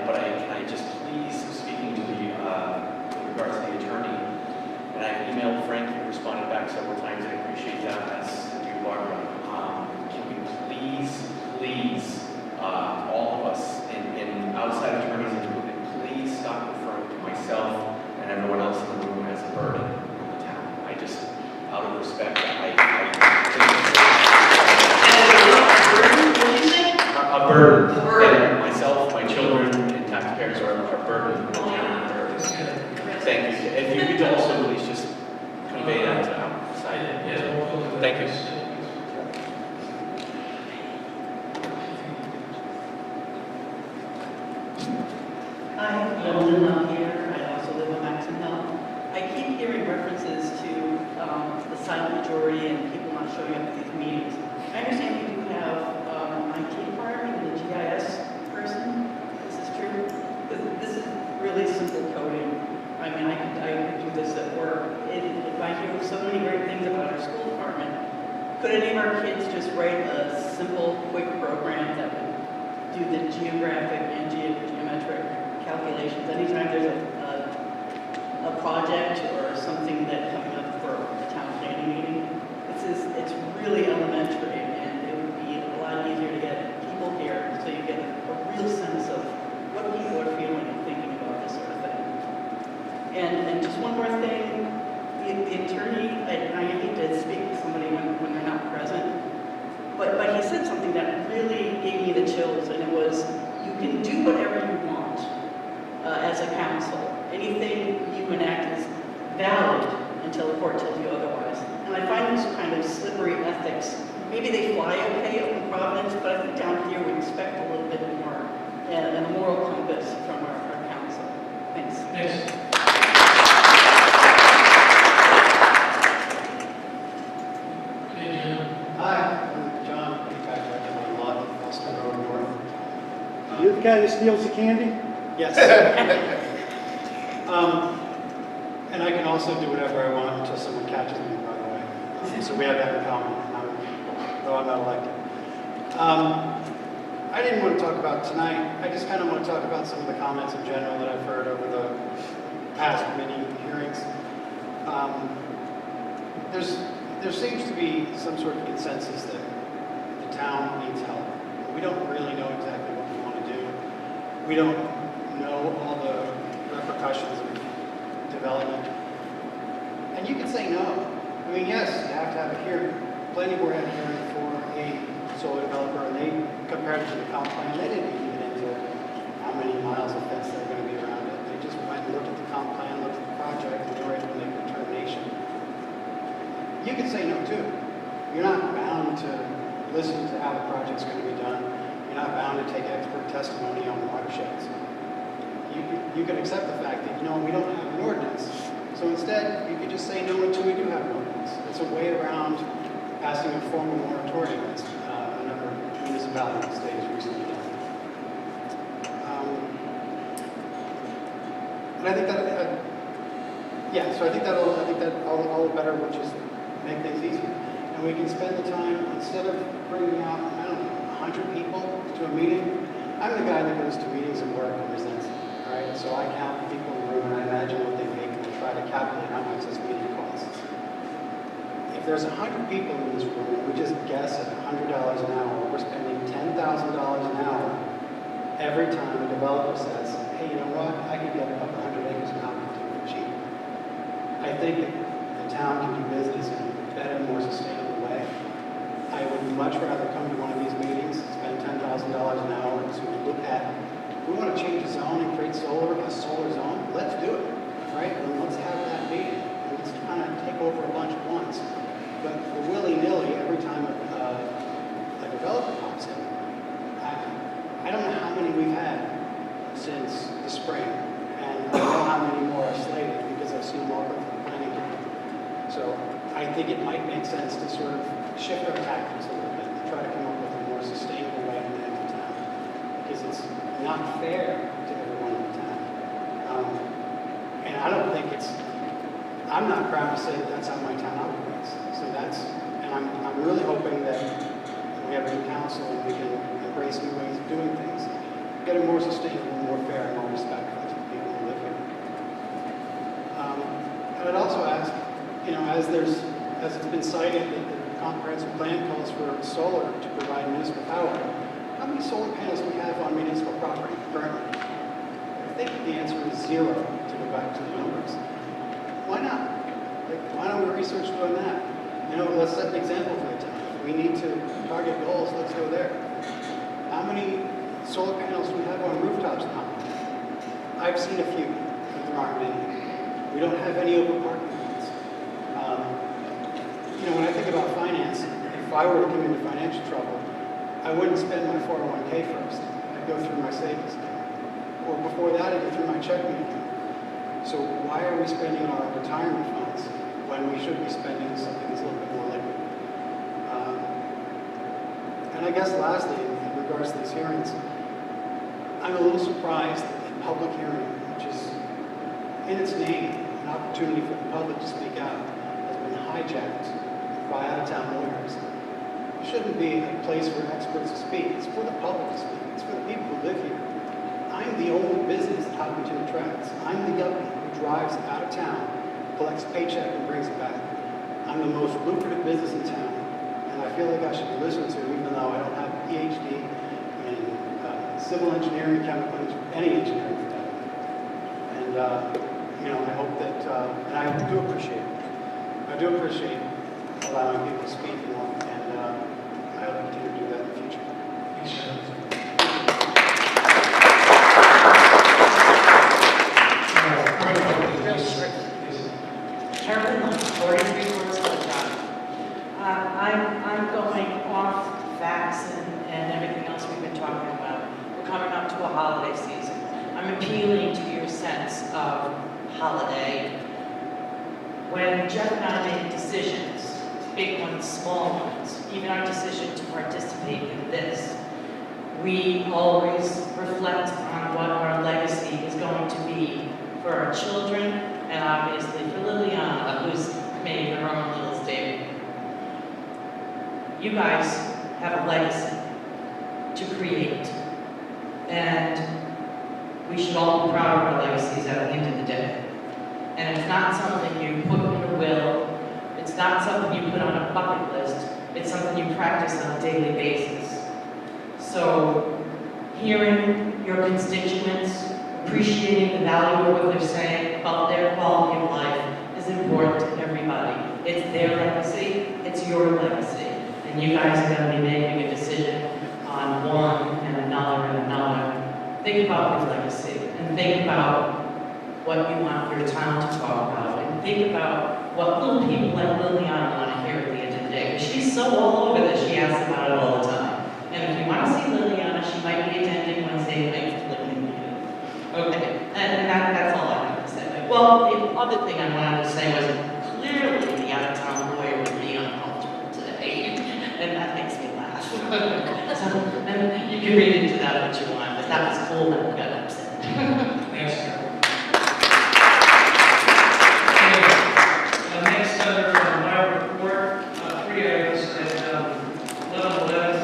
Can I just please, speaking to with regards to the attorney, and I emailed Frank, who responded back several times, and I appreciate that, as do Barbara. Can we please, all of us, and outside attorneys included, please stop referring to myself and everyone else in the room as a burden on the town. I just, out of respect, a burden. And myself, my children, and taxpayers are a burden. Thank you. If you could also please just convey that to outside. Thank you. Hi, I'm Linda here. I also live on Maxon Hill. I keep hearing references to the silent majority and people not showing up at these meetings. I understand you do have an IT department and a GIS person. This is true? Because this is really simple coding. I mean, I could do this at work. If I hear so many great things about our school department, could any of our kids just write a simple, quick program that would do the geographic and geometric calculations anytime there's a project or something that coming up for a town planning meeting? It's really elementary, and it would be a lot easier to get people here so you get a real sense of what people are feeling and thinking about this sort of thing. And just one more thing, the attorney, I hate to speak to somebody when they're not present, but he said something that really gave me the chills, and it was, you can do whatever you want as a council. Anything you enact is valid until the court tells you otherwise. And I find this kind of slippery ethics. Maybe they fly okay up in Providence, but I think down here we expect a little bit more and a moral compass from our council. Thanks. Thanks. Hi, I'm John. I'm back right on lot of Boston Road North. You the guy that steals the candy? Yes. And I can also do whatever I want until someone catches me, by the way. So we have that in common, though I'm not elected. I didn't want to talk about tonight. I just kind of want to talk about some of the comments in general that I've heard over the past many hearings. There seems to be some sort of consensus that the town needs help. We don't really know exactly what we want to do. We don't know all the repercussions of development. And you can say no. I mean, yes, you have to have a hearing. Planning board had a hearing for a solar developer, and they compared it to the comp plan. They didn't even get into how many miles of fence they're going to be around it. They just went and looked at the comp plan, looked at the project, and they were able to make a determination. You can say no too. You're not bound to listen to how the project's going to be done. You're not bound to take expert testimony on watersheds. You can accept the fact that, we don't have an ordinance. So instead, you could just say no until we do have an ordinance. It's a way around passing a formal moratorium, as a number of municipalities in the state has recently done. And I think that, so I think that all the better would just make things easier. And we can spend the time, instead of bringing out, 100 people to a meeting. I'm the guy that goes to meetings at work and resents it. Right? So I count the people in the room and I imagine what they make and I try to calculate how much this meeting costs. If there's 100 people in this room and we just guess at $100 an hour, we're spending $10,000 an hour every time a developer says, hey, you know what, I can get a couple hundred acres of Hopkinton for cheap. I think that the town can do business in a better, more sustainable way. I would much rather come to one of these meetings, spend $10,000 an hour to look at. We want to change the zone and create a solar zone. Let's do it, right? And let's have that meeting. Let's kind of take over a bunch at once. But willy-nilly, every time a developer pops in, I don't know how many we've had since the spring, and I know how many more are slated because I've seen them all go through the planning board. So I think it might make sense to sort of shift our tactics a little bit, to try to come up with a more sustainable way to manage the town, because it's not fair to everyone in the town. And I don't think I'm not proud to say that that's how my town operates. So and I'm really hoping that we have a new council and we can embrace new ways of doing things, get it more sustainable, more fair, and more respectful to the people who live here. And I'd also ask, as it's been cited that the comprehensive plan calls for solar to provide municipal power, how many solar panels do we have on municipal property currently? I think the answer is 0 to go back to the numbers. Why not? Why don't we research doing that? Let's set an example for the town. If we need to target goals, let's go there. How many solar panels do we have on rooftops now? I've seen a few, but there aren't many. We don't have any open parking lots. When I think about finance, if I were to come into financial trouble, I wouldn't spend my 401k first. I'd go through my savings account. before that, I get through my checking account. So why are we spending our retirement funds when we should be spending something that's a little bit more liquid? And I guess lastly, in regards to these hearings, I'm a little surprised that public hearing, which is in its name an opportunity for the public to speak out, has been hijacked by out-of-town lawyers. It shouldn't be a place for experts to speak. It's for the public to speak. It's for the people who live here. I'm the only business that Hopkinton attracts. I'm the yuppie who drives out of town, collects a paycheck, and brings it back. I'm the most lucrative business in town, and I feel like I should be listened to, even though I don't have a PhD in civil engineering, chemical engineering, any engineering for that. And I hope that, and I do appreciate it. I do appreciate allowing people to speak, and I hope to continue to do that in the future. Thanks, Chairman. Carolyn, 43 words per child. I'm going off facts and everything else we've been talking about. We're coming up to a holiday season. I'm appealing to your sense of holiday. When Jeff and I make decisions, big ones, small ones, even our decision to participate in this, we always reflect on what our legacy is going to be for our children, and obviously for Liliana, who's made her own little statement. You guys have a legacy to create, and we should all be proud of our legacies at the end of the day. And it's not something you put in a will, it's not something you put on a bucket list, it's something you practice on a daily basis. So, hearing your constituents, appreciating the value of what they're saying about their quality of life is important to everybody. It's their legacy, it's your legacy. And you guys are going to be making a decision on one and another and another. Think about your legacy and think about what you want your town to talk about. And think about what little people like Liliana want to hear at the end of the day. Because she's so all over that she asks about it all the time. And if you want to see Liliana, she might be attending Wednesday night to Okay, and that's all I have to say. Well, the other thing I wanted to say was clearly the out-of-town lawyer would be uncomfortable today, and that makes me laugh. So, and you can read into that what you want, but that was cool that we got upset. Thanks, Carol. Next, under my report, 3 items. At 11/11,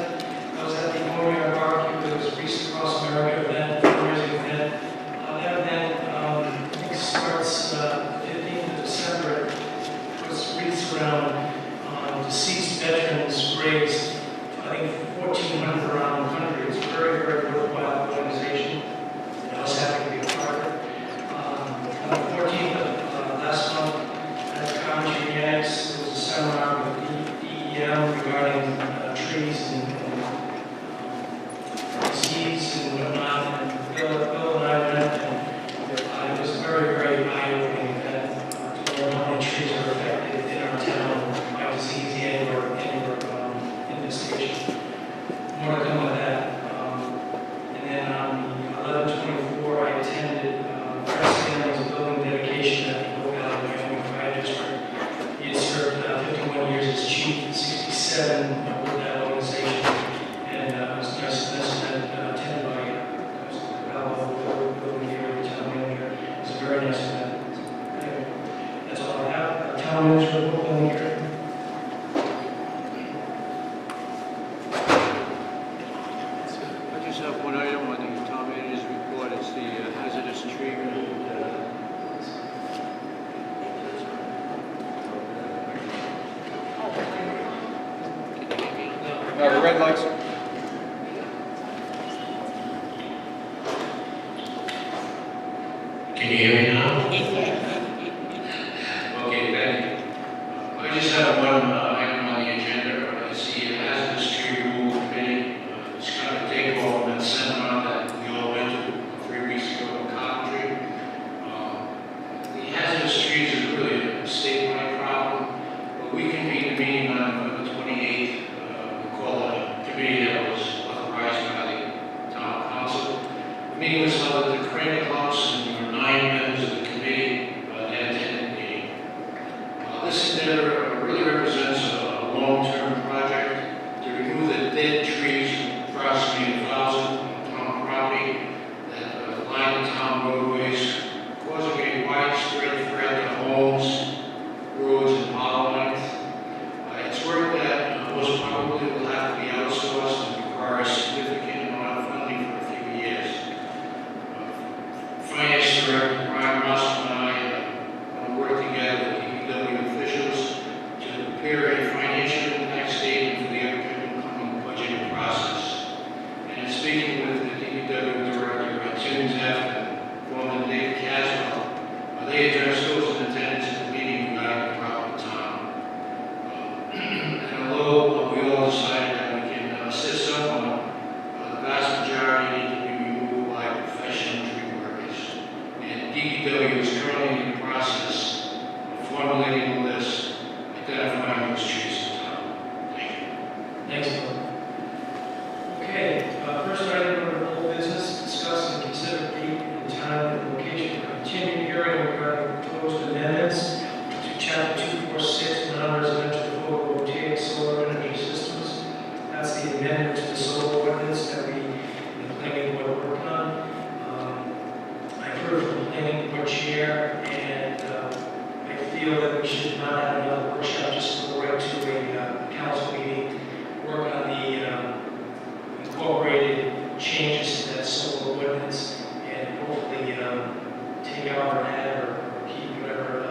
I was at the Memorial Barbecue. It was Reese Across America event, fundraising event. That event, I think, starts 15th of December. It was wreaths around deceased veterans raised, I think, 1,400 around the country. It's a very, very worthwhile organization. And I was happy to be a part of it. On the 14th of last month, at Coventry Annex, there was a seminar with DEM regarding trees and disease and whatnot. And Bill and I went, and it was very, very eye-opening event to learn how many trees are affected in our town by disease and/or infestation. More to come with that. And then on the 11/24, I attended Fred Stanley's building dedication at the Oak Valley Wyoming Fire District. He had served 51 years as chief, 67 with that organization, and it was a nice event attended by building here, the town manager. It was a very nice event. Anyway, that's all I have. Town manager report, building here. I just have one item on the town manager's report. It's the hazardous tree removal. No, the red lights. Can you hear me now? Okay, thank you. I just have one item on the agenda. It's the hazardous tree removal committee. It's going to take off that seminar that we all went to 3 weeks ago in Coventry. The hazardous trees is really a statewide problem, but we convened a meeting on November 28th. We called a committee that was authorized by the town council. The meeting was held at the Crane DPW is currently in the process of formulating a list, identifying those trees in town. Thank you. Thanks, Bill. Okay, first item under old business, discuss and consider date and time and location for continued hearing regarding proposed amendments to chapter 246 non-residential photovoltaic solar energy systems. That's the amendment to the solar ordinance that the planning board worked on. I heard from the planning board chair, and I feel that we should not have another workshop, just go right to a council meeting, work on the incorporated changes to that solar ordinance, and hopefully take out or add or keep whatever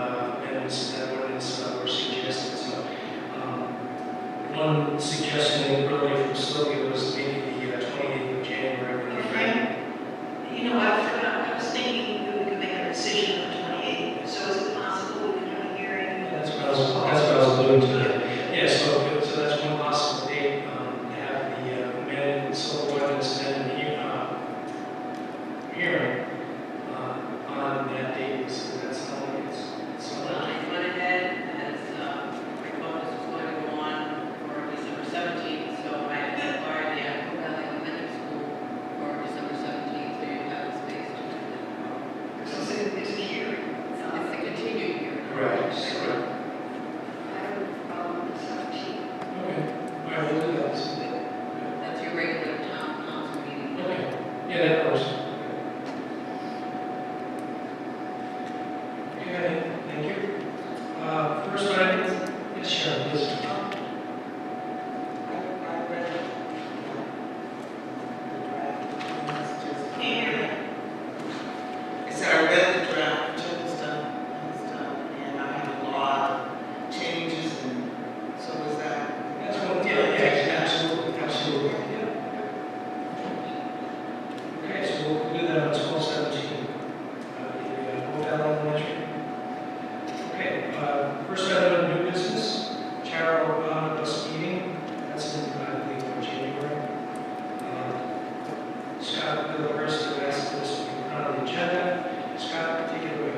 amendments to that ordinance were suggested. So one suggestion earlier from Sylvia was maybe the 28th of January. You know, I was thinking that we could make a decision on the 28th, so is it possible we could have a hearing? That's what I was alluding to. Yeah, so that's one possible date, to have the amended solar ordinance and then hearing on that date. So that's how it's. I went ahead as, I thought this was going to go on for December 17th, so I acquired the Apple Valley Elementary School for December 17th, so you have the space to do that. So it's a hearing. It's a continued year. Correct. I have a problem with 17. Okay. All right, we'll do that. That's your regular town council meeting. Okay. Yeah, that works. Okay, thank you. First item, yes, Sharon, please. So I read the draft, took the stuff, and I had a lot of changes, and so was that. That's what, yeah, absolutely, absolutely, yeah. Okay, so we'll do that on 12/17. Hold that on the measure. Okay, first item of new business, Charo omnibus meeting, that's in, I believe, in January. Scott, Bill, first, who asked this to be put on the agenda. Scott, take it away.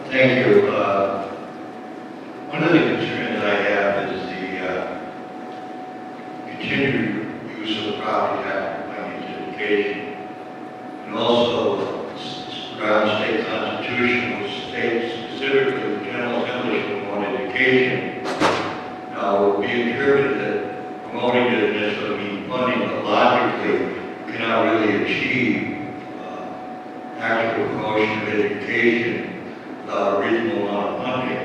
Thank you. One of the concerns I have is the continued use of property tax money to education, and also around state constitution, which states specifically the General Assembly should promote education. Now, it would be interpreted that promoting it doesn't mean funding, but logically, you cannot really achieve actual promotion of education without a reasonable amount of funding.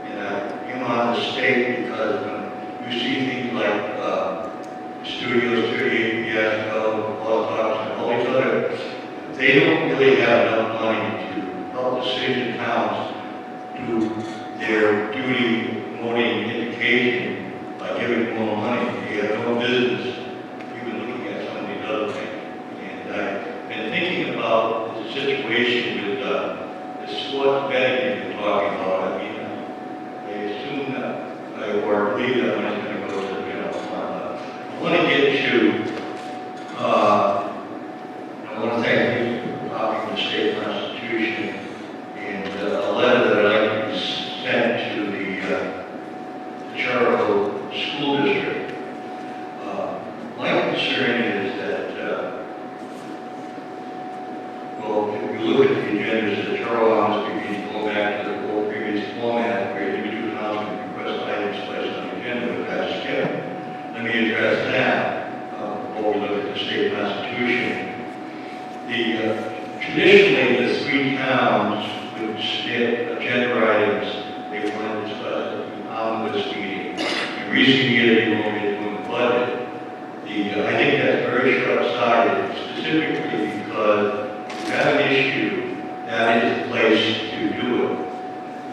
And I came on the state because when you see things like Studios 38, Fiasco, Holocaust, and all these other, they don't really have enough money to help the cities and towns do their duty promoting education by giving more money. They have no business even looking at some of these other things. And I've been thinking about the situation with the sports betting you've been talking about. I mean, they assume that, or believe that money's going to go to the general fund. I want to get to, I want to thank you for copying the state constitution and a letter that I'd like to send to the Charter School District. My concern is that, well, if you look at the agendas, the Charter Laws begins to go back to the whole previous format where you do announcement request items placed on the agenda with that skip. Let me address that before we look at the state constitution. Traditionally, the three towns would skip agenda items they wanted to discuss at the omnibus meeting. In recent years, they won't be doing the budget. I think that's very short-sighted, specifically because if you have an issue, that is the place to do it.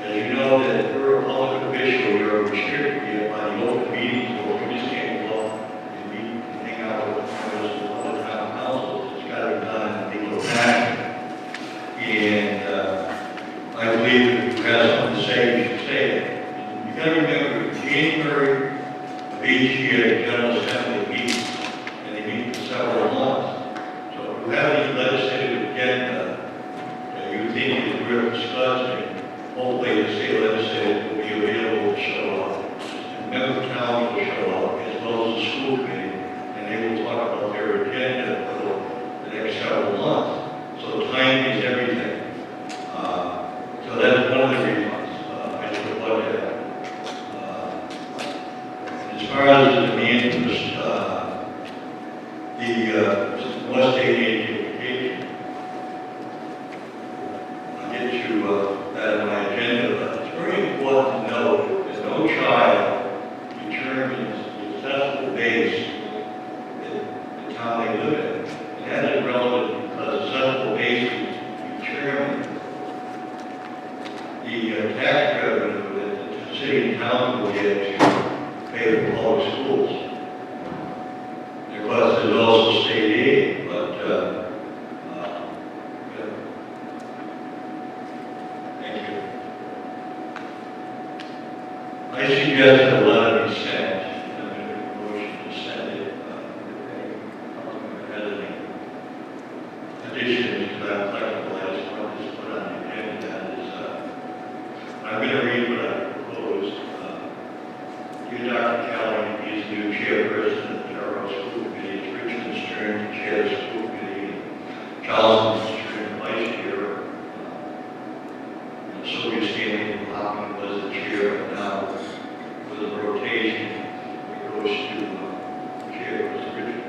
As you know, that if you're a public official, you're restricted by the open meetings law. You just can't go and meet and hang out with members of other town councils. It's got to be done in legal fashion. And I believe if you have something to say, you should say it. You got to remember, January of each year, the General Assembly meets, and they meet for several months. So if you have any legislative thank you. I suggest a letter be sent, and I'm going to make a motion to send it, additions to that flexible, I just want to put on the agenda, that is, I'm going to read what I proposed. Dear Dr. Kelly, is new chairperson of the General School Committee, Richmond Stern, chair of the school committee, Charleston Stern, vice chair, and Sylvia Stanley from Hopkinton was the chair, and now with a rotation, it goes to chairperson Richmond.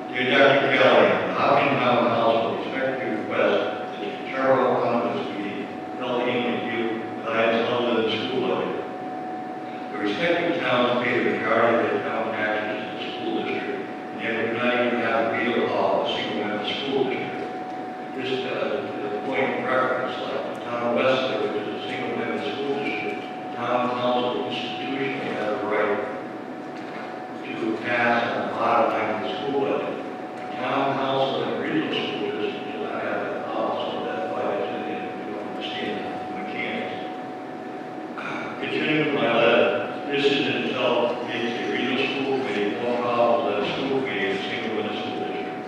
Dear Dr. Kelly, the Hopkinton Town Council respectfully request that the General Conference meeting held annually give guidance other than the school levy. The respective towns pay the majority of their town taxes to the school district, and yet we do not even have a veto law of a single member school district. This is the point of reference, like the town of Westlake, which is a single member school district, town council institutionally has a right to pass and modify the school budget. The town council and regional school district do not have that power, so that's why it's in there. We don't understand the mechanics. Continuing with my letter, this in itself makes the regional school committee more powerful than a school committee in a single member school district.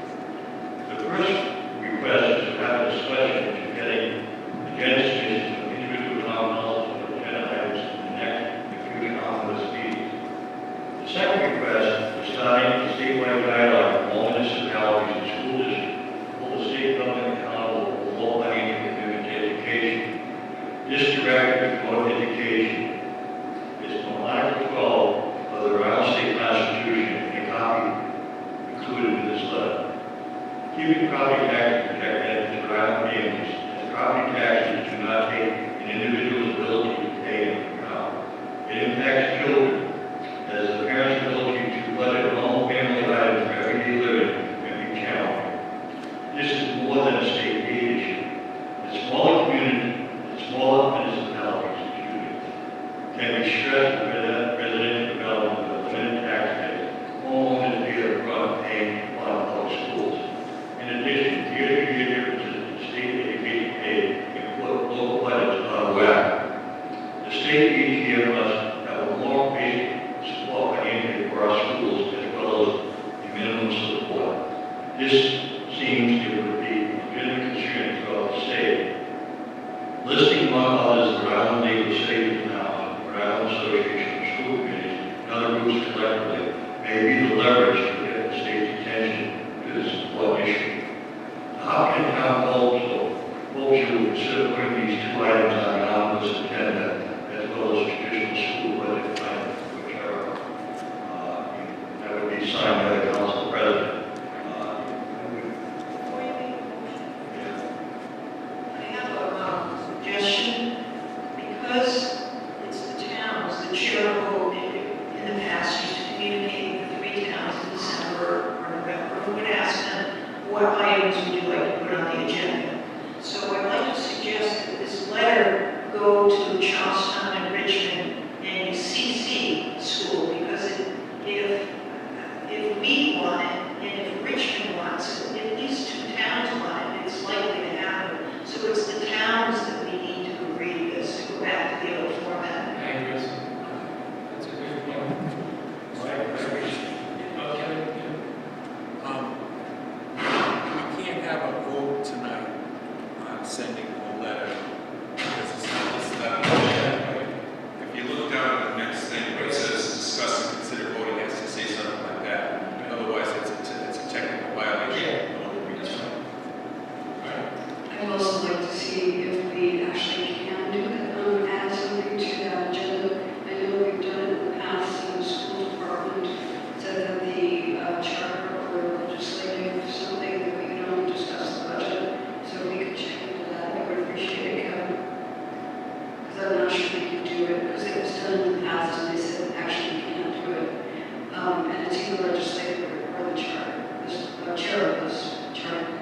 The first request is to have a discussion into getting agenda submissions from individual town councils for agenda items in the next and future omnibus meetings. The second request is starting a statewide dialogue with all municipalities and school districts, hold the state government accountable for local financial commitment to education. This directive to promote education is from Article 12 of the Rhode Island State Constitution, and a copy included in this letter. Keeping property taxes protect benefits for Rhode Island families, as property taxes do not take an individual's ability to pay into account. It impacts children, as the parents' ability to budget home family items for everyday living can be challenging. This is more than a state aid issue. The smaller community, the smaller municipalities, can be stressed with residential development with limited tax base. Homeowners bear the brunt of paying for public schools. In addition, year-to-year differences in state education aid can put local budgets out of whack. The state each year must have a more basic support financially for our schools as well as a minimum support. This seems to be a legitimate concern throughout the state. Listing among others the Rhode Island League of Cities and Towns, Rhode Island Association of School Committees, and other groups collectively may be the leverage to get the state's attention to this important issue. The Hopkinton Town Council hopes you will consider putting these two items on the omnibus agenda, as well as traditional school budget plan, which are that would be signed by the council president. Suggestion, because it's the towns, the chair will, in the past, used to communicate with the three towns in December or November, who would ask them, what items would you like to put on the agenda? So I'd like to suggest that this letter go to Charlestown and Richmond and CC school, because if we want it, and if Richmond wants it, at least two towns want it, it's likely to happen. So it's the towns that we need to agree to this, to go back to the old format. That's a good point. We can't have a vote tonight on sending a letter, because it's not listed on the agenda. If you look down at the next thing where it says discuss and consider voting, it has to say something like that. Otherwise, it's a technical violation. I'd also like to see if we actually can do that, add something to that agenda. I know we've done it in the past in the school department, said that the charter or legislative something that we can only discuss the budget, so we could check into that. I would appreciate it, Kevin. Because I'm not sure we can do it, because it was done in the past and they said actually we can't do it. And it's either legislative or the charter, the chair of this charter.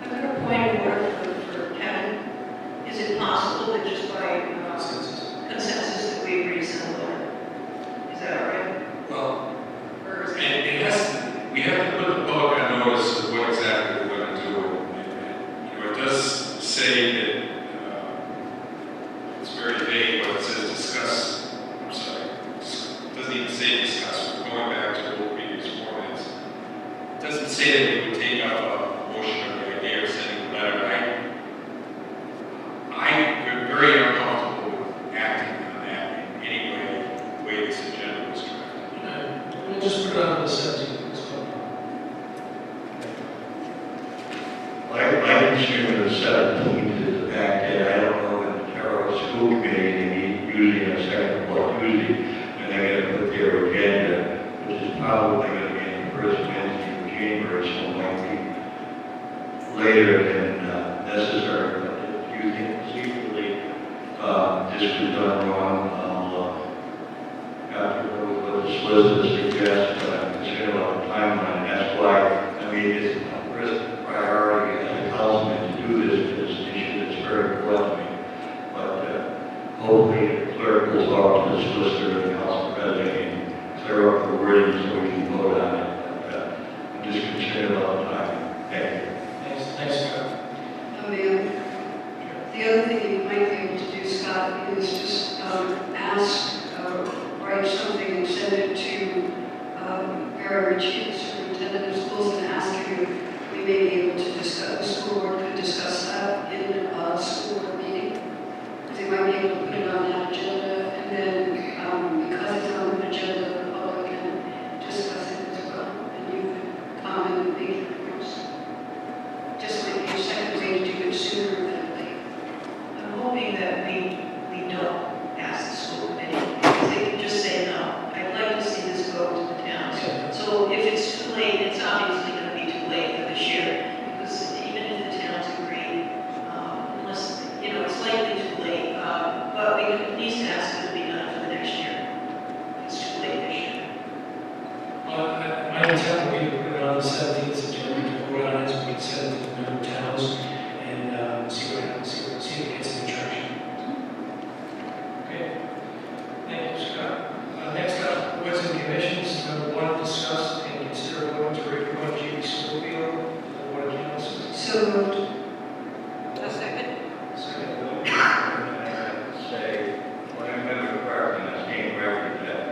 I've got a point of order for it doesn't say that we would take up a motion or the idea of sending a letter. I'm very uncomfortable with acting on that in any way, the way this agenda was drafted. We'll just put it on the 17th. My concern with the 17th is the fact that I don't know when the Terrell School Committee, they meet usually on a second or Tuesday, and they're going to put their agenda, which is probably going to be in the first Wednesday of January, so it might be later than necessary. But if you think secretly this was done wrong, I'll have to go with what the solicitor suggests, but I'm concerned about the timeline. That's why, I mean, it's a first priority as a councilman to do this, because it's an issue that's very important to me. But hopefully the clerk will talk to the solicitor and the council president and clear up the wording so we can vote on it. But I'm just concerned about the timing. Thank you. Thanks, Scott. Ma'am, the other thing you might be able to do, Scott, is just write something and send it to Vera Ritchie, the superintendent of schools, and ask him if we may be able to discuss, the school board could discuss that in a school board meeting. Because they might be able to put it on that agenda, and then because it's on the agenda, the public can discuss it as well, and you can comment and make your remarks. Just might be a second way to do it sooner than later. I'm hoping that we don't ask the school committee, because they can just say no. I'd like to see this go to the towns. So if it's too late, it's obviously going to be too late for this year, because even if the towns agree, unless, it's likely too late, but we can at least ask it to be done for the next year. It's too late this year. My intent would be to put it on the 17th agenda, to vote on it, so we can send it to the member towns and see what happens, see if it gets any traction. Okay. Thank you, Scott. Next up, boards and commissions. Number one, discuss and consider voting to recommend G.B. Schofield to the Board of Council. So moved. A second. Second. Say, when I'm member of Park, and I stand corrected that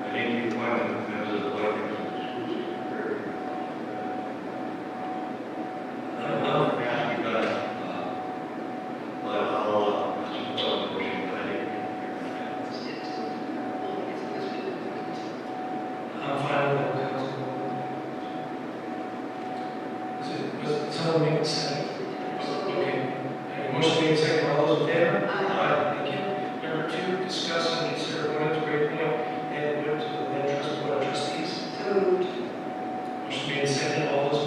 I think the appointment of members of the Board of Council is very but I'll support the motion. I'm fine with the council. Was someone make a second? Okay. Motion made second. All those in favor? Aye. Thank you. Number two, discuss and consider voting to reappoint Ed Wood to the Land Trust Board of Trustees. So moved. Motion made second. All those in